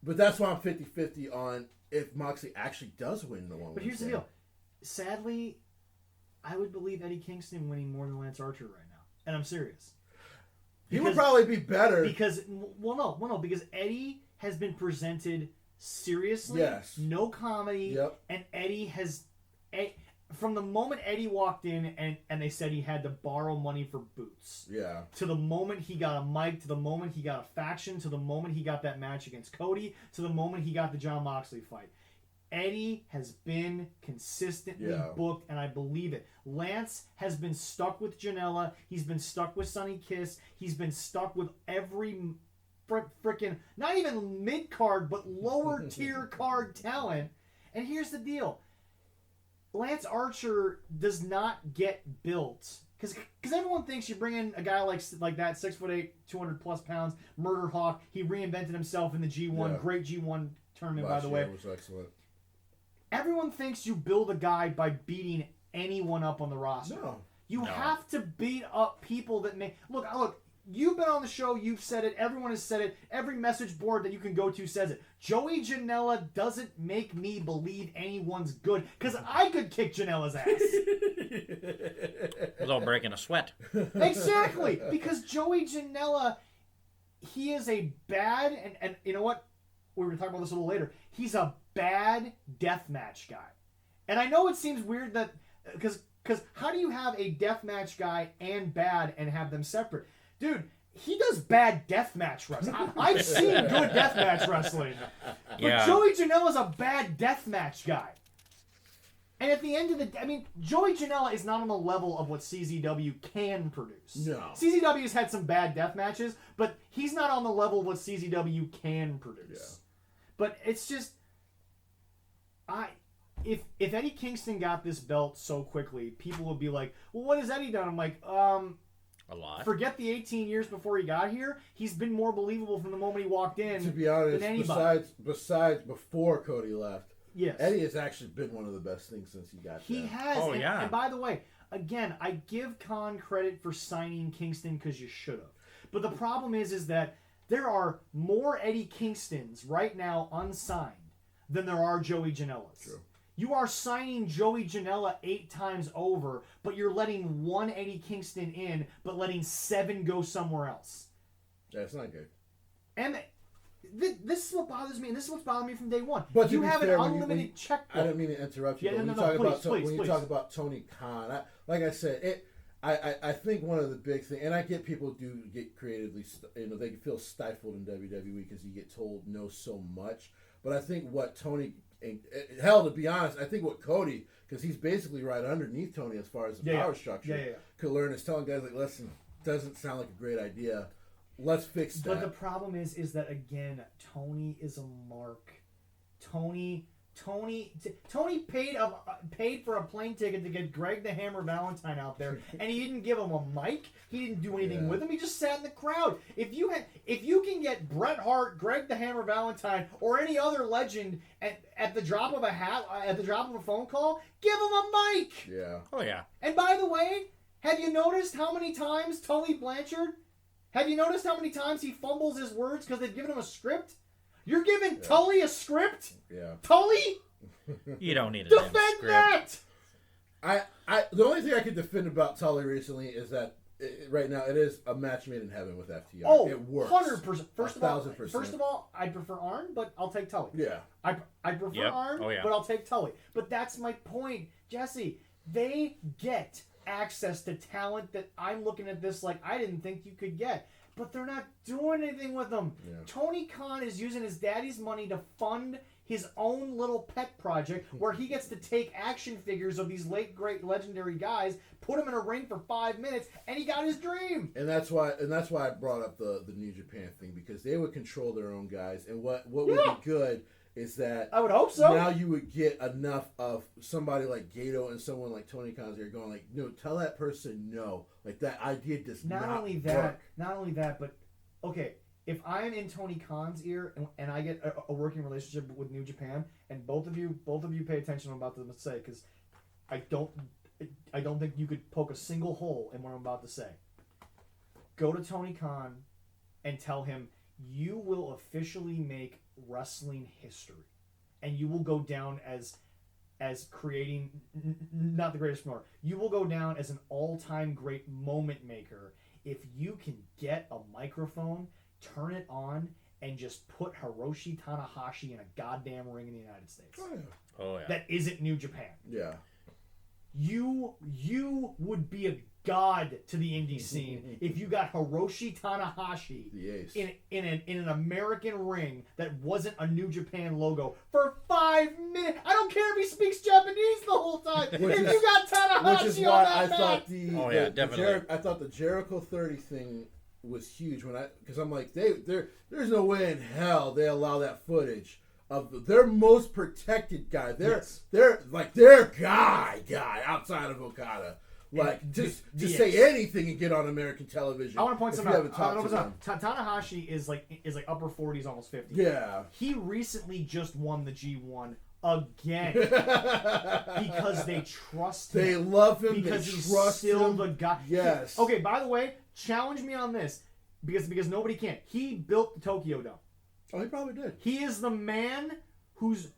that's why I'm 50-50 on if Moxley actually does win the one. But here's the deal. Sadly, I would believe Eddie Kingston winning more than Lance Archer right now. And I'm serious. He would probably be better. Because Eddie has been presented seriously. Yes. No comedy. Yep. And Eddie has... From the moment Eddie walked in and they said he had to borrow money for boots. Yeah. To the moment he got a mic, to the moment he got a faction, to the moment he got that match against Cody, to the moment he got the John Moxley fight. Eddie has been consistently booked, and I believe it. Lance has been stuck with Janela. He's been stuck with Sonny Kiss. He's been stuck with every freaking, not even mid-card, but lower-tier card talent. And here's the deal. Lance Archer does not get built. Because everyone thinks you bring in a guy like that, 6'8", 200-plus pounds, Murder Hawk. He reinvented himself in the G1. Great G1 tournament, by the way. Was excellent. Everyone thinks you build a guy by beating anyone up on the roster. No. You have to beat up people that make... Look, you've been on the show, you've said it, everyone has said it, every message board that you can go to says it. Joey Janela doesn't make me believe anyone's good, because I could kick Janela's ass. Without breaking a sweat. Exactly, because Joey Janela, he is a bad... And you know what? We're going to talk about this a little later. He's a bad deathmatch guy. And I know it seems weird that... Because how do you have a deathmatch guy and bad and have them separate? Dude, he does bad deathmatch wrestling. I've seen good deathmatch wrestling. But Joey Janela's a bad deathmatch guy. And at the end of the day, I mean, Joey Janela is not on the level of what CZW can produce. No. CZW's had some bad death matches, but he's not on the level of what CZW can produce. Yeah. But it's just, if Eddie Kingston got this belt so quickly, people would be like, well, what has Eddie done? I'm like, a lot. Forget the 18 years before he got here. He's been more believable from the moment he walked in. To be honest, than anybody. besides before Cody left, yes, Eddie has actually been one of the best things since he got there. He has. Oh, yeah. And by the way, again, I give Khan credit for signing Kingston because you should have. But the problem is that there are more Eddie Kingstons right now unsigned than there are Joey Janela's. True. You are signing Joey Janela 8 times over, but you're letting 1 Eddie Kingston in, but letting 7 go somewhere else. That's not good. And this is what bothers me, and this is what's bothered me from day one. But you have an unlimited checkbook. I didn't mean to interrupt you. Yeah, but when please. you talk about Tony Khan, like I said, I think one of the big things, and I get people do get creatively, they feel stifled in WWE because you get told no so much. But I think what Tony, hell, to be honest, I think what Cody, because he's basically right underneath Tony as far as the power structure, could learn is telling guys like, listen, doesn't sound like a great idea. Let's fix that. But the problem is that again, Tony is a mark. Tony paid for a plane ticket to get Greg the Hammer Valentine out there, and he didn't give him a mic. He didn't do anything with him. He just sat in the crowd. If you can get Bret Hart, Greg the Hammer Valentine, or any other legend at the drop of a hat, at the drop of a phone call, give him a mic. Yeah. Oh yeah. And by the way, have you noticed how many times Tully Blanchard? Have you noticed how many times he fumbles his words because they've given him a script? You're giving Tully a script? Yeah. Tully? You don't need a defend damn script. that. The only thing I could defend about Tully recently is that right now it is a match made in heaven with FTR. Oh, it works. 100%. First of 1,000%. all, I prefer Arn, but I'll take Tully. Yeah. I prefer Arn, but I'll take Tully. But that's my point, Jesse. They get access to talent that I'm looking at this like I didn't think you could get. But they're not doing anything with them. Yeah. Tony Khan is using his daddy's money to fund his own little pet project where he gets to take action figures of these late great legendary guys, put them in a ring for 5 minutes, and he got his dream. And that's why I brought up the New Japan thing, because they would control their own guys, and what would be good is that I would hope so. Now you would get enough of somebody like Gato and someone like Tony Khan's here going like, no, tell that person no. Like that idea does not only work. Not only that, but okay, if I'm in Tony Khan's ear and I get a working relationship with New Japan, and both of you pay attention to what I'm about to say, because I don't think you could poke a single hole in what I'm about to say. Go to Tony Khan and tell him you will officially make wrestling history, and you will go down as creating not the greatest promoter. You will go down as an all-time great moment maker if you can get a microphone, turn it on, and just put Hiroshi Tanahashi in a goddamn ring in the United States. Oh yeah. That isn't New Japan. Yeah. You would be a god to the indie scene if you got Hiroshi Tanahashi in an American ring that wasn't a New Japan logo for 5 minutes. I don't care if he speaks Japanese the whole time. If you got Tanahashi which is on why that I match. thought definitely. I thought the Jericho 30 thing was huge because I'm like there's no way in hell they allow that footage of their most protected guy. They're like their guy outside of Okada. Like, just say anything and get on American television. I want to point something out. Tanahashi is like upper 40s, almost 50. Yeah. He recently just won the G1 again because they trust him. They love him. Because he's still the guy. Yes. Okay, by the way, challenge me on this because nobody can. He built the Tokyo Dome. Oh, he probably did. He is the man whose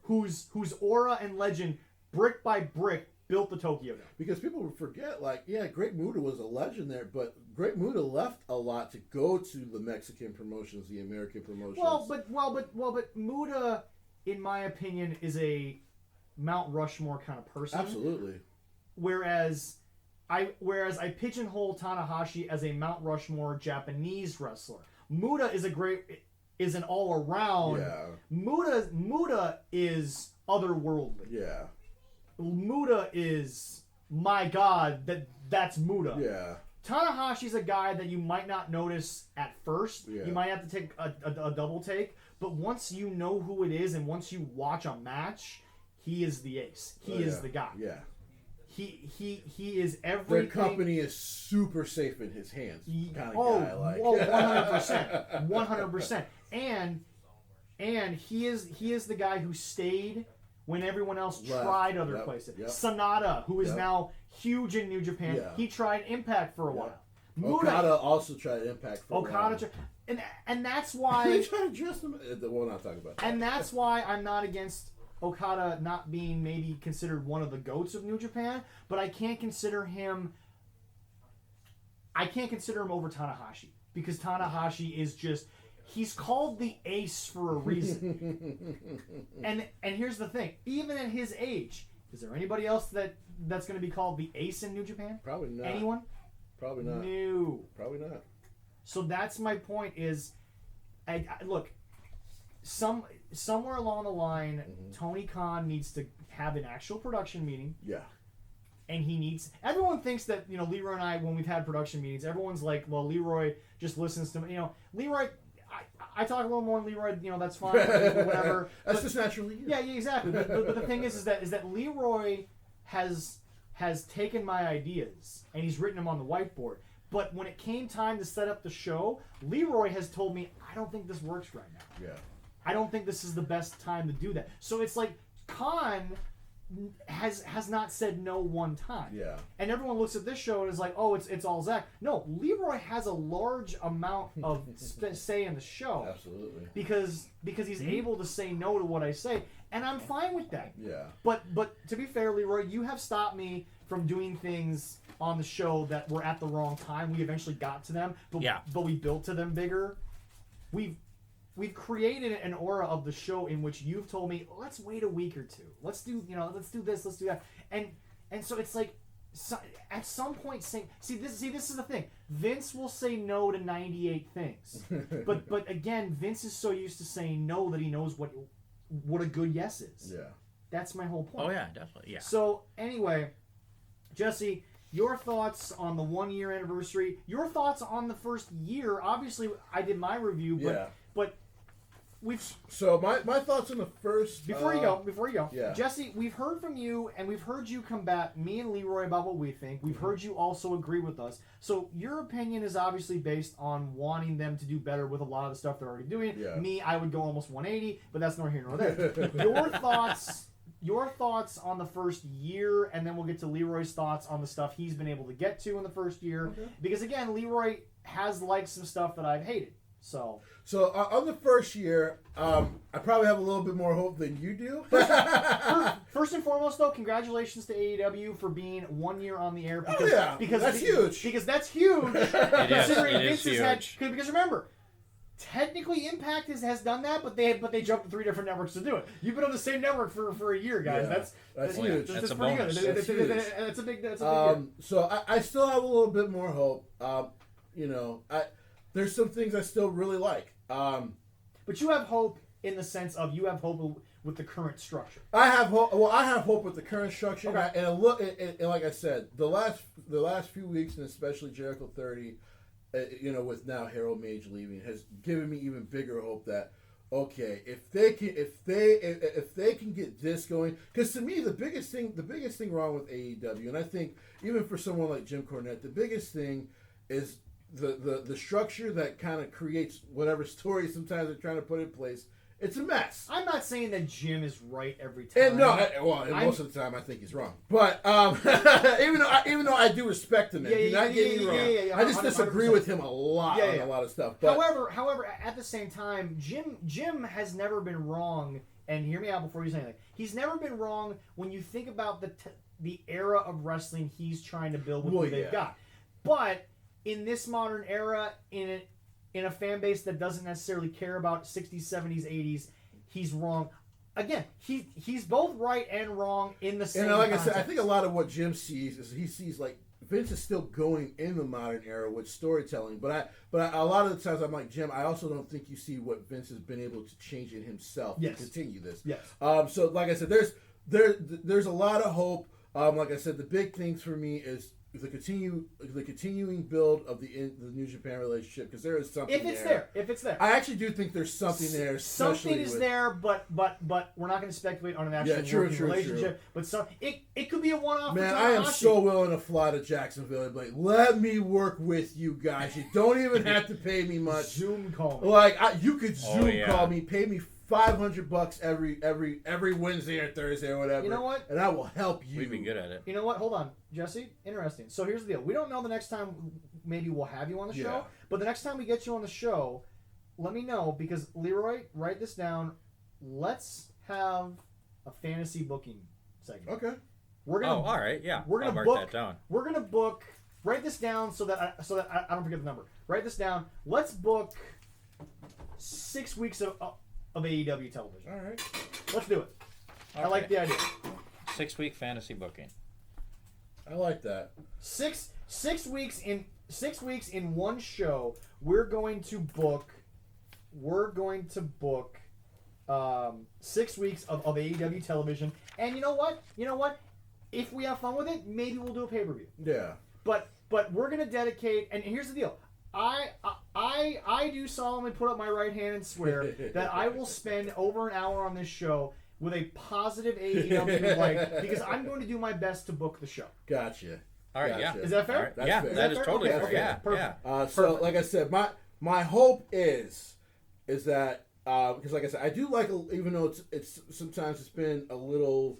aura and legend, brick by brick, built the Tokyo Dome. Because people would forget, Great Muta was a legend there, but Great Muta left a lot to go to the Mexican promotions, the American promotions. But Muta, in my opinion, is a Mount Rushmore kind of person. Absolutely. Whereas I pigeonhole Tanahashi as a Mount Rushmore Japanese wrestler. Muta is an all around. Yeah. Muta is otherworldly. Yeah. Muta is, my God, that's Muta. Yeah. Tanahashi's a guy that you might not notice at first. Yeah. You might have to take a double take. But once you know who it is and once you watch a match, he is the ace. He is the guy. Yeah. He is everything. Their company is super safe in his hands. Kind of guy, like. 100%, 100%. And he is the guy who stayed when everyone else tried other places. Yep. Sonata, who is now huge in New Japan, he tried Impact for a while. Okada also tried Impact for a while. And that's why they tried to dress him. We'll not talk about that. And that's why I'm not against Okada not being maybe considered one of the GOATs of New Japan, but I can't consider him over Tanahashi, because Tanahashi is just, he's called the ace for a reason. and here's the thing, even at his age, is there anybody else that's going to be called the ace in New Japan? Probably not. Anyone? Probably not. No. Probably not. So that's my point is, look, somewhere along the line, Tony Khan needs to have an actual production meeting. Yeah. And everyone thinks that, Leroy and I, when we've had production meetings, everyone's like, well, Leroy just listens to me. Leroy, I talk a little more than Leroy, that's fine, whatever. That's just naturally you. Yeah, exactly. But the thing is that Leroy has taken my ideas and he's written them on the whiteboard. But when it came time to set up the show, Leroy has told me, I don't think this works right now. Yeah. I don't think this is the best time to do that. So it's like Khan has not said no one time. Yeah. And everyone looks at this show and is like, oh, it's all Zach. No, Leroy has a large amount of say in the show. Absolutely. Because he's able to say no to what I say, and I'm fine with that. Yeah. But to be fair, Leroy, you have stopped me from doing things on the show that were at the wrong time. We eventually got to them, but we built to them bigger. We've created an aura of the show in which you've told me, let's wait a week or two. Let's do this, let's do that. And so it's like, at some point saying, this is the thing. Vince will say no to 98 things. but again, Vince is so used to saying no that he knows what a good yes is. Yeah. That's my whole point. Oh yeah, definitely. Yeah. So anyway, Jesse, your thoughts on the 1 year anniversary, your thoughts on the first year. Obviously I did my review, but So my thoughts on the first. Before you go, yeah. Jesse, we've heard from you, and we've heard you combat me and Leroy about what we think. We've heard you also agree with us. So your opinion is obviously based on wanting them to do better with a lot of the stuff they're already doing. Yeah. Me, I would go almost 180, but that's nor here nor there. Your thoughts on the first year, and then we'll get to Leroy's thoughts on the stuff he's been able to get to in the first year. Okay. Because again, Leroy has liked some stuff that I've hated. So on the first year, I probably have a little bit more hope than you do. First and foremost, though, congratulations to AEW for being 1 year on the air. Because that's huge. Because that's huge. It is huge. Because remember, technically Impact has done that, but they jumped to 3 different networks to do it. You've been on the same network for a year, guys. Yeah, that's huge. That's a pretty bonus. good. That's a big deal. So I still have a little bit more hope. There's some things I still really like. But you have hope in the sense of you have hope with the current structure. I have hope. Well, I have hope with the current structure, okay. and like I said, the last few weeks, and especially Jericho 30, with now Harold Mage leaving, has given me even bigger hope that if they can get this going, because to me the biggest thing wrong with AEW, and I think even for someone like Jim Cornette, the biggest thing is the structure that kind of creates whatever story sometimes they're trying to put in place. It's a mess. I'm not saying that Jim is right every time. And most of the time I think he's wrong. But even though I do respect him, do not get me wrong. I just disagree with him a lot on a lot of stuff. But, however, at the same time, Jim has never been wrong. And hear me out before you say anything. He's never been wrong when you think about the era of wrestling he's trying to build with what they've got. But in this modern era, in a fan base that doesn't necessarily care about 60s, 70s, 80s, he's wrong. Again, he's both right and wrong in the same context. I said, I think a lot of what Jim sees is he sees like Vince is still going in the modern era with storytelling, but a lot of the times I'm like, Jim, I also don't think you see what Vince has been able to change in himself to continue this. Yes. So like I said, there's a lot of hope. Like I said, the big things for me is the continuing build of the New Japan relationship, because there is something if it's there. I actually do think there's something there. Something is there, but we're not going to speculate on an actual working relationship. But it could be a one-off. Man, I am so willing to fly to Jacksonville and be like, let me work with you guys. You don't even have to pay me much. Zoom call me. Like you could Zoom call me, pay me $500 every Wednesday or Thursday or whatever. You know what? And I will help you. We've been good at it. You know what? Hold on, Jesse. Interesting. So here's the deal. We don't know the next time maybe we'll have you on the show, but the next time we get you on the show, let me know, because Leroy, write this down. Let's have a fantasy booking segment. Okay. We're gonna. all right. Yeah. We're gonna mark book that down. We're gonna book. Write this down so that I don't forget the number. Write this down. Let's book 6 weeks of AEW television. All right. Let's do it. Okay. I like the idea. 6-week fantasy booking. I like that. 6 weeks in 6 weeks in one show. We're going to book 6 weeks of AEW television. And you know what? If we have fun with it, maybe we'll do a pay-per-view. Yeah. But we're gonna dedicate. And here's the deal. I do solemnly put up my right hand and swear that I will spend over an hour on this show with a positive AEW like, because I'm going to do my best to book the show. Gotcha. All right. Gotcha. Yeah. Is that fair? Right. That's Yeah. fair. That is totally okay, fair. okay, Yeah. perfect. Yeah. So, like I said, my hope is that because, like I said, I do like, even though it's sometimes it's been a little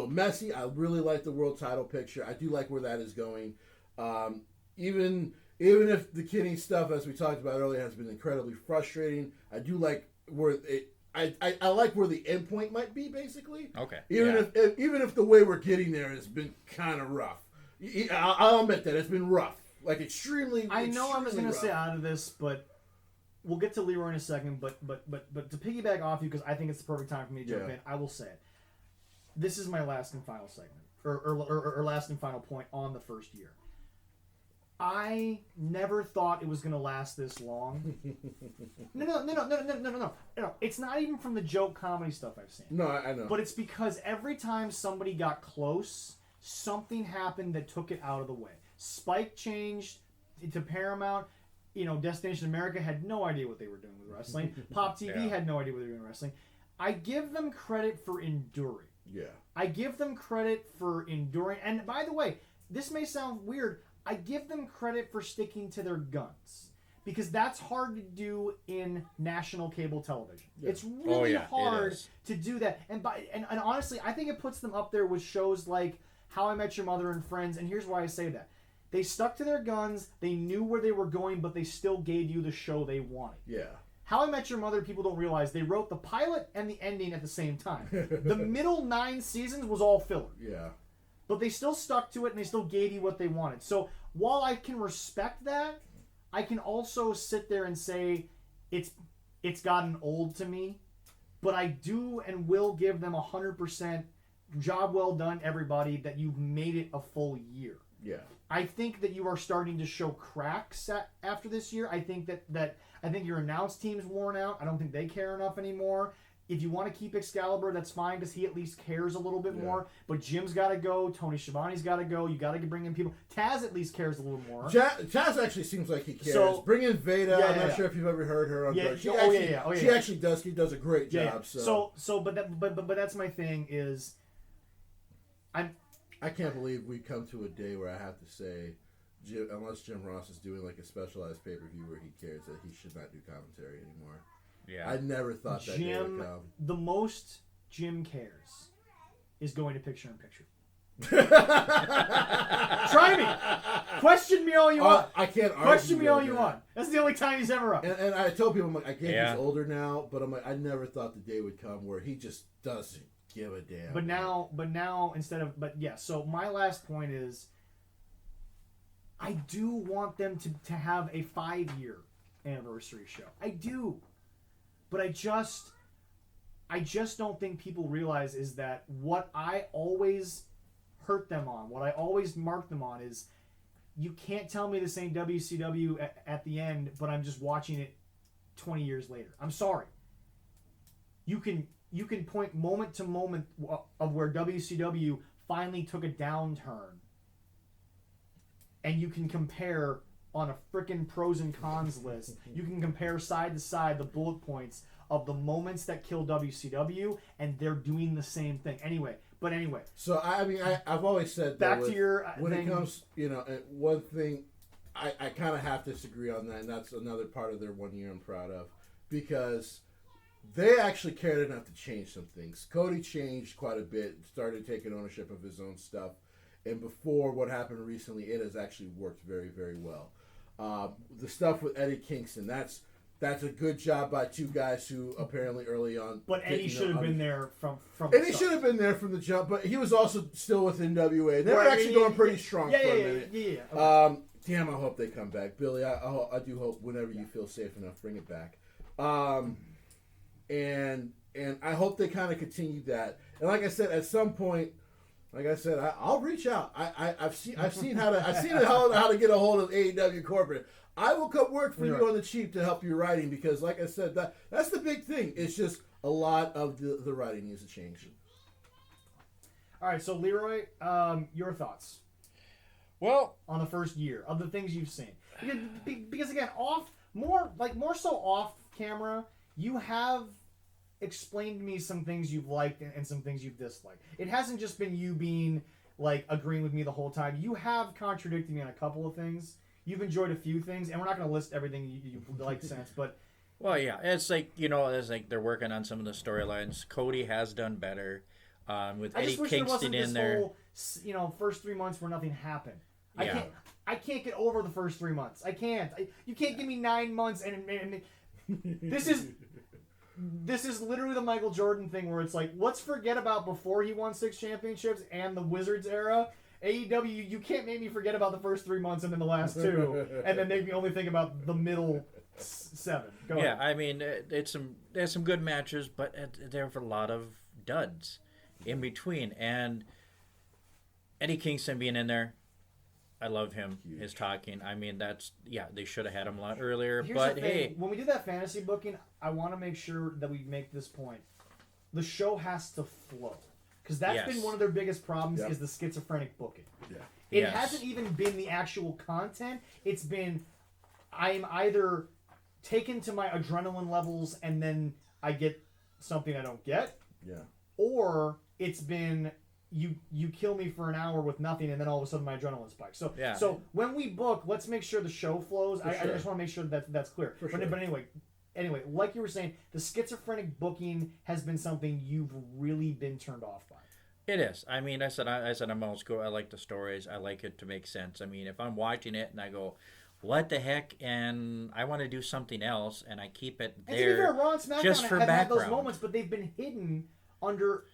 messy. I really like the world title picture. I do like where that is going. Even if the Kenny stuff, as we talked about earlier, has been incredibly frustrating, I do like where I like where the end point might be, basically. Okay. Even if the way we're getting there has been kind of rough. I'll admit that it's been rough, like extremely. I know I was going to rough. say out of this, but we'll get to Leroy in a second. But to piggyback off you, because I think it's the perfect time for me to jump in, I will say it. This is my last and final segment, or last and final point on the first year. I never thought it was going to last this long. No. It's not even from the joke comedy stuff I've seen. No, I know. But it's because every time somebody got close, something happened that took it out of the way. Spike changed to Paramount. Destination America had no idea what they were doing with wrestling. Pop TV had no idea what they were doing with wrestling. I give them credit for enduring. Yeah. I give them credit for enduring. And by the way, this may sound weird. I give them credit for sticking to their guns, because that's hard to do in national cable television. Yeah. It's really hard to do that. And honestly, I think it puts them up there with shows like How I Met Your Mother and Friends. And here's why I say that. They stuck to their guns. They knew where they were going, but they still gave you the show they wanted. Yeah. How I Met Your Mother, people don't realize, they wrote the pilot and the ending at the same time. The middle 9 seasons was all filler. Yeah. But they still stuck to it, and they still gave you what they wanted. So while I can respect that, I can also sit there and say it's gotten old to me. But I do and will give them 100% job well done, everybody, that you've made it a full year. Yeah. I think that you are starting to show cracks after this year. I think that your announce team's worn out. I don't think they care enough anymore. If you want to keep Excalibur, that's fine, because he at least cares a little bit more. But Jim's got to go. Tony Schiavone's got to go. You got to bring in people. Taz at least cares a little more. Taz actually seems like he cares. So, bring in Veda. I'm not sure if you've ever heard her on. She actually does. He does a great job. But that's my thing is, I can't believe we come to a day where I have to say, unless Jim Ross is doing like a specialized pay-per-view where he cares, that he should not do commentary anymore. Yeah, I never thought that day would come. The most Jim cares is going to picture-in-picture. Try me. Question me all you want. I can't argue. Question me all you want. That's the only time he's ever up. And I tell people, I'm like, I get he's older now, but I'm like, I never thought the day would come where he just doesn't give a damn. But now so my last point is, I do want them to have a 5-year anniversary show. I do. But I just don't think people realize is that what I always hurt them on, what I always mark them on is, you can't tell me this ain't WCW at the end, but I'm just watching it 20 years later. I'm sorry. You can point moment to moment of where WCW finally took a downturn and you can compare on a frickin' pros and cons list. You can compare side to side the bullet points of the moments that kill WCW, and they're doing the same thing. Anyway. So, I mean, I've always said that when it comes, one thing, I kind of have to disagree on that, and that's another part of their 1 year I'm proud of, because they actually cared enough to change some things. Cody changed quite a bit, started taking ownership of his own stuff, and before what happened recently, it has actually worked very, very well. The stuff with Eddie Kingston, that's a good job by two guys who apparently early on. But Eddie should have been there from. Eddie should have been there from the jump, but he was also still with NWA. They were actually going pretty strong for a minute. Yeah. Okay. Damn, I hope they come back, Billy. I do hope whenever you feel safe enough, bring it back. And I hope they kind of continue that. And like I said, at some point, I'll reach out. I've seen how to get a hold of AEW corporate. I will come work for you on the cheap to help your writing, because, like I said, that's the big thing. It's just a lot of the writing needs to change. All right, so Leroy, your thoughts? Well, on the first year of the things you've seen, because again, more so off camera, you have explained to me some things you've liked and some things you've disliked. It hasn't just been you being like agreeing with me the whole time. You have contradicted me on a couple of things. You've enjoyed a few things, and we're not going to list everything you like since, but. Well, yeah, it's like, it's like they're working on some of the storylines. Cody has done better with Eddie Kingston in there. Whole, first 3 months where nothing happened. Yeah. I can't get over the first 3 months. I can't. You can't give me 9 months and this is literally the Michael Jordan thing where it's like, let's forget about before he won 6 championships and the Wizards era. AEW, you can't make me forget about the first 3 months and then the last 2, and then make me only think about the middle 7. Go ahead. I mean, there's some good matches, but there were a lot of duds in between. And Eddie Kingston being in there, I love him. Huge. His talking. I mean, they should have had him a lot earlier. But hey, when we do that fantasy booking, I want to make sure that we make this point. The show has to flow. Because that's been one of their biggest problems is the schizophrenic booking. Yeah. It hasn't even been the actual content. It's been, I'm either taken to my adrenaline levels and then I get something I don't get. Yeah. Or it's been, you kill me for an hour with nothing and then all of a sudden my adrenaline spikes. So when we book, let's make sure the show flows. I just want to make sure that's clear. But anyway, like you were saying, the schizophrenic booking has been something you've really been turned off by. It is. I mean, I said I'm always go. I like the stories. I like it to make sense. I mean, if I'm watching it and I go, what the heck, and I want to do something else, and I keep it there. And to be fair, Raw and SmackDown just for have background. had those moments, but they've been hidden under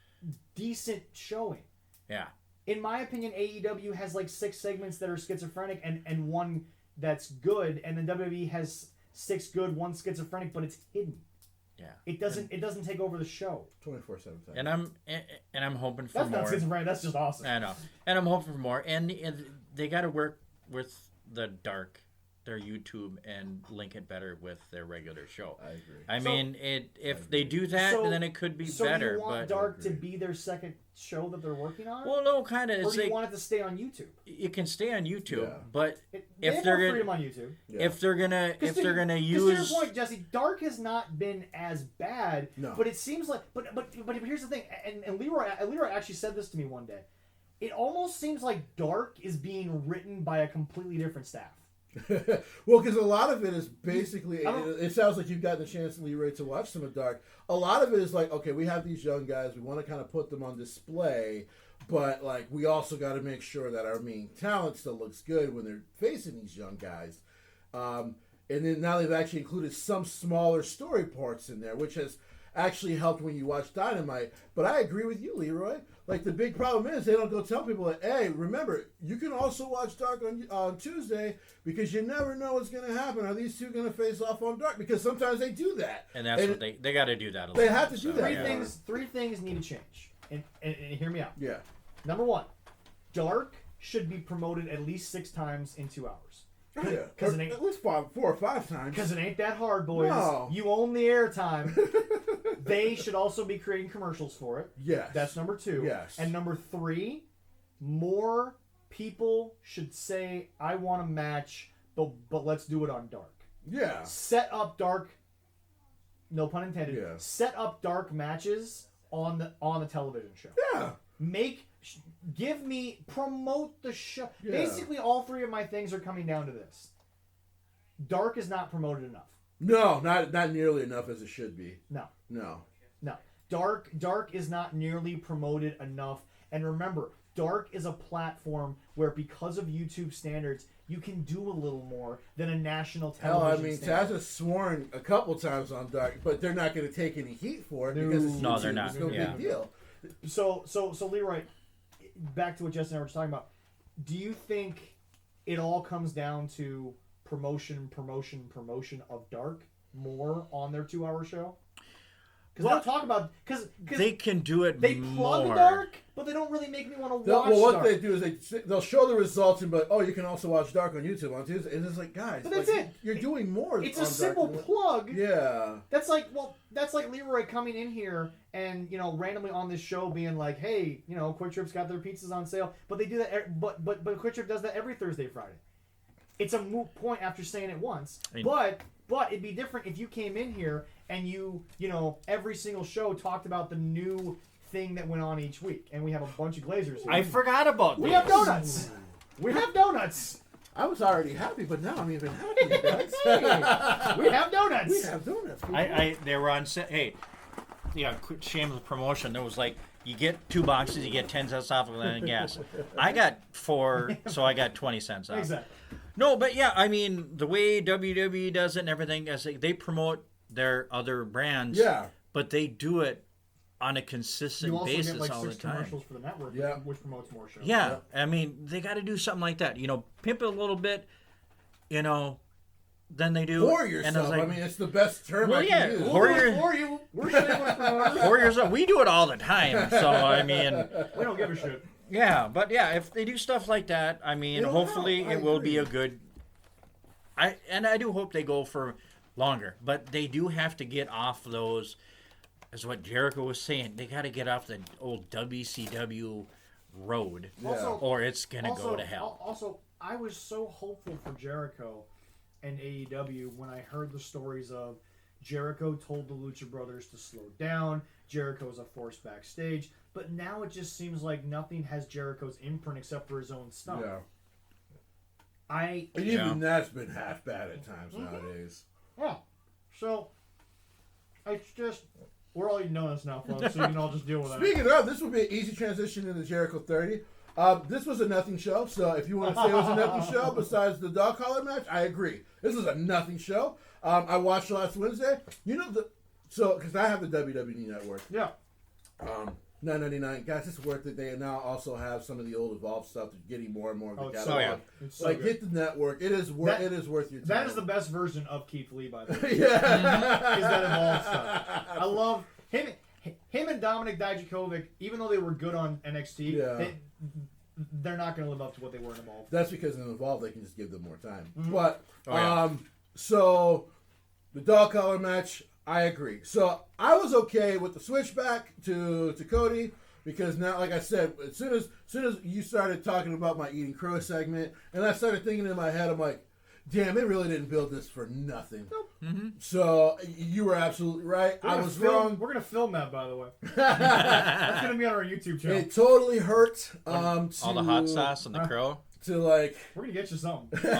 decent showing. Yeah. In my opinion, AEW has like 6 segments that are schizophrenic and 1 that's good, and then WWE has 6 good, 1 schizophrenic, but it's hidden. Yeah. It doesn't take over the show. 24/7. And I'm hoping for that's more. That's not schizophrenic. That's just awesome. I know. And I'm hoping for more. And they got to work with the dark, their YouTube, and link it better with their regular show. I agree. I mean, if they do that, then it could be better. So you want Dark to be their second show that they're working on? Well, no, kind of. Or do you want it to stay on YouTube? It can stay on YouTube, but if they're gonna freedom on YouTube, if they're gonna use. To your point, Jesse, Dark has not been as bad. No. But it seems like, but here's the thing, and Leroy actually said this to me one day. It almost seems like Dark is being written by a completely different staff. Well, because a lot of it is basically, it sounds like you've gotten a chance, Leroy, to watch some of Dark. A lot of it is like, okay, we have these young guys, we want to kind of put them on display, but like we also got to make sure that our main talent still looks good when they're facing these young guys. And then now they've actually included some smaller story parts in there, which has actually helped when you watch Dynamite. But I agree with you, Leroy. Like, the big problem is they don't go tell people that, hey, remember, you can also watch Dark on Tuesday because you never know what's going to happen. Are these two going to face off on Dark? Because sometimes they do that. And that's what they got to do that a lot. They have to do that. Three things need to change. And hear me out. Yeah. Number 1, Dark should be promoted at least 6 times in 2 hours. Yeah, at least 4 or 5 times. Because it ain't that hard, boys. No. You own the airtime. They should also be creating commercials for it. Yes. That's number 2. Yes. And number 3, more people should say, I want a match, but let's do it on Dark. Yeah. Set up Dark, no pun intended, Yeah. set up Dark matches on the television show. Yeah. Promote the show. Yeah. Basically, all three of my things are coming down to this. Dark is not promoted enough. No, not nearly enough as it should be. No. Dark is not nearly promoted enough. And remember, Dark is a platform where, because of YouTube standards, you can do a little more than a national television standard. Taz has sworn a couple times on Dark, but they're not going to take any heat for it because it's YouTube. No, they're not. It's no big deal. So Leroy, back to what Jesse and I were talking about. Do you think it all comes down to promotion of Dark more on their 2-hour show? Because they don't talk about because they can do it. They plug Dark, but they don't really make me want to watch. Well, what Dark. they do is they'll show the results and be like, oh, you can also watch Dark on YouTube on Tuesday. And it's like, guys, but that's it. You're doing more. It's a simple plug. Yeah. That's like Leroy coming in here and randomly on this show being like, hey, Quick Trip's got their pizzas on sale, but they do that. But Quick Trip does that every Thursday, Friday. It's a moot point after saying it once. But it'd be different if you came in here and you every single show talked about the new thing that went on each week, and we have a bunch of Glazers here. I forgot about We have donuts. We have donuts. I was already happy, but now I'm even happier, guys. We have donuts. We have donuts. They were on set. Hey, yeah, shameless promotion. There was like, you get 2 boxes, you get 10 cents off of the gas. I got 4, so I got 20 cents off. Exactly. No, but yeah, I mean, the way WWE does it and everything, is they promote their other brands. Yeah. But they do it on a consistent basis get, like, all the 6 time. commercials for the network, which promotes more shows. Yeah, I mean, they got to do something like that. Pimp it a little bit, than they do. For yourself. Like, I mean, it's the best term I can use. For you. We're for yourself. We do it all the time. So, I mean. We don't give a shit. Yeah, but yeah, if they do stuff like that, I mean, hopefully it will be a good. I do hope they go for longer, but they do have to get off those. As what Jericho was saying, they got to get off the old WCW road, or it's gonna go to hell. Also, I was so hopeful for Jericho and AEW when I heard the stories of Jericho told the Lucha Brothers to slow down. Jericho's a force backstage. But now it just seems like nothing has Jericho's imprint except for his own stuff. Yeah. Even that's been half bad at times nowadays. Yeah. So, it's just, we're all eating donuts now, folks, so you can all just deal with that. Speaking of, this would be an easy transition into Jericho 30. This was a nothing show, so if you want to say it was a nothing show besides the dog collar match, I agree. This is a nothing show. I watched last Wednesday. Because I have the WWE Network. Yeah. $9.99, guys, it's worth it. They now also have some of the old Evolve stuff. They're getting more and more of the catalog. So, yeah. It's so good. Hit the network. It is worth your time. That is the best version of Keith Lee, by the way. Yeah. Is that Evolve stuff. I love him and Dominic Dijakovic, even though they were good on NXT, they're not going to live up to what they were in Evolve. That's because in Evolve they can just give them more time. Mm-hmm. But so the dog collar match, I agree. So I was okay with the switchback to Cody because now, like I said, as soon as you started talking about my eating crow segment, and I started thinking in my head, I'm like, damn, they really didn't build this for nothing. Nope. Mm-hmm. So you were absolutely right. I was wrong. We're gonna film that, by the way. That's gonna be on our YouTube channel. It totally hurt. All the hot sauce and the crow. We're gonna get you something. When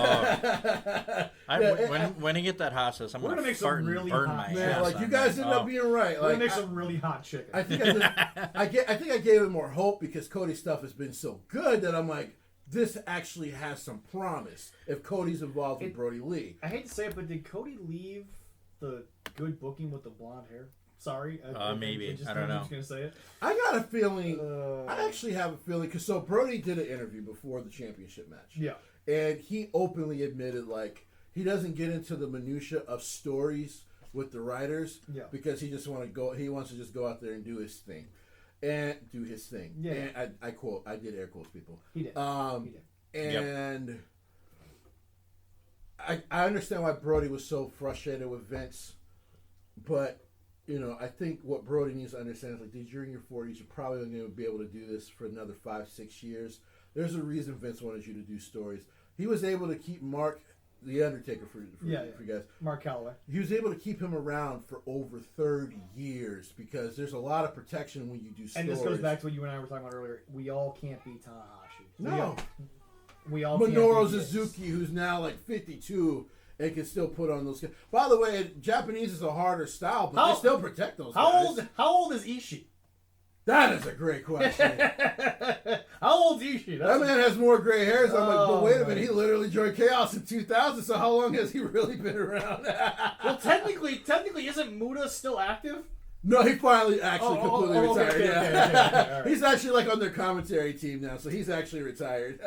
I get that hot sauce, I'm gonna make some really burn hot. my Man, ass. like you guys ended up being right. We're gonna make some really hot chicken. I think I gave it more hope because Cody's stuff has been so good that I'm like, this actually has some promise if Cody's involved with Brody Lee. I hate to say it, but did Cody leave the good booking with the blonde hair? Sorry. Maybe. I don't know. I'm just going to say it. I got a feeling. I actually have a feeling because Brody did an interview before the championship match. Yeah. And he openly admitted he doesn't get into the minutia of stories with the writers because he wants to just go out there and do his thing. And do his thing. Yeah. And I quote, I did air quotes, people. He did. And I understand why Brody was so frustrated with Vince, but I think what Brody needs to understand is dude, you're in your 40s. You're probably only going to be able to do this for another 5-6 years. There's a reason Vince wanted you to do stories. He was able to keep Mark, the Undertaker, for you guys. Mark Calloway. He was able to keep him around for over 30 years because there's a lot of protection when you do stories. And this goes back to what you and I were talking about earlier. We all can't beat Tanahashi. No. We all Minoru can't Suzuki, who's now like 52 and can still put on those. By the way, Japanese is a harder style, but they still protect those guys. How old is Ishii? That is a great question. How old is Ishii? That man has more gray hairs. I'm like, but wait a minute, he literally joined Chaos in 2000, so how long has he really been around? Well, technically, isn't Muda still active? No, he finally completely retired. Okay, right. He's actually like on their commentary team now, so he's actually retired.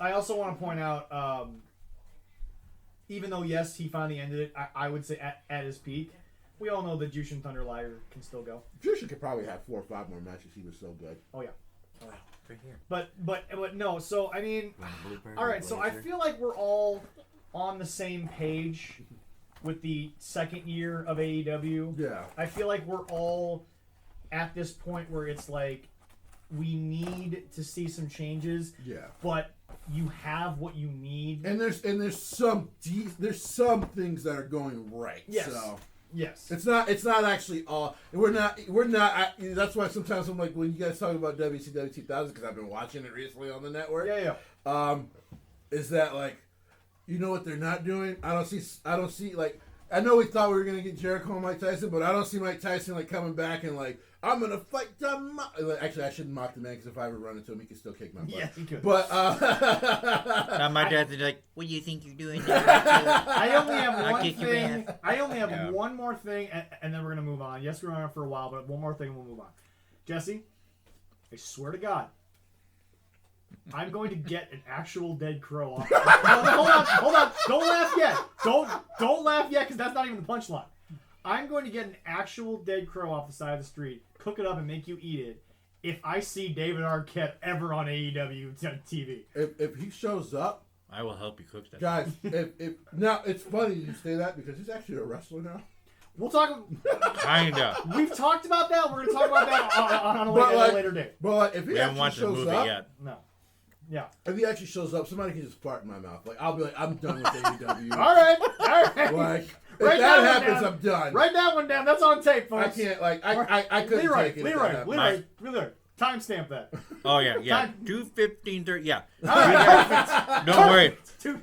I also want to point out, even though, yes, he finally ended it, I would say at his peak, we all know that Jushin Thunder Liger can still go. Jushin could probably have 4 or 5 more matches. He was so good. Oh, yeah. Right here. But no, so, I mean, all right, so I feel like we're all on the same page with the second year of AEW. Yeah. I feel like we're all at this point where it's like we need to see some changes. Yeah. But you have what you need. And there's some things that are going right. Yes. So yes. it's not actually all. We're not. That's why sometimes I'm like, when you guys talk about WCW 2000, because I've been watching it recently on the network. Yeah. Is that like, you know what they're not doing? I don't see like. I know we thought we were gonna get Jericho and Mike Tyson, but I don't see Mike Tyson like coming back and like, I'm gonna fight actually, I shouldn't mock the man because if I ever run into him, he can still kick my butt. Yes, he could. But now my dad's like, "What do you think you're doing?" I only have I'll one kick your thing. ass. I only have one more thing, and then we're gonna move on. Yes, we're on for a while, but one more thing, and we'll move on. Jesse, I swear to God, I'm going to get an actual dead crow off. Hold on. Don't laugh yet. Don't laugh yet, because that's not even the punchline. I'm going to get an actual dead crow off the side of the street, cook it up, and make you eat it if I see David Arquette ever on AEW TV. If he shows up, I will help you cook that. guys. if now it's funny you say that because he's actually a wrestler now. We'll talk. Kinda. We've talked about that. We're going to talk about that on a later date. But if he We haven't actually watched the shows movie up, yet. No. Yeah. if he actually shows up, somebody can just fart in my mouth. Like I'll be like, I'm done with AEW. All right. Like if Write that that one happens, down. I'm done. Write that one down. That's on tape, folks. I can't like I couldn't take it. Leroy. Timestamp that. Oh yeah. 2:15:30. Yeah. All right. Don't worry.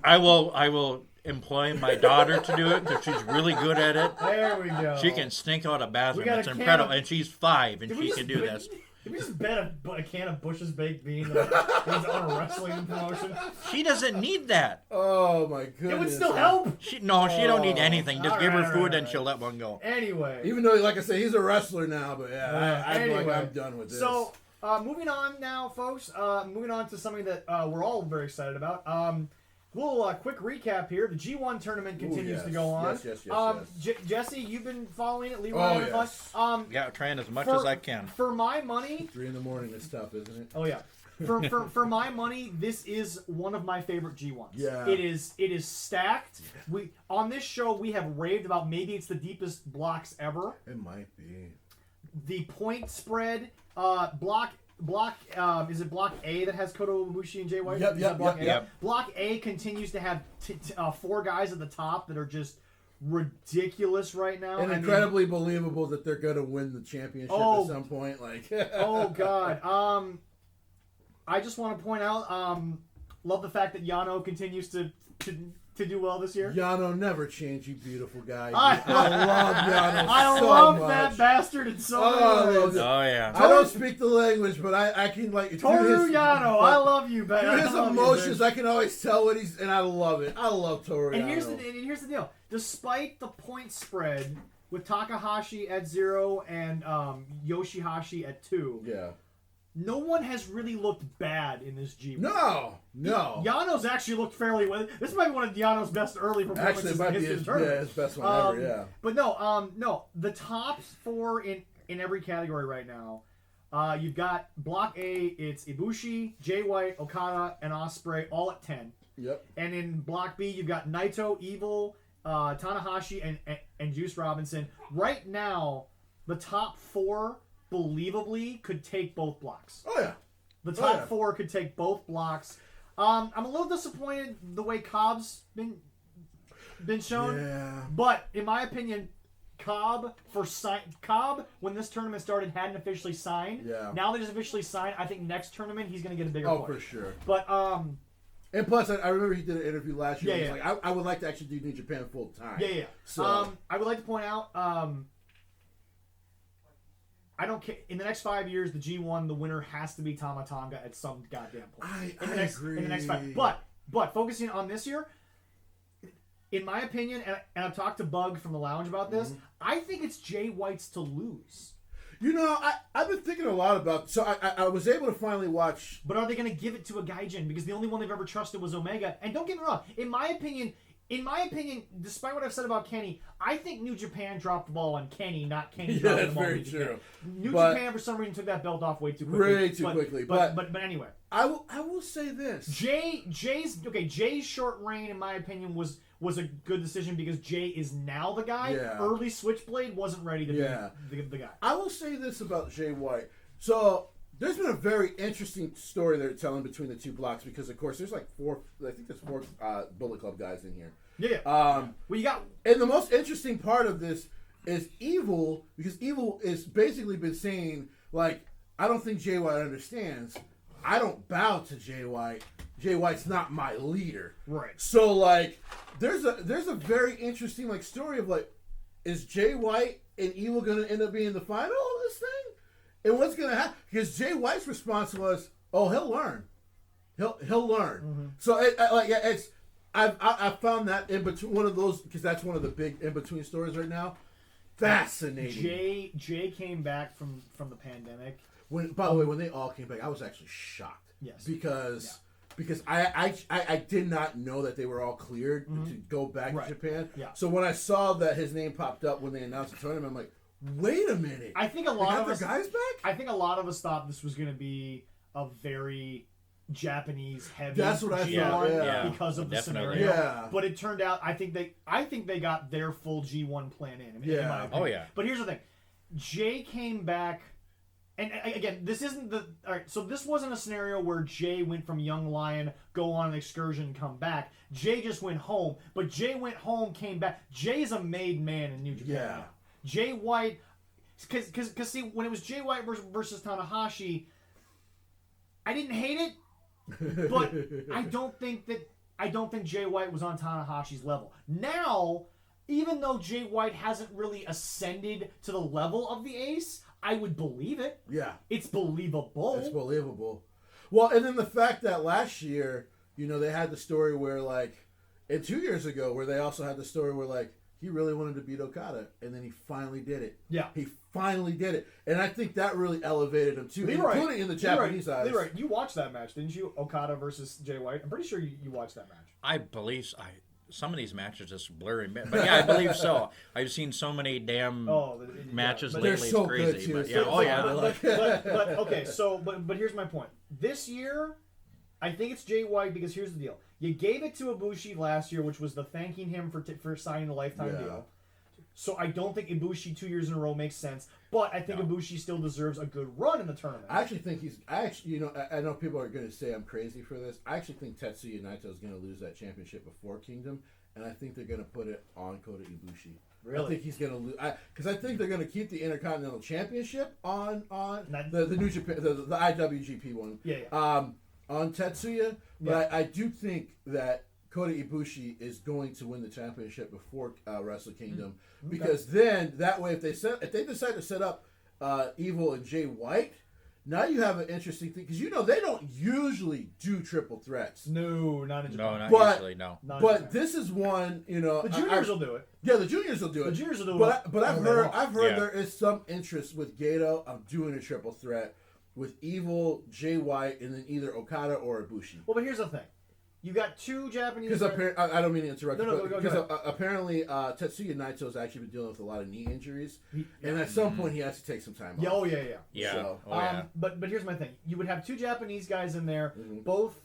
I will employ my daughter to do it because she's really good at it. There we go. She can stink out a bathroom. got It's a can incredible, of- and she's 5, and she can do this. Did we just bet a can of Bush's baked beans on a wrestling promotion? She doesn't need that. Oh my goodness. It would still help. She don't need anything. Just give her Alright, food alright, and she'll let one go. Anyway. Even though, like I say, he's a wrestler now, but yeah, I'm done with this. So, moving on now, folks. Moving on to something that we're all very excited about. Little quick recap here. The G1 tournament continues to go on. Yes. Jesse, you've been following it. Leroy, yes. Yeah, trying as much as I can. For my money, 3 a.m. is tough, isn't it? oh yeah. For my money, this is one of my favorite G1s. Yeah. It is stacked. We on this show we have raved about maybe it's the deepest blocks ever. It might be. The point spread block is it block A that has Kota Ibushi and Jay White? Yep. Block A continues to have 4 guys at the top that are just ridiculous right now. And incredibly believable that they're gonna win the championship at some point. Like, oh god. I just want to point out, love the fact that Yano continues to do well this year. Yano, never change, you beautiful guy. I love Yano I so love much. that bastard in so many ways. Oh yeah. I don't speak the language, but I can like Toru Yano, I love you, man. Through his emotions, I can always tell what he's, and I love it. I love Toru Yano. And here's the deal. Despite the point spread with Takahashi at 0 and Yoshihashi at 2, yeah, no one has really looked bad in this G1. No. Yano's actually looked fairly well. This might be one of Yano's best early performances. Actually, it might be his best one ever. Yeah. But no. The top 4 in every category right now. You've got Block A. It's Ibushi, Jay White, Okada, and Ospreay all at 10. Yep. And in Block B, you've got Naito, Evil, Tanahashi, and Juice Robinson. Right now, the top 4 believably could take both blocks. Oh yeah. The top 4 could take both blocks. I'm a little disappointed the way Cobb's been shown. Yeah. But in my opinion, Cobb when this tournament started hadn't officially signed. Yeah. Now that he's officially signed, I think next tournament he's going to get a bigger push. For sure. But and plus, I remember he did an interview last year. Yeah, He was like, I would like to actually do New Japan full time. Yeah. So I would like to point out, I don't care. In the next 5 years, the G1, the winner has to be Tama Tonga at some goddamn point. I agree. In the next 5. But focusing on this year, in my opinion, and I've talked to Bug from the lounge about this, I think it's Jay White's to lose. You know, I've been thinking a lot about. So I was able to finally watch. But are they going to give it to a Gaijin? Because the only one they've ever trusted was Omega. And don't get me wrong, in my opinion, despite what I've said about Kenny, I think New Japan dropped the ball on Kenny, not Kenny dropping the ball on New Japan. New Japan for some reason took that belt off way too quickly. But anyway, I will say this. Jay's short reign, in my opinion, was a good decision because Jay is now the guy. Yeah. Early Switchblade wasn't ready to be the guy. I will say this about Jay White. So there's been a very interesting story they're telling between the two blocks because, of course, there's like 4. I think there's 4 Bullet Club guys in here. Yeah. Well, you got. And the most interesting part of this is Evil, because Evil has basically been saying, like, I don't think Jay White understands. I don't bow to Jay White. Jay White's not my leader. Right. So, like, there's a very interesting, like, story of, like, is Jay White and Evil going to end up being the final of this thing? And what's going to happen? Because Jay White's response was, "Oh, he'll learn. He'll learn." Mm-hmm. So I've found that in between one of those, because that's one of the big in between stories right now. Fascinating. Jay came back from the pandemic. By the way, when they all came back, I was actually shocked. Yes. Because I did not know that they were all cleared to go back to Japan. Yeah. So when I saw that his name popped up when they announced the tournament, I'm like, wait a minute. I think a lot of us guys back. I think a lot of us thought this was going to be a very Japanese heavy. That's what I G1 thought. Yeah. Because of Definitely. the scenario. Yeah. But it turned out I think they got their full G1 plan in. In my opinion. Oh yeah. But here's the thing, Jay came back. And again, this isn't all right. So this wasn't a scenario where Jay went from Young Lion, go on an excursion, come back. Jay just went home, but Jay went home, came back. Jay is a made man in New Japan. Yeah. Jay White, because see, when it was Jay White versus Tanahashi, I didn't hate it, but I don't think Jay White was on Tanahashi's level. Now, even though Jay White hasn't really ascended to the level of the Ace, I would believe it. Yeah. It's believable. It's believable. Well, and then the fact that last year, they had the story where, like, and 2 years ago, where they also had the story where, like, he really wanted to beat Okada, and then he finally did it. Yeah. He finally did it. And I think that really elevated him, too, including in the Japanese eyes. Leroy, you watched that match, didn't you? Okada versus Jay White. I'm pretty sure you watched that match. I believe some of these matches just blurry, but yeah, I believe so. I've seen so many damn matches but lately. so It's crazy. good too. But yeah, But okay, but here's my point. This year, I think it's Jay White because here's the deal: you gave it to Ibushi last year, which was the thanking him for signing the lifetime deal. So I don't think Ibushi 2 years in a row makes sense, but I think Ibushi still deserves a good run in the tournament. I actually think I know people are going to say I'm crazy for this. I actually think Tetsuya Naito is going to lose that championship before Kingdom, and I think they're going to put it on Kota Ibushi. Really? I think he's going to lose because I think they're going to keep the Intercontinental Championship on the New Japan, the IWGP one. On Tetsuya, but I do think that Kota Ibushi is going to win the championship before Wrestle Kingdom because then that way if they decide to set up Evil and Jay White, now you have an interesting thing because they don't usually do triple threats. No, not in Japan. No, not usually. No. But this is one. The juniors will do it. Yeah, the juniors will do it. The juniors will do it. But I've heard there is some interest with Gato of doing a triple threat with Evil, Jay White, and then either Okada or Ibushi. Well, but here's the thing. You got two Japanese... Because I don't mean to interrupt you, go because apparently Tetsuya Naito's actually been dealing with a lot of knee injuries, and at some point he has to take some time off. Yeah. So, But here's my thing. You would have two Japanese guys in there, both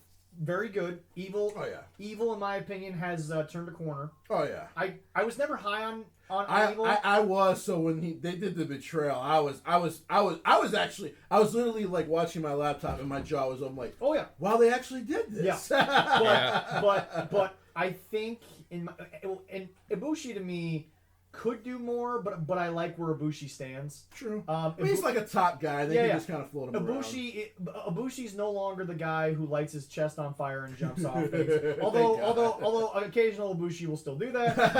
very good. Evil. Oh, yeah. Evil, in my opinion, has turned a corner. Oh yeah. I was never high on Evil. I was, so when they did the betrayal, I was literally like watching my laptop and my jaw was open like, oh yeah, wow, they actually did this. Yeah. but I think and Ibushi to me could do more, but I like where Ibushi stands. True. He's like a top guy. They can just kind of float him around. Ibushi's no longer the guy who lights his chest on fire and jumps off things. Although occasional Ibushi will still do that. But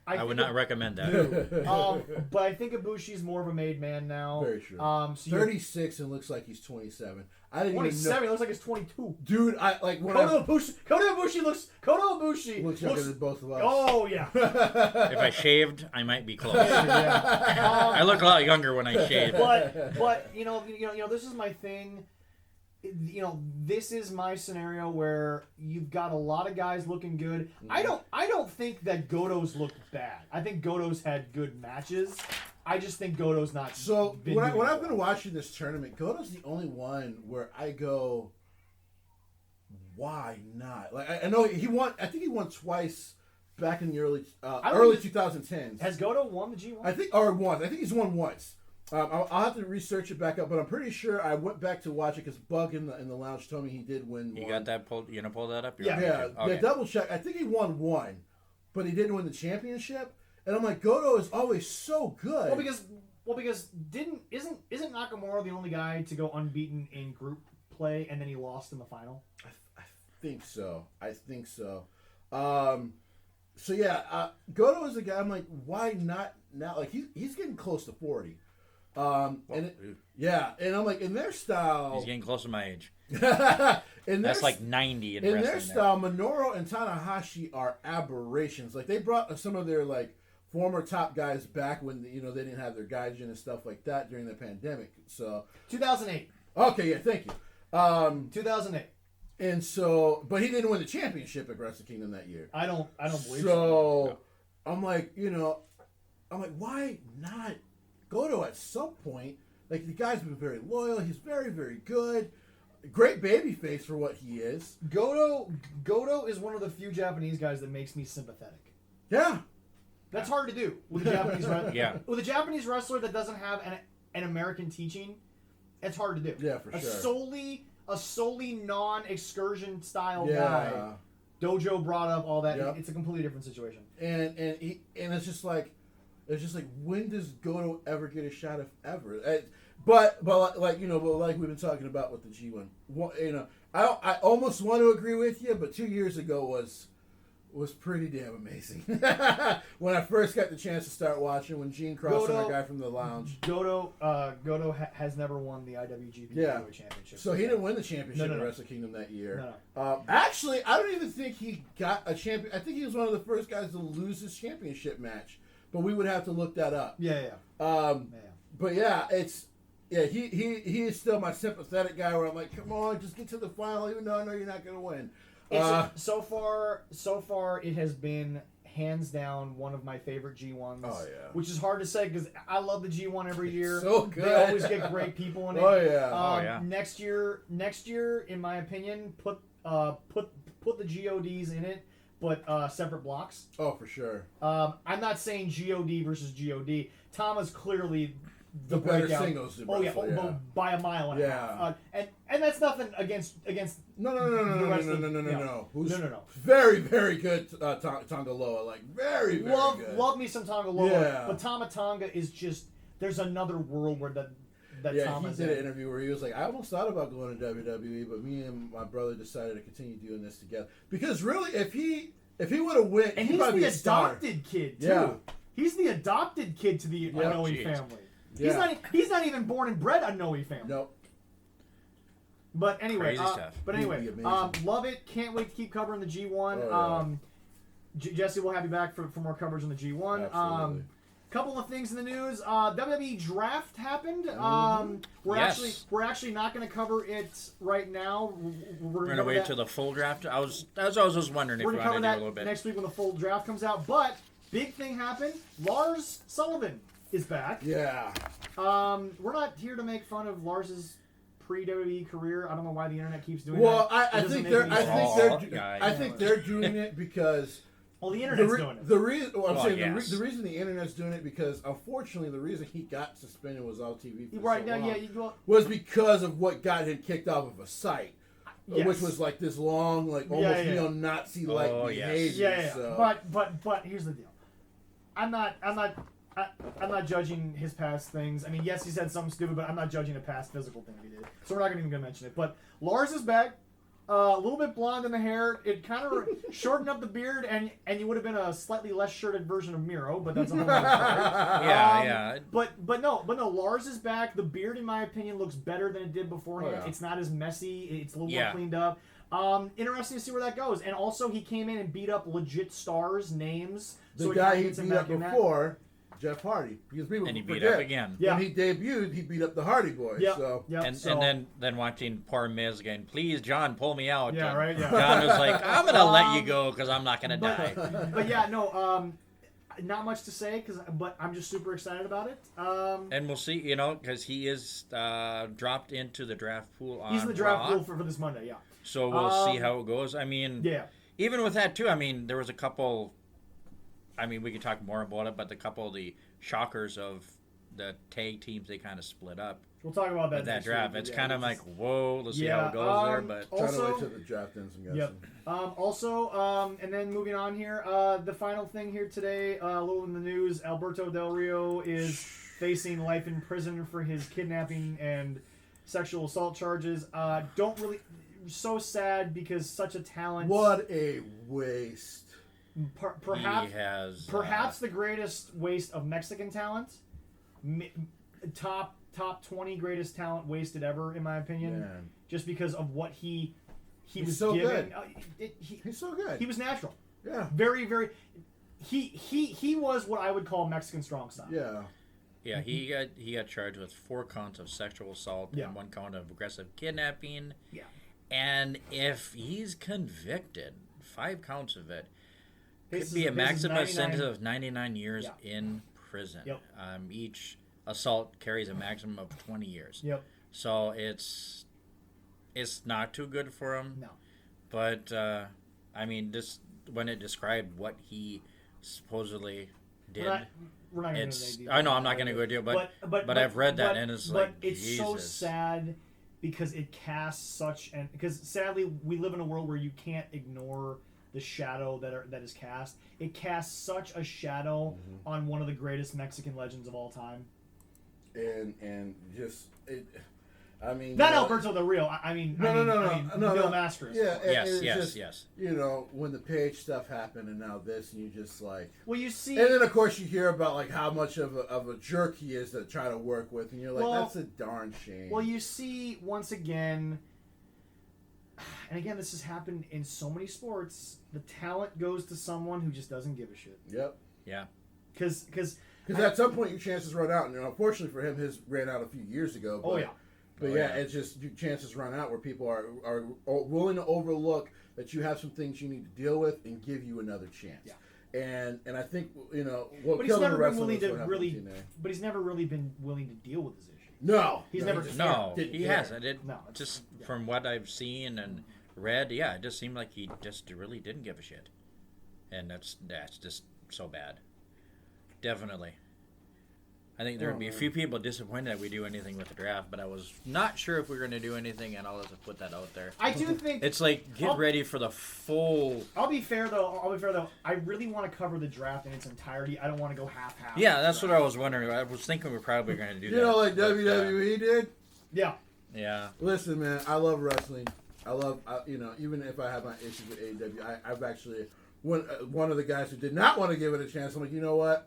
I would not recommend that. But I think Ibushi's more of a made man now. Very true. So 36 and looks like he's 27. I didn't 27. even know. Looks like he's 22. Dude, I like when Kota Ibushi looks younger than both of us. Oh yeah. If I shaved, I might be close. I look a lot younger when I shave. But you know, this is my thing. You know, this is my scenario where you've got a lot of guys looking good. I don't think that Goto's looked bad. I think Goto's had good matches. I just think Goto's not. So when I've been watching this tournament, Goto's the only one where I go, why not? Like I know he won. I think he won twice back in the early 2010s. Has Goto won the G1? I think he's won once. I'll have to research it back up, but I'm pretty sure I went back to watch it because Bug in the lounge told me he did win. You got that pulled? You gonna pull that up? Yeah. Okay. Double check. I think he won one, but he didn't win the championship. And I'm like, Goto is always so good. Well, because isn't Nakamura the only guy to go unbeaten in group play and then he lost in the final? I think so. So yeah, Goto is a guy. I'm like, why not now? Like he's getting close to 40. And I'm like, in their style, he's getting close to my age. That's like 90 in their style. Minoru and Tanahashi are aberrations. Like they brought some of their like former top guys back when they didn't have their gaijin and stuff like that during the pandemic. So 2008. Okay, yeah, thank you. 2008. And so, but he didn't win the championship at Wrestle Kingdom that year. I don't believe so. So I'm like, why not Goto at some point? Like the guy's been very loyal. He's very, very good. Great babyface for what he is. Goto is one of the few Japanese guys that makes me sympathetic. Yeah. That's hard to do with a Japanese wrestler. Yeah. With a Japanese wrestler that doesn't have an American teaching, it's hard to do. Yeah, for sure. A solely non-excursion style guy. Dojo brought up all that. Yep. It's a completely different situation. And it's just like when does Goto ever get a shot if ever? But like we've been talking about with the G1. I almost want to agree with you, but 2 years ago was pretty damn amazing. When I first got the chance to start watching, when Gene Cross and our guy from the lounge. Goto has never won the IWGP Heavyweight Championship. So he didn't win the championship at Wrestle Kingdom that year. No. Actually, I don't even think he got a champion. I think he was one of the first guys to lose his championship match. But we would have to look that up. Yeah. But yeah, he is still my sympathetic guy where I'm like, come on, just get to the final, even though I know you're not going to win. So far, it has been hands down one of my favorite G1s. Oh yeah. Which is hard to say because I love the G1 every year. So good. They always get great people in it. Oh yeah. Next year, in my opinion, put the GODs in it, but separate blocks. Oh, for sure. I'm not saying GOD versus GOD. Tama's clearly the better breakout. singles. By a mile and a half. And that's nothing against. No. Who's No. Very, very good Tonga Loa. Like very, very good. Love me some Tonga Loa. Yeah. But Tama Tonga is just there's another world where that Tama's he did an interview where he was like, I almost thought about going to WWE, but me and my brother decided to continue doing this together. Because really, if he would have won, and he's the adopted kid too. Yeah. He's the adopted kid to the Inoue family. Yeah. He's not even born and bred Inoue family. Nope. But anyway, crazy stuff. Love it. Can't wait to keep covering the G1. Oh, yeah. Jesse will have you back for more coverage on the G1. Absolutely. Couple of things in the news. WWE draft happened. We're actually not going to cover it right now. We're going to wait till the full draft. I was just wondering if we wanted to do a little bit next week when the full draft comes out. But big thing happened. Lars Sullivan is back. Yeah. We're not here to make fun of Lars's pre-WWE career. I don't know why the internet keeps doing well, that. I think they're doing it because. Well, the internet's doing it. The reason the internet's doing it because unfortunately the reason he got suspended was on TV for right so now, long was because of what got him kicked off of a site, which was like this long, like almost neo-Nazi like behavior. Yeah. So. But here's the deal. I'm not judging his past things. I mean, yes, he said something stupid, but I'm not judging a past physical thing he did. So we're not even going to mention it. But Lars is back. A little bit blonde in the hair. It kind of shortened up the beard, and you would have been a slightly less shirted version of Miro, but that's a whole other story. Yeah. But no, Lars is back. The beard, in my opinion, looks better than it did beforehand. Oh, yeah. It's not as messy. It's a little more cleaned up. Interesting to see where that goes. And also, he came in and beat up legit stars, names. The guy he beat up before, Jeff Hardy, because people and he beat forget, up again. When he debuted, he beat up the Hardy Boys. And then watching poor Miz again, please, John, pull me out. Yeah, right. Yeah. John was like, I'm gonna let you go because I'm not gonna die. But yeah, no. Not much to say, but I'm just super excited about it. And we'll see, because he is dropped into the draft pool on He's in the draft Raw. pool for this Monday, yeah. So we'll see how it goes. I mean, even with that, too, I mean, there was a couple... I mean, we could talk more about it, but the shockers of the tag teams, they kind of split up. We'll talk about that. That draft. It's kind of like, whoa, let's see how it goes there. But trying to wait till the draft ends, I'm guessing. Also, and then moving on here, the final thing here today, a little in the news, Alberto Del Rio is facing life in prison for his kidnapping and sexual assault charges. So sad because such a talent. What a waste. Perhaps the greatest waste of Mexican talent. Top 20 greatest talent wasted ever, in my opinion. Man. Just because of what he's was so given. Good. He's so good. He was natural. Yeah. Very, very. He was what I would call Mexican strong style. Yeah. Yeah, he got charged with 4 counts of sexual assault and 1 count of aggressive kidnapping. Yeah. And if he's convicted, 5 counts of it, could be a maximum sentence of 99 years in prison. Yep. Each assault carries a maximum of 20 years. Yep. So it's not too good for him. No. But I mean, this when it described what he supposedly did. We're not going to. I know I'm not going to go do it, but I've read that and it's like it's Jesus. So sad because it casts because sadly we live in a world where you can't ignore the shadow that is cast. It casts such a shadow on one of the greatest Mexican legends of all time. And just it. I mean, not Alberto Del Rio. I mean, Mil Mascaras. Yeah, yes. When the Page stuff happened, and now this, and you just like. Well, you see, and then of course you hear about like how much of a jerk he is to try to work with, and you're like, that's a darn shame. Well, you see once again, and again, this has happened in so many sports. The talent goes to someone who just doesn't give a shit. Yep. Yeah. Because at some point your chances run out, and unfortunately for him, his ran out a few years ago. But, it's just your chances run out where people are willing to overlook that you have some things you need to deal with and give you another chance. Yeah. And I think what but killed him willing to really. But he's never really been willing to deal with his issue. No, he's never. He hasn't. From what I've seen and read, it just seemed like he just really didn't give a shit, and that's just so bad. Definitely. I think there would be a few people disappointed that we do anything with the draft, but I was not sure if we were going to do anything, and I'll just put that out there. I do think it's like get ready for the full. I'll be fair though. I really want to cover the draft in its entirety. I don't want to go half-half. Yeah, that's what I was wondering. I was thinking we're probably going to do that. Like WWE did. Yeah. Yeah. Listen, man, I love wrestling. I love even if I have my issues with AEW, I've actually one of the guys who did not want to give it a chance. I'm like, you know what?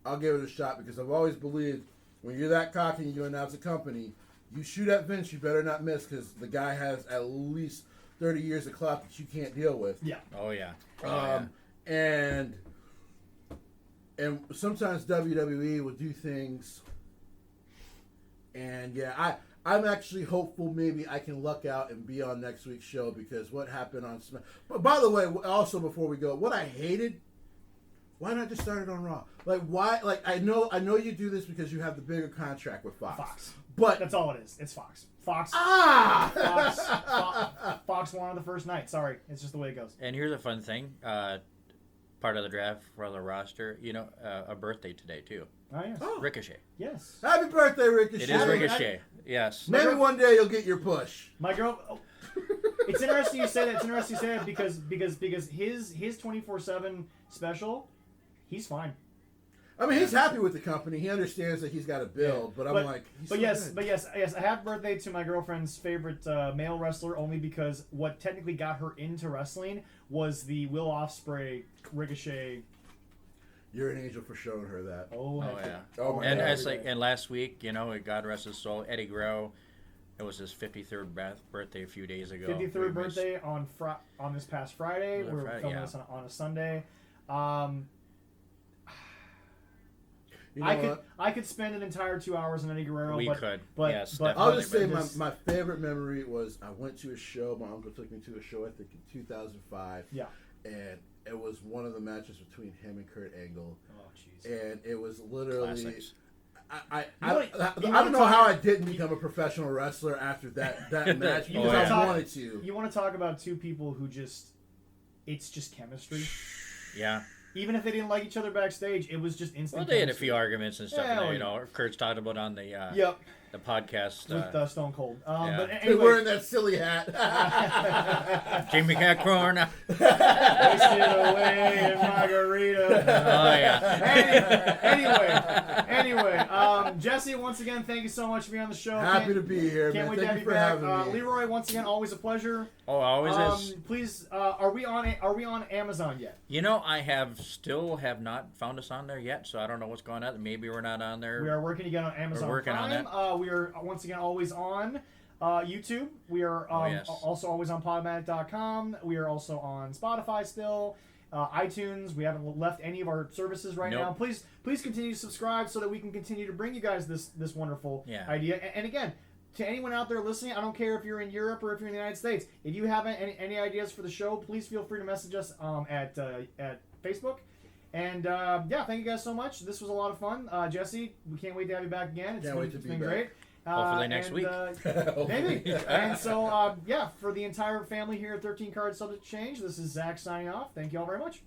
I'll give it a shot because I've always believed when you're that cocky and you announce a company, you shoot at Vince, you better not miss because the guy has at least 30 years of clout that you can't deal with. Yeah. Oh, yeah. And sometimes WWE will do things, and I'm actually hopeful maybe I can luck out and be on next week's show because what happened on SmackDown. But by the way, also before we go, what I hated. Why not just start it on Raw? Like why? Like I know you do this because you have the bigger contract with Fox. But that's all it is. It's Fox. Fox won on the first night. Sorry, it's just the way it goes. And here's a fun thing. Part of the draft for the roster, a birthday today too. Oh yes. Oh. Ricochet. Yes. Happy birthday, Ricochet. It is Ricochet. Yes. Maybe one day you'll get your push. My girl. Oh. It's interesting you say that. It's interesting you say that because his 24/7 special, he's fine. I mean, he's happy with the company. He understands that he's got to build, but yes, a happy birthday to my girlfriend's favorite male wrestler, only because what technically got her into wrestling was the Will Ospreay Ricochet. You're an angel for showing her that. Oh yeah. Oh my and God. and last week, God rest his soul, Eddie Guerrero. It was his 53rd birthday a few days ago. 53rd birthday on this past Friday. We're filming this on a Sunday. I could spend an entire 2 hours on Eddie Guerrero. Yes, I'll just say my favorite memory was I went to a show. My uncle took me to a show, I think in 2005. Yeah. And it was one of the matches between him and Kurt Angle. Oh, jeez. And it was literally... Classics. I don't know how I didn't become a professional wrestler after that match because I wanted to. You want to talk about two people who it's just chemistry. Yeah. Even if they didn't like each other backstage, it was just instant. Well, they had a chemistry. few arguments and stuff. Kurt's talked about on the the podcast with Stone Cold. But They're anyway, wearing that silly hat. Jimmy Cacorn. Wasted away in margarita. Oh yeah. Anyway, Jesse, once again, thank you so much for being on the show. Happy to be here, Can't man. wait Thank to have you you for back. having me. Leroy, once again, always a pleasure. Oh, always is. Please, are we on Amazon yet? I still have not found us on there yet, so I don't know what's going on. Maybe we're not on there. We are working to get on Amazon We're working Prime. on that. We are once again always on YouTube. We are also always on Podmatic.com. We are also on Spotify still. iTunes. We haven't left any of our services right now. Please continue to subscribe so that we can continue to bring you guys this wonderful idea. And again, to anyone out there listening, I don't care if you're in Europe or if you're in the United States. If you have any ideas for the show, please feel free to message us at Facebook. And thank you guys so much. This was a lot of fun. Jesse, we can't wait to have you back again. It's been great. Hopefully next week. Maybe. And so, for the entire family here at 13 Cards Subject Change, this is Zach signing off. Thank you all very much.